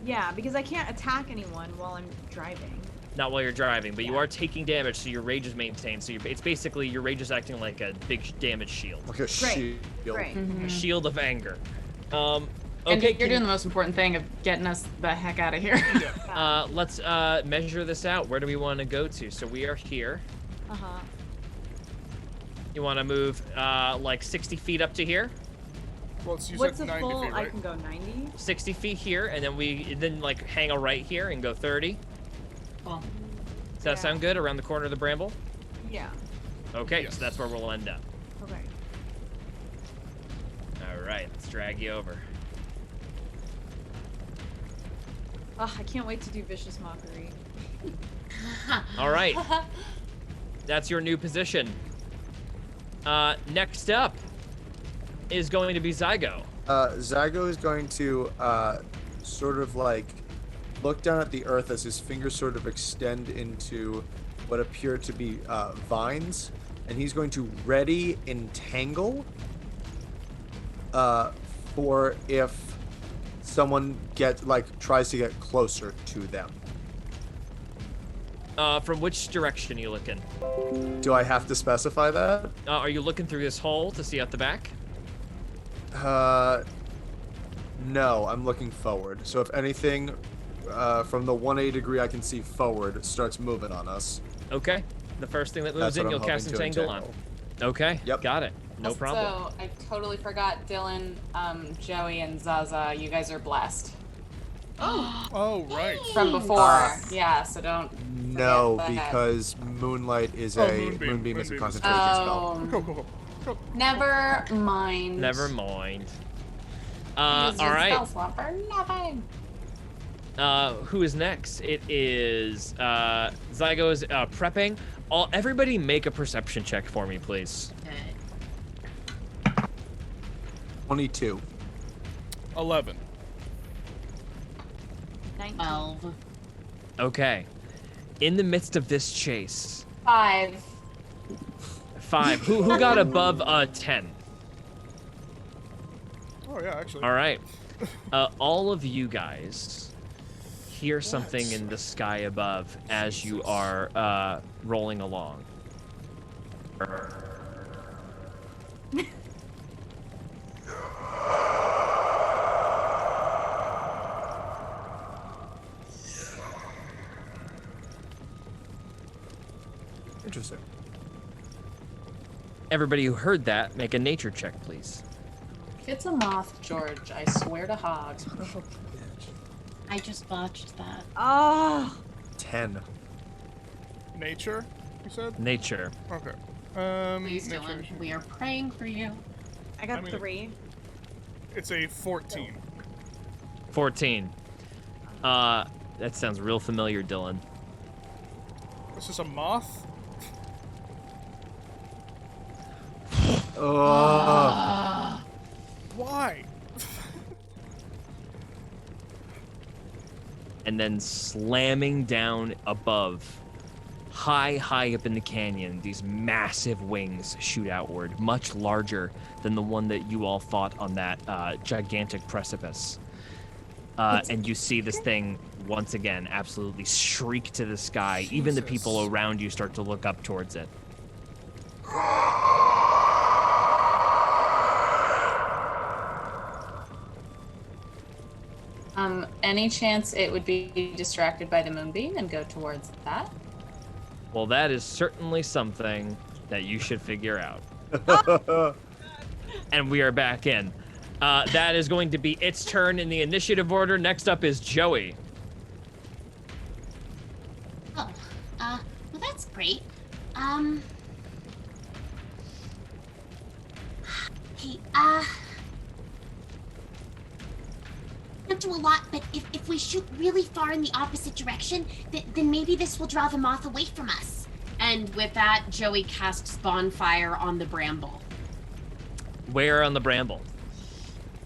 Yeah, because I can't attack anyone while I'm driving. Not while you're driving, but you are taking damage, so your rage is maintained. So it's basically your rage is acting like a big damage shield. Like a shield. Great. A shield of anger. And Okay, you're doing the most important thing of getting us the heck out of here. let's measure this out. Where do we want to go to? So we are here. Uh-huh. You want to move like 60 feet up to here? Well, it's What's like the 90 full? feet, right? I can go 90. 60 feet here, and then we like hang a right here and go 30. Cool. Does that sound good? Around the corner of the bramble? Yeah. Okay, Yes. so that's where we'll end up. Okay. All right, let's drag you over. Ugh, I can't wait to do vicious mockery. All right. That's your new position. Next up is going to be Zygo. Zygo is going to sort of like look down at the earth as his fingers sort of extend into what appear to be vines, and he's going to ready entangle for if someone tries to get closer to them. From which direction are you looking? Do I have to specify that? Are you looking through this hole to see out the back? No, I'm looking forward. So if anything, from the 180 degree I can see forward starts moving on us. Okay. The first thing that moves That's what in, I'm you'll cast hoping to Entangle on. entangle. Okay. Yep. Got it. No problem. So I totally forgot Dylan, Joey, and Zaza. You guys are blessed. Oh, right. From before. Yeah, so don't. No, forget that. because Moonlight is Moonbeam is a concentration spell. Go. Never mind. Never mind. Use All your right. spell slot for nothing. Who is next? It is Zygo is prepping. Everybody make a perception check for me, please. Okay. 22. 11. 19. 12. Okay. In the midst of this chase, 5. 5. Who got above 10? Oh yeah, actually. All right. All of you guys hear something in the sky above as you are rolling along. Interesting. Everybody who heard that, make a nature check, please. It's a moth, George. I swear to Hog. I just botched that. Oh. 10. Nature, you said? Nature. Okay. Please, nature. Dylan, we are praying for you. I got I mean, 3. It's a 14. 14. That sounds real familiar, Dylan. This is a moth? Why? And then slamming down above, high up in the canyon, these massive wings shoot outward, much larger than the one that you all fought on that gigantic precipice. And you see this thing, once again, absolutely shriek to the sky. Jesus. Even the people around you start to look up towards it. Any chance it would be distracted by the moonbeam and go towards that? Well, that is certainly something that you should figure out. And we are back in. That is going to be its turn in the initiative order. Next up is Joey. Oh, well, that's great. Hey, not do a lot, but if we shoot really far in the opposite direction, then maybe this will draw the moth away from us. And with that, Joey casts Bonfire on the bramble. Where on the bramble?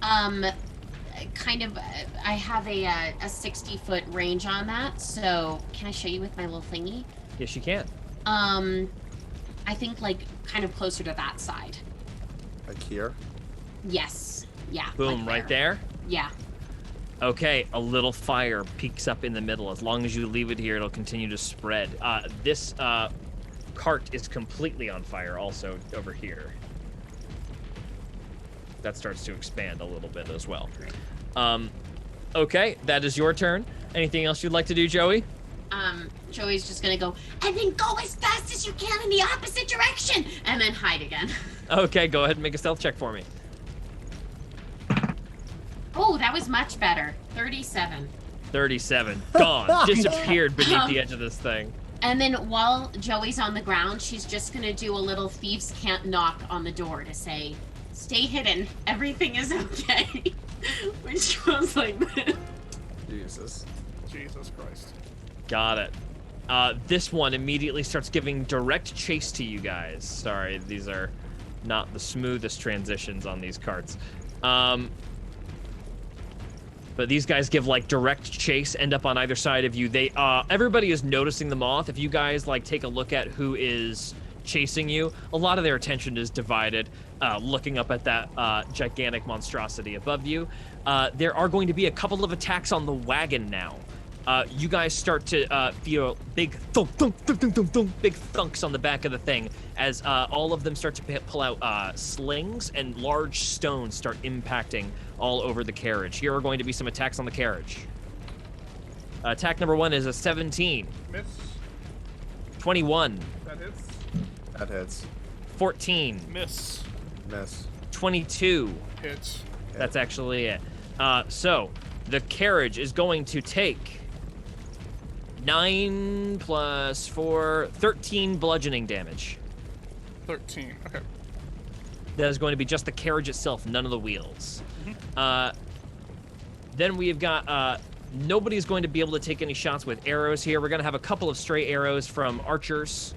Kind of, I have a 60-foot range on that, so can I show you with my little thingy? Yes, you can. I think, like, kind of closer to that side. Like here? Yes. Yeah. Boom, like right there? Yeah. Okay, a little fire peeks up in the middle. As long as you leave it here, it'll continue to spread. This cart is completely on fire also over here. That starts to expand a little bit as well. Okay, that is your turn. Anything else you'd like to do, Joey? Joey's just gonna go, and then go as fast as you can in the opposite direction, and then hide again. Okay, go ahead and make a stealth check for me. Oh, that was much better. 37. 37. Gone. Disappeared beneath the edge of this thing. And then while Joey's on the ground, she's just gonna do a little thieves can't knock on the door to say, stay hidden, everything is okay. Which was like this. Jesus Christ. Got it. This one immediately starts giving direct chase to you guys. Sorry, these are not the smoothest transitions on these carts. But these guys give like direct chase, end up on either side of you. They everybody is noticing the moth. If you guys like take a look at who is chasing you, a lot of their attention is divided, looking up at that gigantic monstrosity above you. There are going to be a couple of attacks on the wagon now. You guys start to feel big thunk, thunk, thunk, thunk, thunk, thunk, big thunks on the back of the thing as all of them start to pull out slings and large stones start impacting all over the carriage. Here are going to be some attacks on the carriage. Attack number 1 is a 17. Miss. 21. That hits. That hits. 14. Miss. Miss. 22. Hits. That's actually it. So the carriage is going to take 9 plus 4, 13 bludgeoning damage. 13. Okay. That is going to be just the carriage itself, none of the wheels. Then we've got nobody's going to be able to take any shots with arrows here. We're going to have a couple of stray arrows from archers.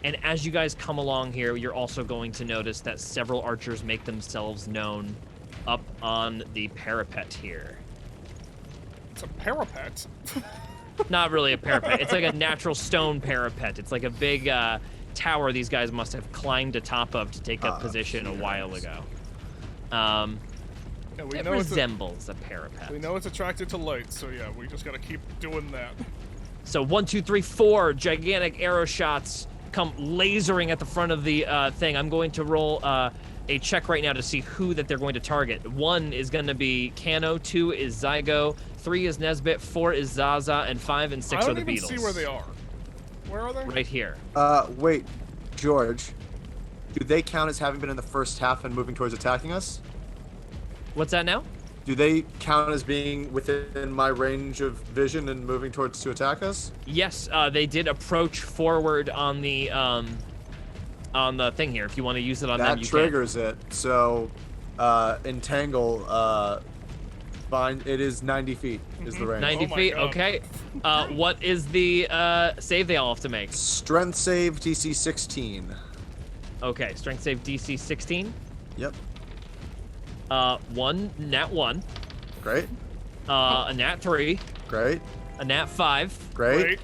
And as you guys come along here, you're also going to notice that several archers make themselves known up on the parapet here. It's a parapet? Not really a parapet. It's like a natural stone parapet. It's like a big tower these guys must have climbed atop of to take up position a while ago. Yeah, we it know resembles a parapet. We know it's attracted to light, so yeah, we just gotta keep doing that. So 1, 2, 3, 4 gigantic arrow shots come lasering at the front of the thing. I'm going to roll a check right now to see who that they're going to target. 1 is going to be Kano, 2 is Zygo, 3 is Nesbit, 4 is Zaza, and 5 and 6 are the Beatles. I don't even see where they are. Where are they? Right here. Wait, George. Do they count as having been in the first half and moving towards attacking us? What's that now? Do they count as being within my range of vision and moving towards to attack us? Yes, they did approach forward on the thing here. If you want to use it on them, you can. That triggers it. So, entangle Fine. It is 90 feet is the range. 90 feet. God. Okay. What is the save they all have to make? Strength save DC 16. Okay. Strength save DC 16. Yep. One nat 1. Great. A nat 3. Great. A nat 5. Great.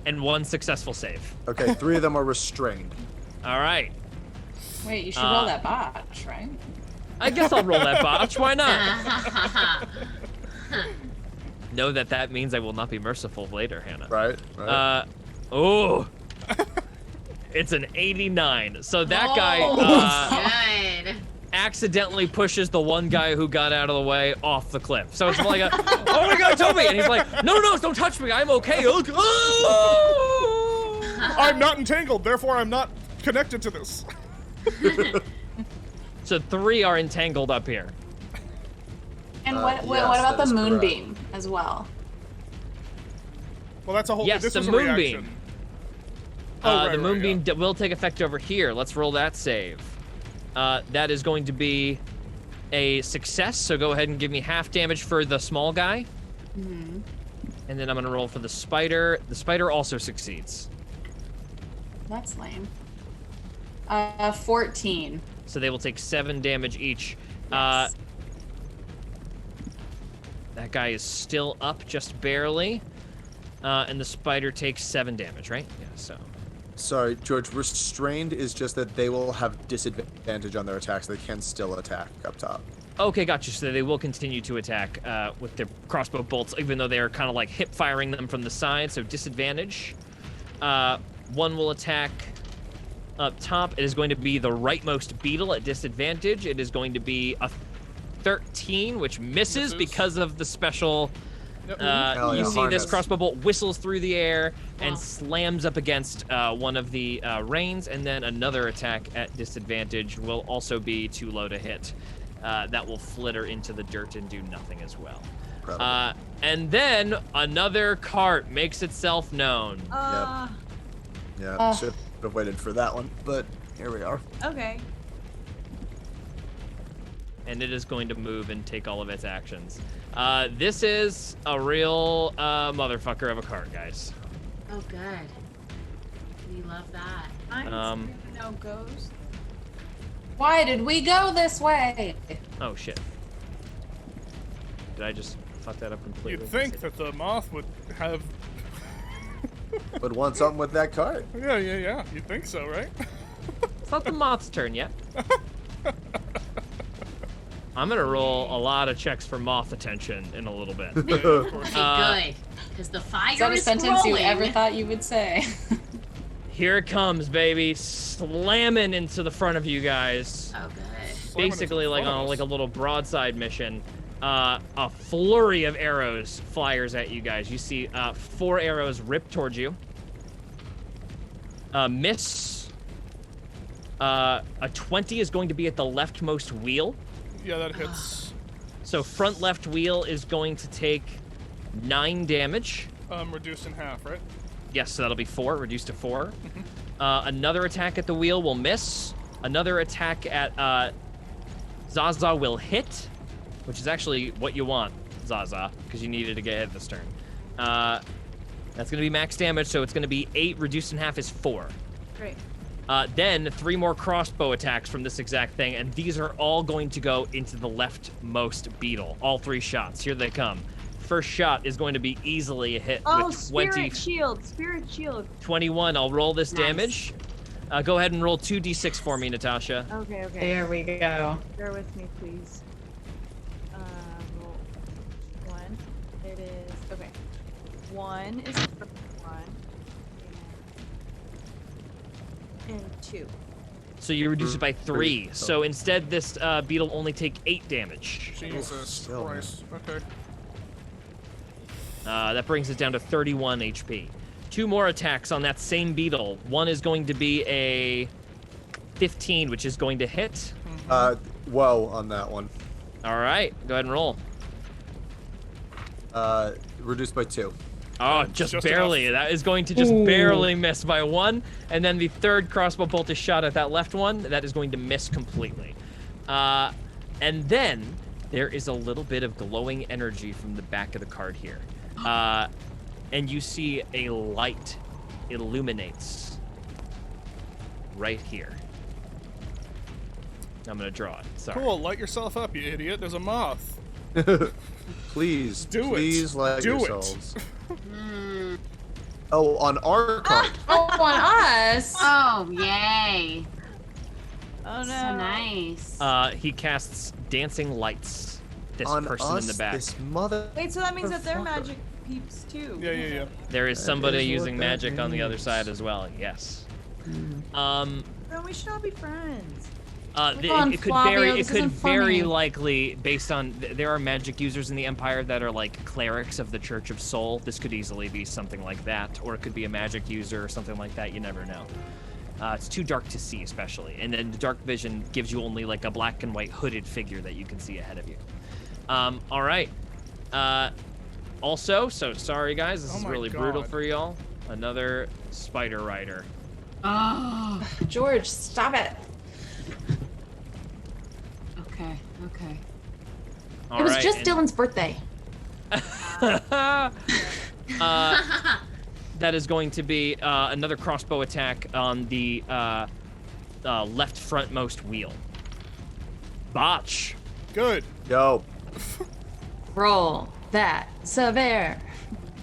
And 1 successful save. Okay, 3 of them are restrained. All right. Wait, you should roll that botch, right? I guess I'll roll that botch. Why not? Know that means I will not be merciful later, Hannah. Right. Oh. It's an 89. So that guy Good. accidentally pushes the one guy who got out of the way off the cliff. So it's like, oh my God, Toby! And he's like, no, don't touch me. I'm okay. Oh! I'm not entangled, therefore I'm not connected to this. So 3 are entangled up here. And what yes, about that the is correct. moonbeam as well? Well, that's a whole. Yes, this the was a moonbeam. reaction. Oh, The moonbeam will take effect over here. Let's roll that save. That is going to be a success, so go ahead and give me half damage for the small guy. Mm-hmm. And then I'm gonna roll for the spider. The spider also succeeds. That's lame. 14. So they will take 7 damage each. Yes. That guy is still up just barely. And the spider takes 7 damage, right? Yeah, so. Sorry, George. Restrained is just that they will have disadvantage on their attacks. They can still attack up top. Okay, gotcha. So they will continue to attack with their crossbow bolts, even though they are kind of like hip firing them from the side, so disadvantage. One will attack up top. It is going to be the rightmost beetle at disadvantage. It is going to be a 13, which misses because of the special. You see this crossbow bolt whistles through the air and slams up against one of the reins, and then another attack at disadvantage will also be too low to hit. That will flitter into the dirt and do nothing as well. And then another cart makes itself known. Yeah, should have waited for that one, but here we are. Okay. And it is going to move and take all of its actions. This is a real motherfucker of a cart, guys. Oh, good. We love that. I'm no ghost. Why did we go this way? Oh shit. Did I just fuck that up completely? You'd think that the moth would have. Would want something with that cart. Yeah. You'd think so, right? It's not the moth's turn yet. I'm gonna roll a lot of checks for moth attention in a little bit. Okay, good. Because the fire Is that a sentence rolling. you ever thought you would say? Here it comes, baby, slamming into the front of you guys. Oh, good. Basically, like on like a little broadside mission. A flurry of arrows fires at you guys. You see 4 arrows rip towards you. Miss. A 20 is going to be at the leftmost wheel. Yeah, that hits. So front left wheel is going to take 9 damage. Reduced in half, right? Yes, so that'll be 4, reduced to 4. Another attack at the wheel will miss. Another attack at Zaza will hit, which is actually what you want, Zaza, because you needed to get hit this turn. That's going to be max damage, so it's going to be 8, reduced in half is 4. Great. Then 3 more crossbow attacks from this exact thing, and these are all going to go into the leftmost beetle. All 3 shots. Here they come. First shot is going to be easily a hit with 20. Spirit shield. 21. I'll roll this damage. Go ahead and roll 2d6 for me, Natasha. Okay. There we go. Bear with me, please. Roll 1. It is okay. 1 is the first one, and 2. So you reduce it by 3. So instead, this beetle only take 8 damage. Jesus Christ. Okay. That brings it down to 31 HP. 2 more attacks on that same beetle. One is going to be a 15, which is going to hit. Whoa on that one. All right, go ahead and roll. Reduced by 2. Oh, just barely. That is going to just barely miss by 1. And then the third crossbow bolt is shot at that left one. That is going to miss completely. And then there is a little bit of glowing energy from the back of the card here. And you see a light illuminates right here. I'm gonna draw it. Sorry. Cool, light yourself up, you idiot. There's a moth. Please Please light do yourselves. Oh, on our card. Oh, on us. Oh, yay. Oh no. So nice. He casts dancing lights. This On person us, in the back. this mother. Wait, so that means that they're magic peeps too. Yeah. There is somebody is what using that magic on the other means. side as well. Yes. Then we should all be friends. on, It could Flavio, very, it this could isn't very funny. likely, based on there are magic users in the Empire that are like clerics of the Church of Soul. This could easily be something like that, or it could be a magic user or something like that. You never know. It's too dark to see, especially, and then the dark vision gives you only like a black and white hooded figure that you can see ahead of you. All right. Also, so sorry guys, this Oh is my really brutal God. for y'all. Another spider rider. Oh. George, stop it. Okay. All it was right, just and- Dylan's birthday. That is going to be another crossbow attack on the left frontmost wheel. Botch. Good. Yo. Roll that severe.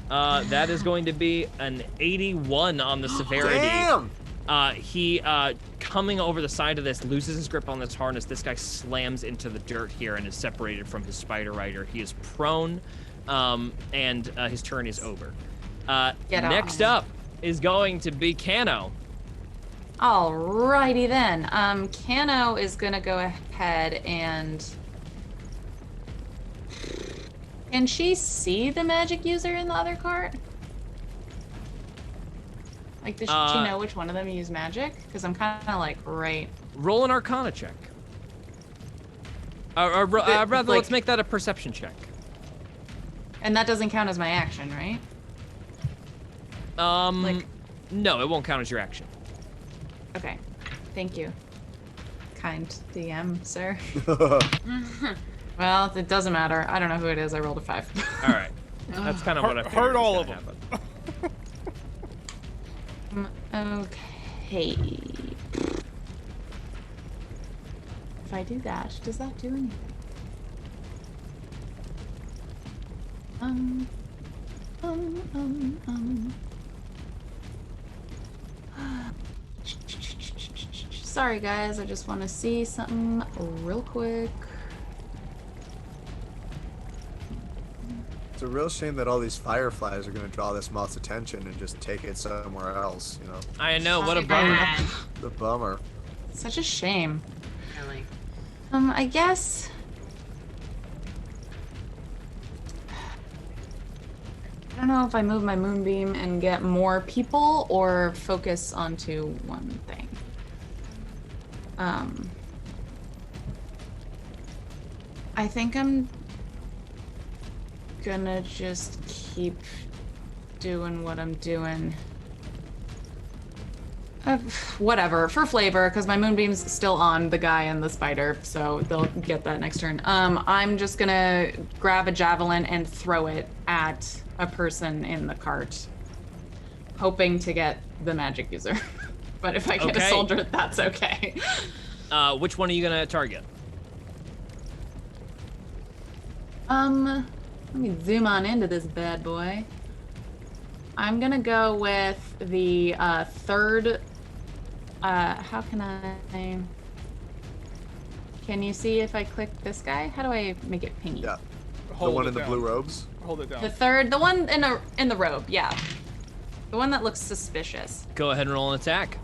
That is going to be an 81 on the severity. Damn. He coming over the side of this, loses his grip on this harness. This guy slams into the dirt here and is separated from his spider rider. He is prone, and his turn is over. Get Next off. up is going to be Kano. Alrighty then. Kano is gonna go ahead and. Can she see the magic user in the other cart? Like, does she know which one of them use magic? Because I'm kind of like right. Roll an Arcana check. Rather, like- let's make that a perception check. And that doesn't count as my action, right? Like- No, it won't count as your action. Okay. Thank you. Kind DM, sir. Well, it doesn't matter. I don't know who it is. I rolled a 5. All right. That's kind of what I figured Heard was all of gonna them. happen. Okay. If I do that, does that do anything? Sorry guys, I just want to see something real quick. It's a real shame that all these fireflies are going to draw this moth's attention and just take it somewhere else, you know? I know, what a Too bummer. bad. The bummer. Such a shame. Really. I guess. I don't know if I move my moonbeam and get more people or focus onto one thing. I think I'm gonna just keep doing what I'm doing. Whatever, for flavor, because my moonbeam's still on the guy and the spider, so they'll get that next turn. I'm just gonna grab a javelin and throw it at a person in the cart, hoping to get the magic user. But if I get Okay. a soldier, that's okay. Which one are you gonna target? Let me zoom on into this bad boy. I'm gonna go with the third. How can I? Can you see if I click this guy? How do I make it pingy? Yeah. Hold the one it in the down. blue robes? Hold it down. The third, the one in the robe, yeah. The one that looks suspicious. Go ahead and roll an attack.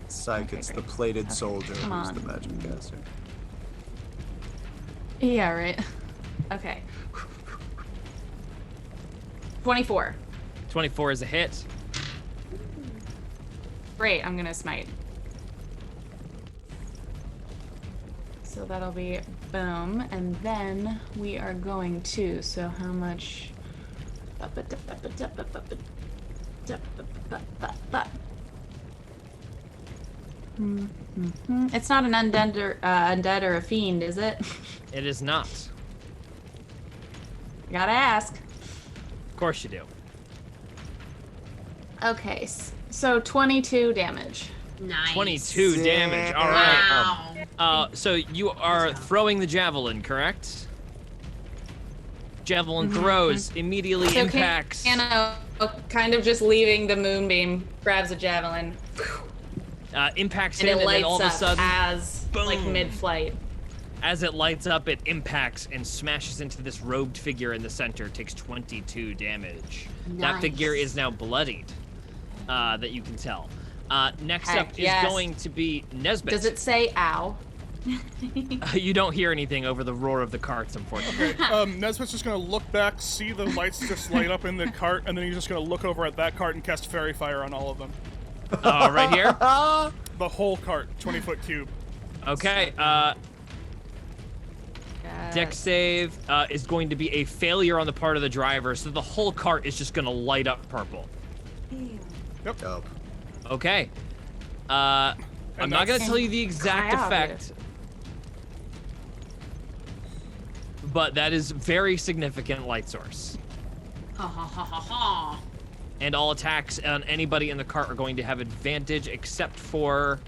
Psych, Okay, it's great. the plated soldier Come who's on. the magic caster. Yeah, right. Okay. 24. 24 is a hit. Great, I'm gonna smite. So that'll be boom, and then we are going to, so how much? It's not an undead or a fiend, is it? It is not. Gotta ask. Of course you do. Okay, so 22 damage. Nice. 22 damage. All right. Wow. So you are throwing the javelin, correct? Javelin throws, immediately So impacts. Kano, kind of just leaving the moonbeam, grabs a javelin, Impacts and him, it and then lights all of a up sudden, as like boom. mid-flight. as it lights up, it impacts and smashes into this robed figure in the center. Takes 22 damage. That figure is now bloodied, that you can tell. Next Heck, up is yes. going to be Nesbit. Does it say ow? You don't hear anything over the roar of the carts, unfortunately. Nesbit's just gonna look back, see the lights just light up in the cart, and then he's just gonna look over at that cart and cast Fairy Fire on all of them. Right here? The whole cart, 20-foot cube. Okay, Dex save is going to be a failure on the part of the driver, so the whole cart is just gonna light up purple. Yep. Dope. Okay. I'm not gonna tell you the exact effect, but that is very significant light source. Ha ha ha ha ha. And all attacks on anybody in the cart are going to have advantage except for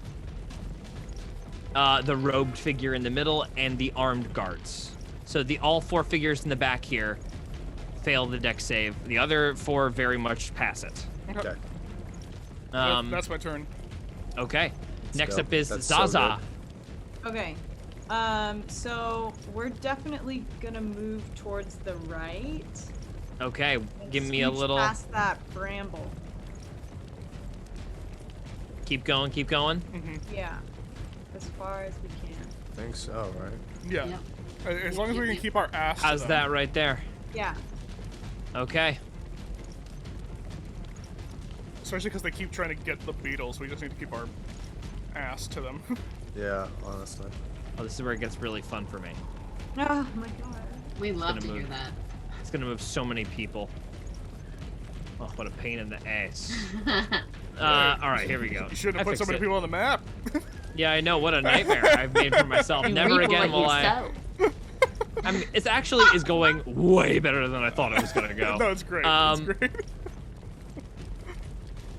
the robed figure in the middle and the armed guards. So all 4 figures in the back here fail the dex save. The other 4 very much pass it. Okay. That's my turn. Okay. Next go. up is That's so Zaza. Okay. So we're definitely gonna move towards the right. Okay, and give me a scooch little. past that bramble. Keep going, keep going. Yeah. As far as we can. I think so, right? Yeah. Yep. As long as we can keep our ass to How's them. that right there? Yeah. Okay. Especially because they keep trying to get the beetles. We just need to keep our ass to them. Yeah, honestly. Oh, this is where it gets really fun for me. Oh my god. We love gonna to hear move. that. It's gonna move so many people. Oh, what a pain in the ass. All right, here we go. You shouldn't I have put so fixed many it. people on the map. Yeah, I know. What a nightmare I've made for myself. You Never reap again what will you I. sow. I mean, it's actually is going way better than I thought it was gonna go. No, it's great. Um, It's great.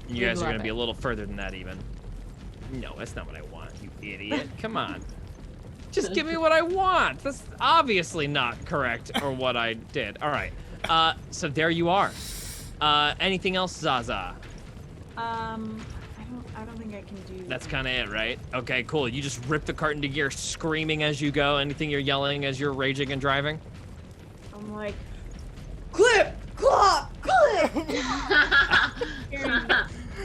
You guys are love gonna be it. a little further than that, even. No, that's not what I want, you idiot. Come on. Just give me what I want. That's obviously not correct or what I did. All right. So there you are. Anything else, Zaza? I don't think I can do That's kind of it, right? Okay, cool. You just rip the cart into gear, screaming as you go. Anything you're yelling as you're raging and driving? I'm like, clip, clop, clip.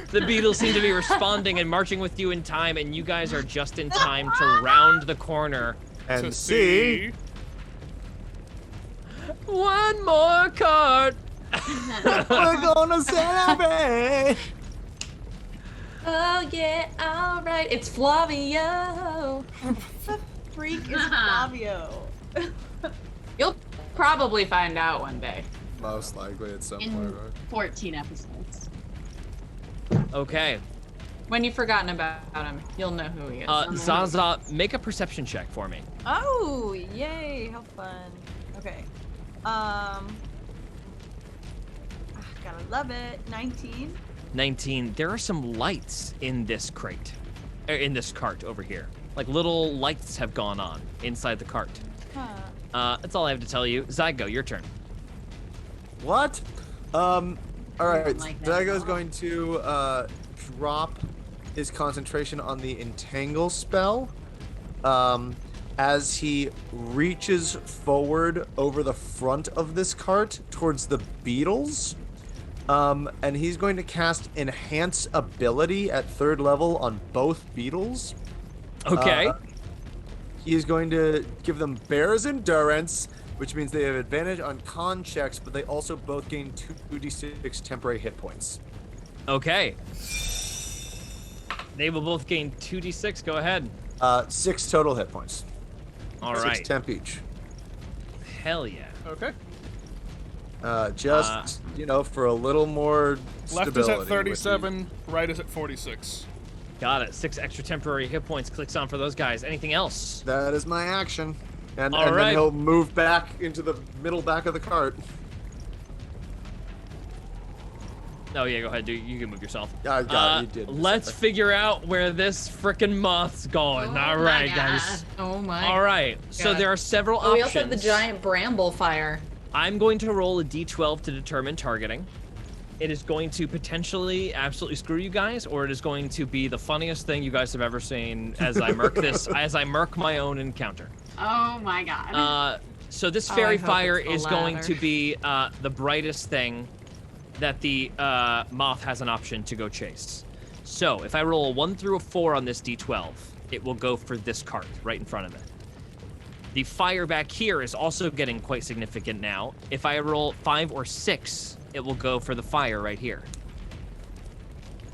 The beetles seem to be responding and marching with you in time, and you guys are just in time to round the corner. And To see. One more cart. We're gonna celebrate. Oh yeah, all right. It's Flavio. Freak is Flavio. You'll probably find out one day. Most likely at some In point, right? 14 episodes. Okay. When you've forgotten about him, you'll know who he is. Zaza, make a perception check for me. Oh, yay, how fun. Okay. Gotta love it. 19. 19. There are some lights in this crate, in this cart over here. Like little lights have gone on inside the cart. Huh. That's all I have to tell you. Zygo, your turn. What? All right. like that at Zygo's all. going to drop his concentration on the entangle spell. As he reaches forward over the front of this cart towards the beetles. And he's going to cast Enhance Ability at 3rd level on both beetles. Okay. He is going to give them Bear's Endurance, which means they have advantage on con checks, but they also both gain 2d6 temporary hit points. Okay. They will both gain 2d6. Go ahead. 6 total hit points. All 6 right. temp each. Hell yeah. Okay. For a little more Left stability. is at with 37, right is at 46. Got it. 6 extra temporary hit points clicks on for those guys. Anything else? That is my action. And All right. then he'll move back into the middle back of the cart. Oh yeah, go ahead, dude. You can move yourself. I got it. You did. Let's figure out where this frickin' moth's going. All right, guys. Oh my. All right. So God. there are several Oh, we options. also have the giant bramble fire. I'm going to roll a d12 to determine targeting. It is going to potentially absolutely screw you guys, or it is going to be the funniest thing you guys have ever seen as I murk as I murk my own encounter. Oh my god. So this Oh, fairy I hope fire it's the is going latter. to be the brightest thing that the moth has an option to go chase. So if I roll a 1 through a 4 on this d12, it will go for this cart right in front of it. The fire back here is also getting quite significant now. If I roll 5 or 6, it will go for the fire right here.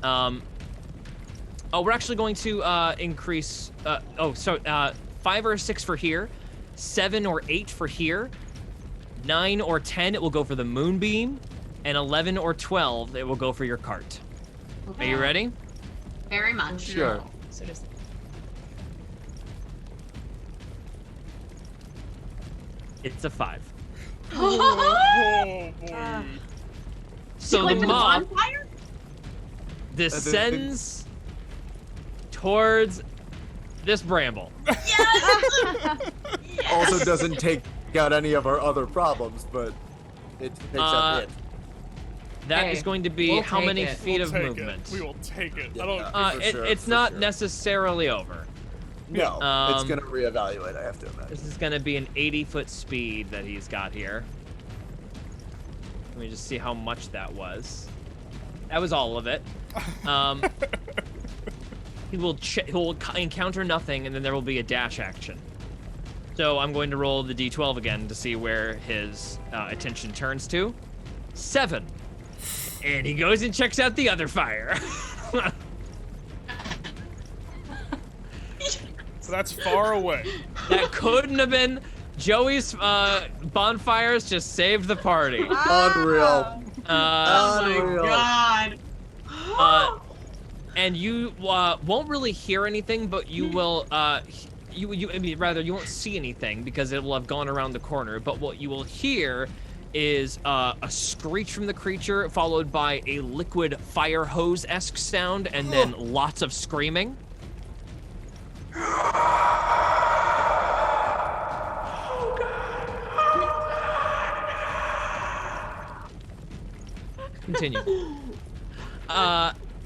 Oh, we're actually going to increase. 5 or 6 for here, 7 or 8 for here, 9 or 10 it will go for the moonbeam, and 11 or 12 it will go for your cart. Okay. Are you ready? Very much. Sure. So just It's a 5. Oh boy. So Like the the moth bonfire? descends towards this bramble. Also doesn't take out any of our other problems, but it takes out it. That is Hey, going to be we'll how take many it. feet We'll of take movement? it. We will take it. Yeah. I don't. For sure, It's for not sure. necessarily over. No, it's Um, gonna reevaluate. I have to imagine. This is going to be an 80-foot speed that he's got here. Let me just see how much that was. That was all of it. He will encounter nothing, and then there will be a dash action. So I'm going to roll the d12 again to see where his attention turns to. 7. And he goes and checks out the other fire. So that's far away. That couldn't have been Joey's bonfires. Just saved the party. Unreal. Oh my god. And you won't really hear anything, but you will. You won't see anything because it will have gone around the corner. But what you will hear is a screech from the creature, followed by a liquid fire hose-esque sound, and then lots of screaming. Continue.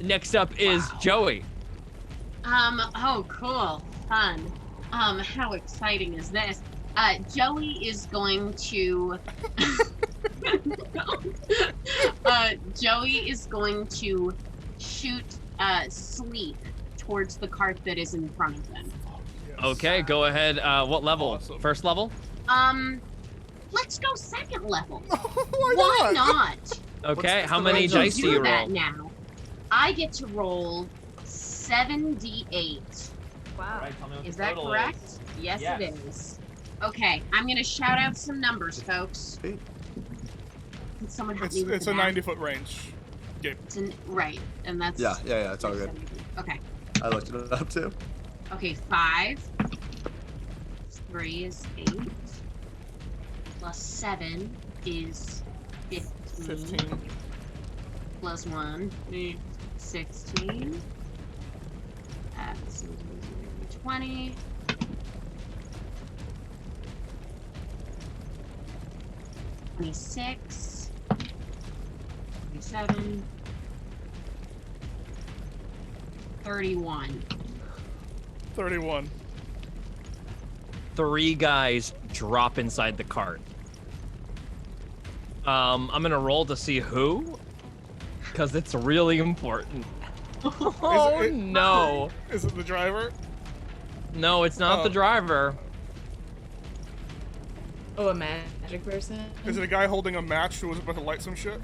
Next up is Joey. Oh, cool. Fun. How exciting is this? Joey is going to... Joey is going to shoot sleep towards the cart that is in front of them. Okay, go ahead. What level? Awesome. First level? Let's go second level. Why Why not? not? Okay, What's how the many range dice of do you that roll? now. I get to roll 7d8. Wow. Is that correct? Yes, Yes. it is. Okay, I'm gonna shout out some numbers, folks. Sweet. Can someone help It's, me with it's the a math? 90-foot range. Gabe. Right, and that's Yeah, it's all good. Okay, I looked it up too. okay, 5. 3 is 8. Plus 7 is 15. 15. Plus 1, 16. 20. 26. 27. 31. 31. 3 guys drop inside the cart. I'm gonna roll to see who, because it's really important. Oh it- no! Is it the driver? No, it's not the Oh. driver. Oh, a magic person? Is it a guy holding a match who was about to light some shit?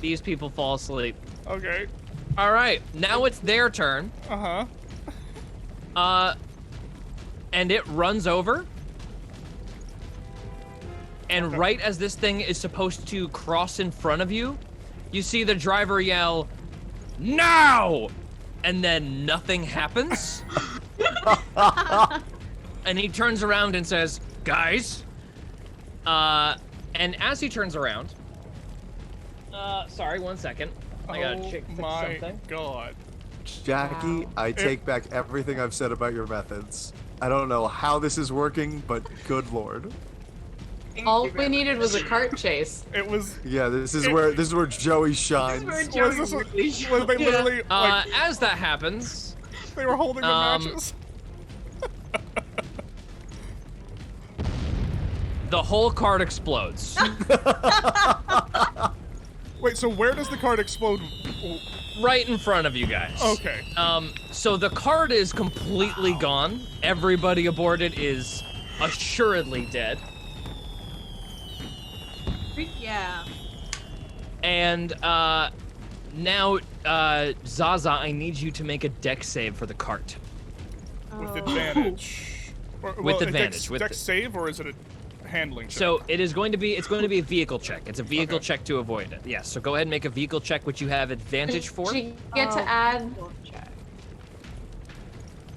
These people fall asleep. Okay. All right, now it's their turn. Uh-huh. And it runs over. And right as this thing is supposed to cross in front of you, You see the driver yell, "Now!" And then nothing happens. And he turns around and says, "Guys." And as he turns around, sorry, 1 second. I gotta fix something. Oh my god. Jackie, I take back everything I've said about your methods. I don't know how this is working, but good lord. All we needed was a cart chase. It was. Yeah, this is where Joey shines. Was they literally like, as that happens, they were holding the matches? The whole cart explodes. Wait, so where does the cart explode? Right in front of you guys. Okay. So the cart is completely gone. Everybody aboard it is assuredly dead. Yeah. And now, Zaza, I need you to make a dex save for the cart. With advantage. With advantage. Dex save, or is it a handling check? So it's going to be a vehicle check. It's a vehicle check to avoid it. Yes. So go ahead and make a vehicle check, which you have advantage for. Does she get to add?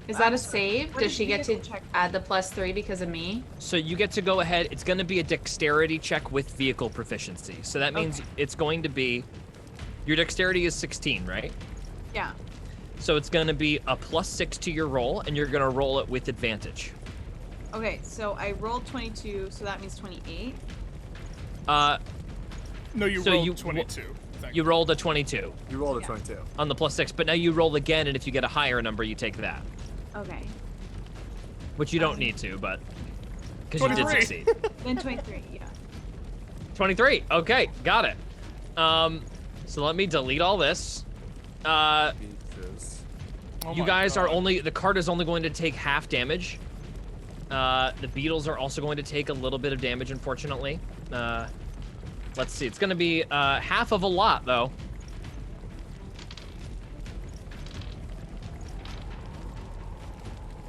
Is that a save? Does she get to add the +3 because of me? So you get to go ahead. It's going to be a dexterity check with vehicle proficiency. So that means it's going to be, your dexterity is 16, right? Yeah. So it's going to be a +6 to your roll, and you're going to roll it with advantage. Okay, so I rolled 22, so that means 28. No, you rolled 22. You rolled a 22. You rolled a 22. On the +6, but now you roll again, and if you get a higher number, you take that. Okay. Which you don't need to, but because you did succeed. Then 23, yeah. 23. Okay, got it. So let me delete all this. You guys are the cart is only going to take half damage. The beetles are also going to take a little bit of damage, unfortunately. Let's see. It's going to be half of a lot, though.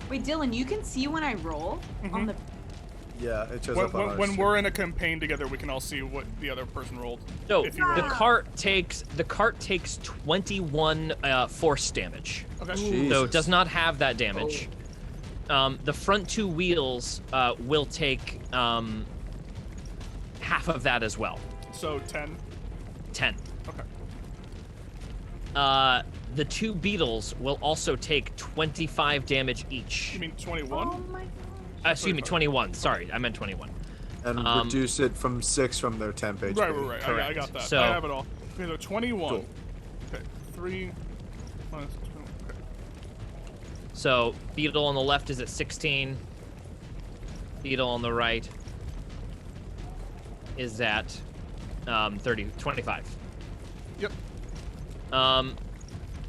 Wait, Dylan, you can see when I roll on the. Yeah, it shows up on ours. When we're in a campaign together, we can all see what the other person rolled. So the cart takes 21 force damage. Okay. So it does not have that damage. The front two wheels will take half of that as well. So 10. 10. Okay. The two beetles will also take 25 damage each. You mean 21? Oh my god. Excuse me, 21. Sorry, I meant 21. And reduce it from 6 from their temp HP. Right. Correct. I got that. So, I have it all. Okay, so 21. Cool. Okay, 3 minus 2. Okay. So beetle on the left is at 16. Beetle on the right is at 25. Yep.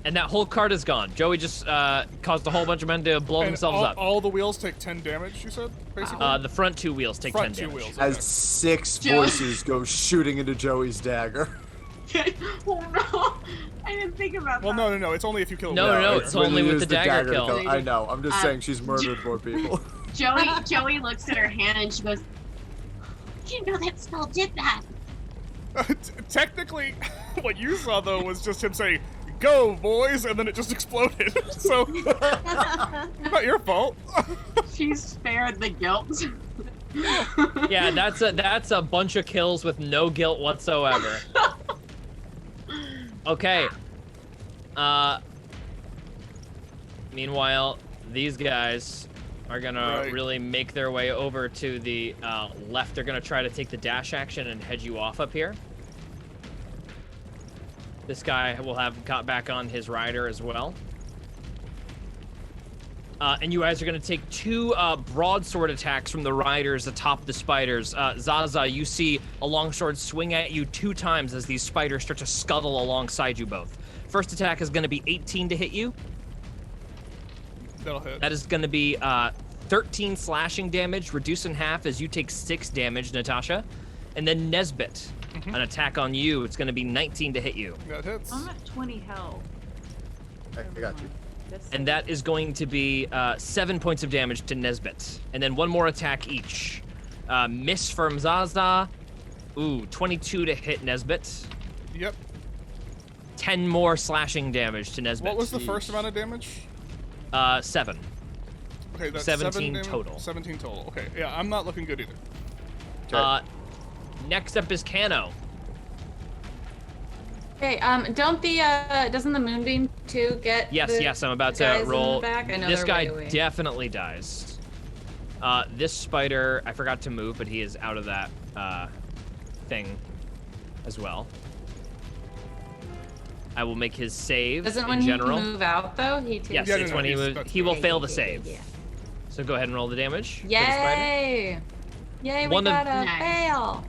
And that whole cart is gone. Joey just caused a whole bunch of men to blow themselves up. All the wheels take 10 damage, you said, basically? The front two wheels take 10 damage. Wheels, As 6 voices go shooting into Joey's dagger. Oh no, I didn't think about well, that. no, it's only if you kill No, it's only with the dagger kill. I know, I'm just saying she's murdered more people. Joey looks at her hand and she goes, I didn't know that spell did that. Technically, what you saw, though, was just him say, "Go, boys," and then it just exploded. So, not your fault. she's spared the guilt. Yeah, that's a bunch of kills with no guilt whatsoever. Okay. Meanwhile, these guys are gonna really make their way over to the left. They're gonna try to take the dash action and head you off up here. This guy will have got back on his rider as well. And you guys are going to take 2 broadsword attacks from the riders atop the spiders. Zaza, you see a longsword swing at you 2 times as these spiders start to scuttle alongside you both. First attack is going to be 18 to hit you. That'll hit. That is going to be 13 slashing damage, reduced in half as you take 6 damage, Natasha. And then Nesbit, an attack on you. It's going to be 19 to hit you. That hits. I'm at 20 health. I got you. And that is going to be 7 points of damage to Nesbit. And then 1 more attack each. Miss from Zaza. Ooh, 22 to hit Nesbit. Yep. 10 more slashing damage to Nesbit. What was the first amount of damage? 7. Okay, that's 17 total. 17 total. Okay, yeah, I'm not looking good either. Next up is Kano. Okay, doesn't the moonbeam too get Yes, I'm about to roll. This guy way away. definitely dies. This spider, I forgot to move, but he is out of that thing as well. I will make his save Doesn't in when general. he move out though, he takes. Yes, it's when he moves. He will fail the save. Yeah. So go ahead and roll the damage. For the Yay! Yay, we got a fail.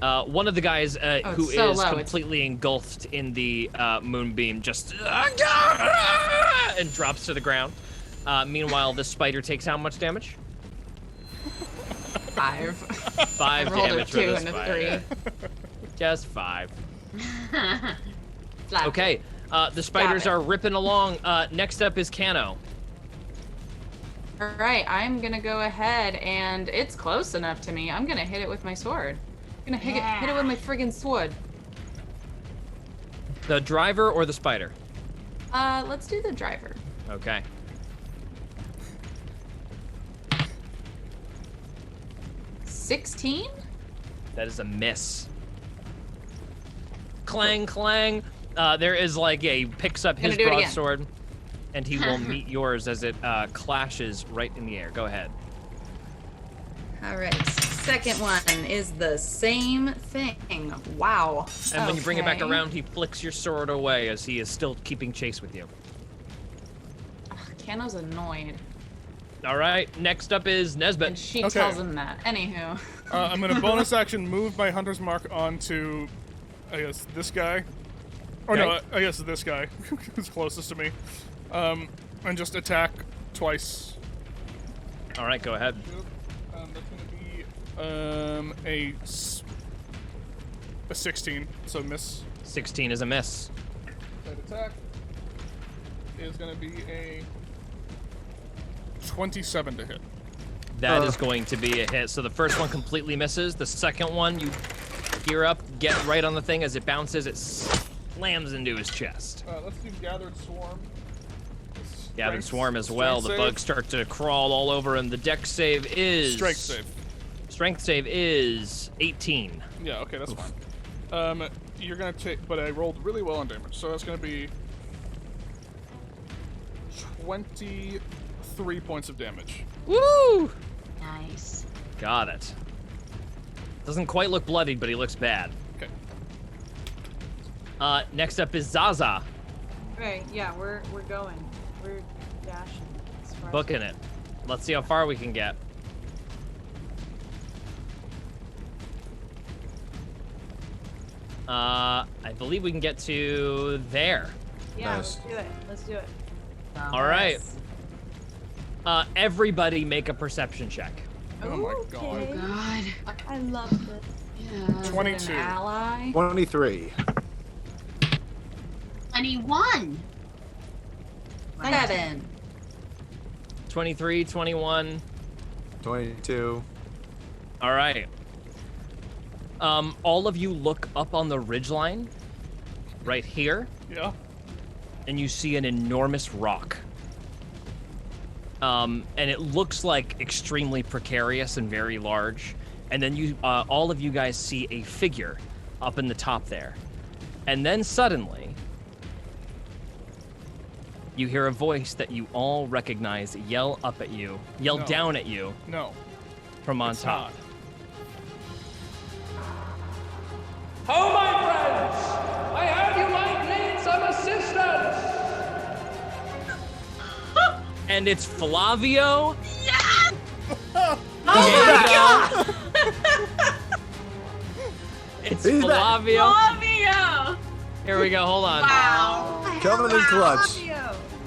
spider. One of the guys who so is low, completely engulfed in the moonbeam just and drops to the ground. Meanwhile, the spider takes how much damage? 5. 5 rolled a damage for 2 the and a spider. 3. Just 5. Flat. Okay, the spiders it. are ripping along. Next up is Kano. All right, I'm gonna go ahead, and it's close enough to me. I'm gonna hit it with my sword. I'm gonna hit it with my friggin' sword. The driver or the spider? Let's do the driver. Okay. $16? That is a miss. Clang, clang. There is like he picks up his do it again. broadsword, and he will meet yours as it clashes right in the air. Go ahead. All right, second one is the same thing. Wow. And when you bring it back Okay. around, he flicks your sword away as he is still keeping chase with you. Ugh, Kano's annoyed, All right, next up is Nesbit. and she Okay. tells him that. Anywho. I'm gonna bonus action move my hunter's mark onto, I guess, this guy. Or no, Okay. I guess this guy who's closest to me. And just attack twice. All right, go ahead. That's gonna be a 16, so miss. 16 is a miss. That attack is gonna be a 27 to hit. That is going to be a hit. So the first one completely misses. The second one, you gear up, get right on the thing as it bounces. It slams into his chest. Let's do Gathered Swarm. Gathered Swarm as well. The Strength bugs start to crawl all over him. The dex save is... Strength save. Strength save is 18. Yeah, okay, that's fine. You're gonna take, but I rolled really well on damage, so that's gonna be 23 points of damage. Woo! Nice. Got it. Doesn't quite look bloodied, but he looks bad. Okay. Next up is Zaza. Okay, yeah, we're going. We're dashing. as far as Booking we- it. Let's see how far we can get. I believe we can get to there. Yeah, Nice. let's do it. Let's do it. All right. Everybody make a perception check. Oh my god. Okay. God. I love this. Yeah. 22. An ally. 23. 21. 7. 23, 21. 22. All right. All of you look up on the ridgeline right here, Yeah. and you see an enormous rock. And it looks like extremely precarious and very large. And then you, all of you guys see a figure up in the top there. And then suddenly, you hear a voice that you all recognize yell up at you, yell No. down at you No. from on It's top. not. Oh, my friends! I heard you might need some assistance! And it's Flavio. Yes! Oh my god! It's He's back. Flavio. Flavio! Here we go, hold on. Wow. Coming in clutch.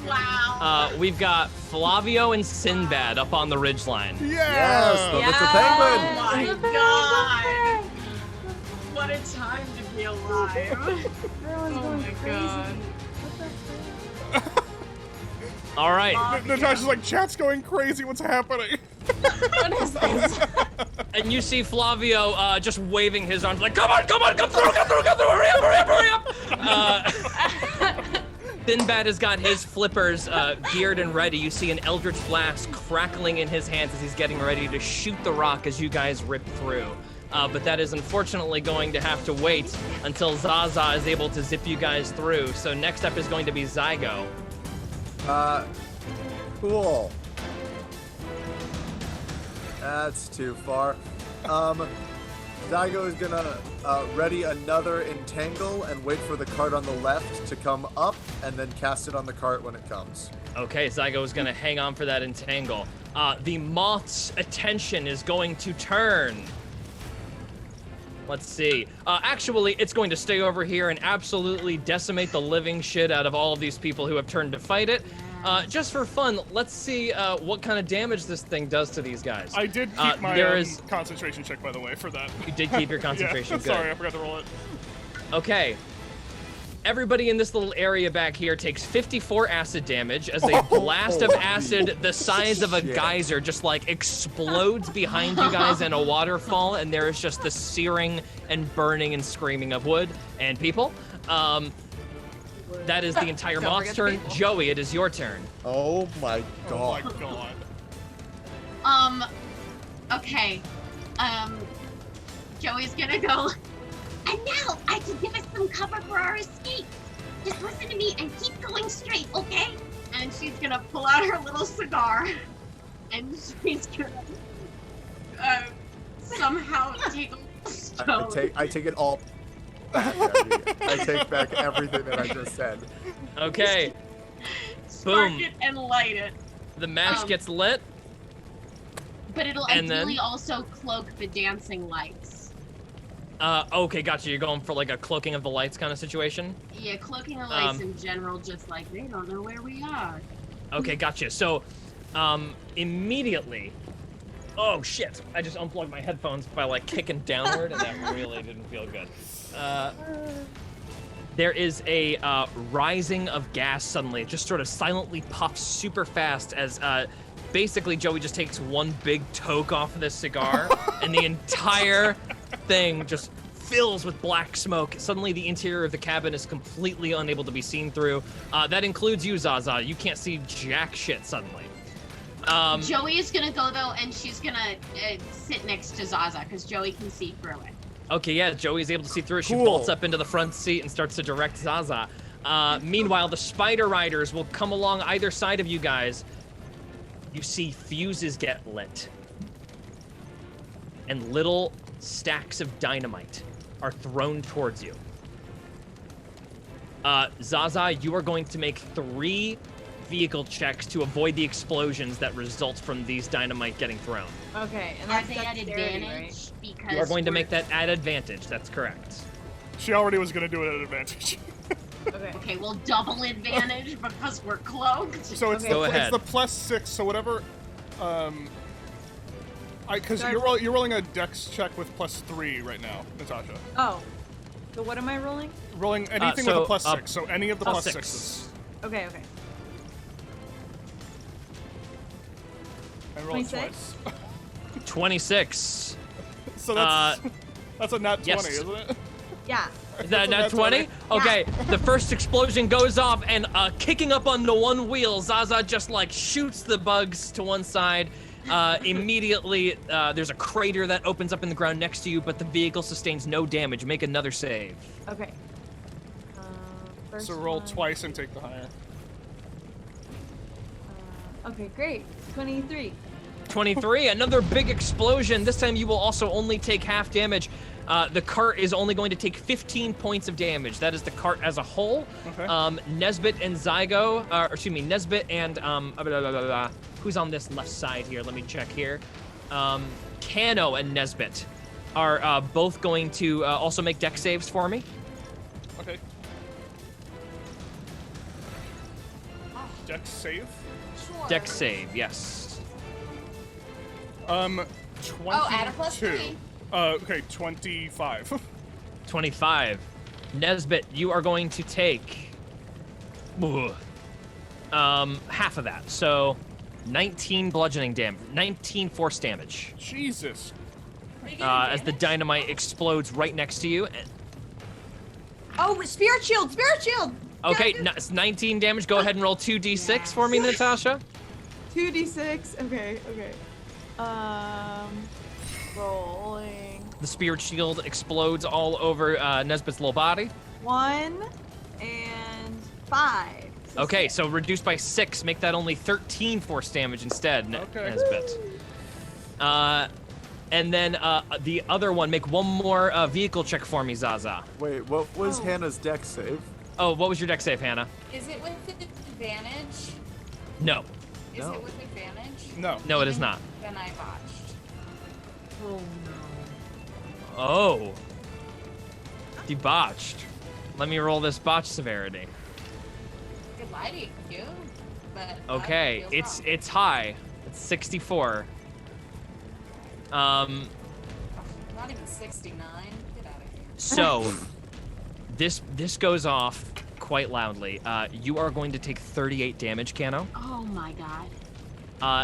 Wow. We've got Flavio and Sinbad up on the ridgeline. Yes, the Yeah. little Oh penguin. my god. What a time to be alive. Everyone's going my crazy. God. What the All right. Natasha's like, chat's going crazy, what's happening? What is this? And you see Flavio just waving his arms like, come on, come through, hurry up. Sinbad has got his flippers geared and ready. You see an Eldritch Blast crackling in his hands as he's getting ready to shoot the rock as you guys rip through. But that is unfortunately going to have to wait until Zaza is able to zip you guys through. So next up is going to be Zygo. Cool. That's too far. Zygo is gonna ready another entangle and wait for the cart on the left to come up and then cast it on the cart when it comes. Okay, Zygo is gonna hang on for that entangle. The moth's attention is going to turn. Let's see. Actually, it's going to stay over here and absolutely decimate the living shit out of all of these people who have turned to fight it. Just for fun, let's see what kind of damage this thing does to these guys. I did keep my concentration check, by the way, for that. You did keep your concentration. Yeah, good. Sorry, I forgot to roll it. Okay. Everybody in this little area back here takes 54 acid damage as a blast of acid the size of a geyser just like explodes behind you guys in a waterfall, and there is just the searing and burning and screaming of wood and people. That is the entire moth's turn. Joey, it is your turn. Oh my god. Oh my god. Okay. Joey's gonna go. And now I can give us some cover for our escape. Just listen to me and keep going straight, okay? And she's gonna pull out her little cigar, and she's gonna somehow take a stone. I take it all back. I take back everything that I just said. Okay. Spark Boom. it and light it. The match gets lit. But it'll ideally also cloak the dancing lights. Okay, gotcha. You're going for like a cloaking of the lights kind of situation? Yeah, cloaking the lights in general, just like they don't know where we are. Okay, gotcha. So, immediately... Oh, shit. I just unplugged my headphones by, like, kicking downward, and that really didn't feel good. There is a rising of gas suddenly. It just sort of silently puffs super fast as basically Joey just takes one big toke off of this cigar, and the entire thing just fills with black smoke. Suddenly the interior of the cabin is completely unable to be seen through. That includes you, Zaza. You can't see jack shit suddenly. Joey is gonna go though, and she's gonna sit next to Zaza because Joey can see through it. Okay, yeah, Joey's able to see through it. She Cool. bolts up into the front seat and starts to direct Zaza. Meanwhile, the spider riders will come along either side of you guys. You see fuses get lit. And little stacks of dynamite are thrown towards you. Zaza, you are going to make 3 vehicle checks to avoid the explosions that result from these dynamite getting thrown. Okay, and Are that's they at dexterity, advantage? right? Because You are going to make that at advantage, that's correct. She already was going to do it at advantage. Okay. Okay, well, double advantage because we're cloaked. So it's, Okay. Go it's ahead. the +6, so whatever... Because you're rolling a dex check with +3 right now, Natasha. Oh. So what am I rolling? Rolling anything so, with a +6, so any of the +6. +6s. Okay, okay. And roll it 26? twice. 26. So that's a nat 20, yes. isn't it? Yeah. Is that That's nat 20? Okay, the first explosion goes off, and kicking up onto one wheel, Zaza just like shoots the bugs to one side. Immediately, there's a crater that opens up in the ground next to you, but the vehicle sustains no damage. Make another save. Okay. First So roll one. twice and take the higher. Okay, great. 23. 23, another big explosion. This time you will also only take half damage. The cart is only going to take 15 points of damage. That is the cart as a whole. Okay. Nesbit and Zygo, Nesbit and who's on this left side here? Let me check here. Kano and Nesbit are both going to also make dex saves for me. Okay. Dex save? Sure. Dex save, yes. 22. Oh, add a +3. Okay, 25. 25. Nesbit, you are going to take half of that. So 19 bludgeoning damage, 19 force damage. Jesus. As the dynamite explodes right next to you. Oh, spirit shield, spirit shield. Okay, it's 19 damage. Go ahead and roll 2d6 for me, Natasha. 2d6. Okay. Rolling. The spirit shield explodes all over Nesbit's little body. 1 and 5. Okay, so reduced by 6. Make that only 13 force damage instead, Nesbit. And then the other one, make one more vehicle check for me, Zaza. Wait, what was Hannah's dex save? Oh, what was your dex save, Hannah? Is it with advantage? No. Is it with advantage? No. No, it is not. Then I botched. Oh no. Oh. Debotched. Let me roll this botch severity. Good lie to you, but Okay, it's high. It's 64. Not even 69. Get out of here. So this goes off quite loudly. You are going to take 38 damage, Kano. Oh my god.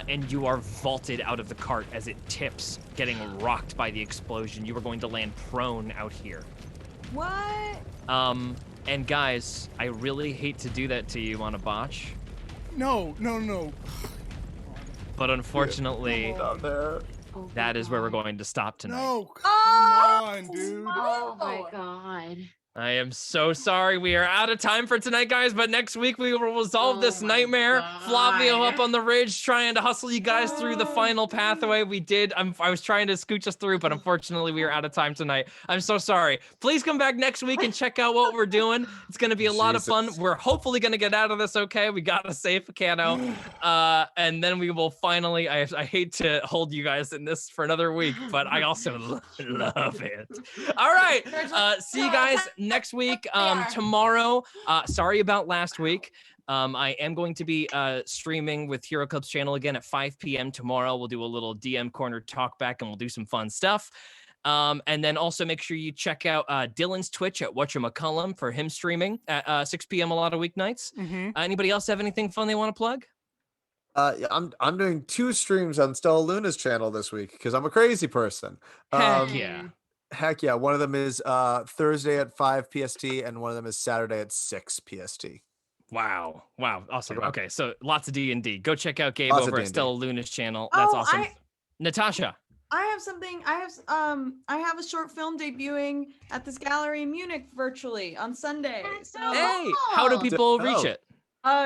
And you are vaulted out of the cart as it tips, getting rocked by the explosion. You are going to land prone out here. What? And guys, I really hate to do that to you on a botch. No. But unfortunately, Out there. that is where we're going to stop tonight. No, come on, dude. Oh my god. I am so sorry. We are out of time for tonight, guys, but next week we will resolve this nightmare. Flavio up on the ridge trying to hustle you guys through the final pathway. We did. I was trying to scooch us through, but unfortunately we are out of time tonight. I'm so sorry. Please come back next week and check out what we're doing. It's going to be a lot of fun. We're hopefully going to get out of this okay. We got to save Kano. And then we will finally, I hate to hold you guys in this for another week, but I also love it. All right. See you guys next week. Tomorrow, sorry about last week. I am going to be streaming with Hero Club's channel again at 5 p.m. tomorrow. We'll do a little DM corner talk back and we'll do some fun stuff. And then also make sure you check out Dylan's Twitch at whatchamacallum for him streaming at 6 p.m. a lot of weeknights. Anybody else have anything fun they want to plug? I'm doing 2 streams on Stella Luna's channel this week because I'm a crazy person. Heck yeah. One of them is Thursday at 5 PST and one of them is Saturday at 6 PST. Wow. Awesome. Okay, so lots of D&D. Go check out Gabe over at Stella Luna's channel. That's awesome. I Natasha. have something. I have a short film debuting at this gallery in Munich virtually on Sunday. Hey, how do people reach it?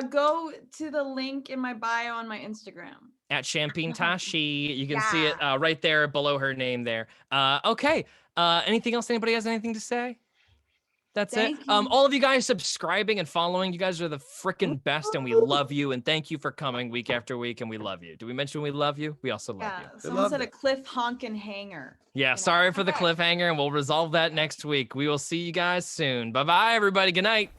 Go to the link in my bio on my Instagram. At Champagne Tashi. You can see it right there below her name there. Okay. Anything else? Anybody has anything to say? That's it. All of you guys subscribing and following, you guys are the freaking best, and we love you. And thank you for coming week after week, and we love you. Do we mention we love you? We also love you. Someone said a cliff honkin' hanger. Yeah, sorry for the cliffhanger, and we'll resolve that next week. We will see you guys soon. Bye-bye, everybody. Good night.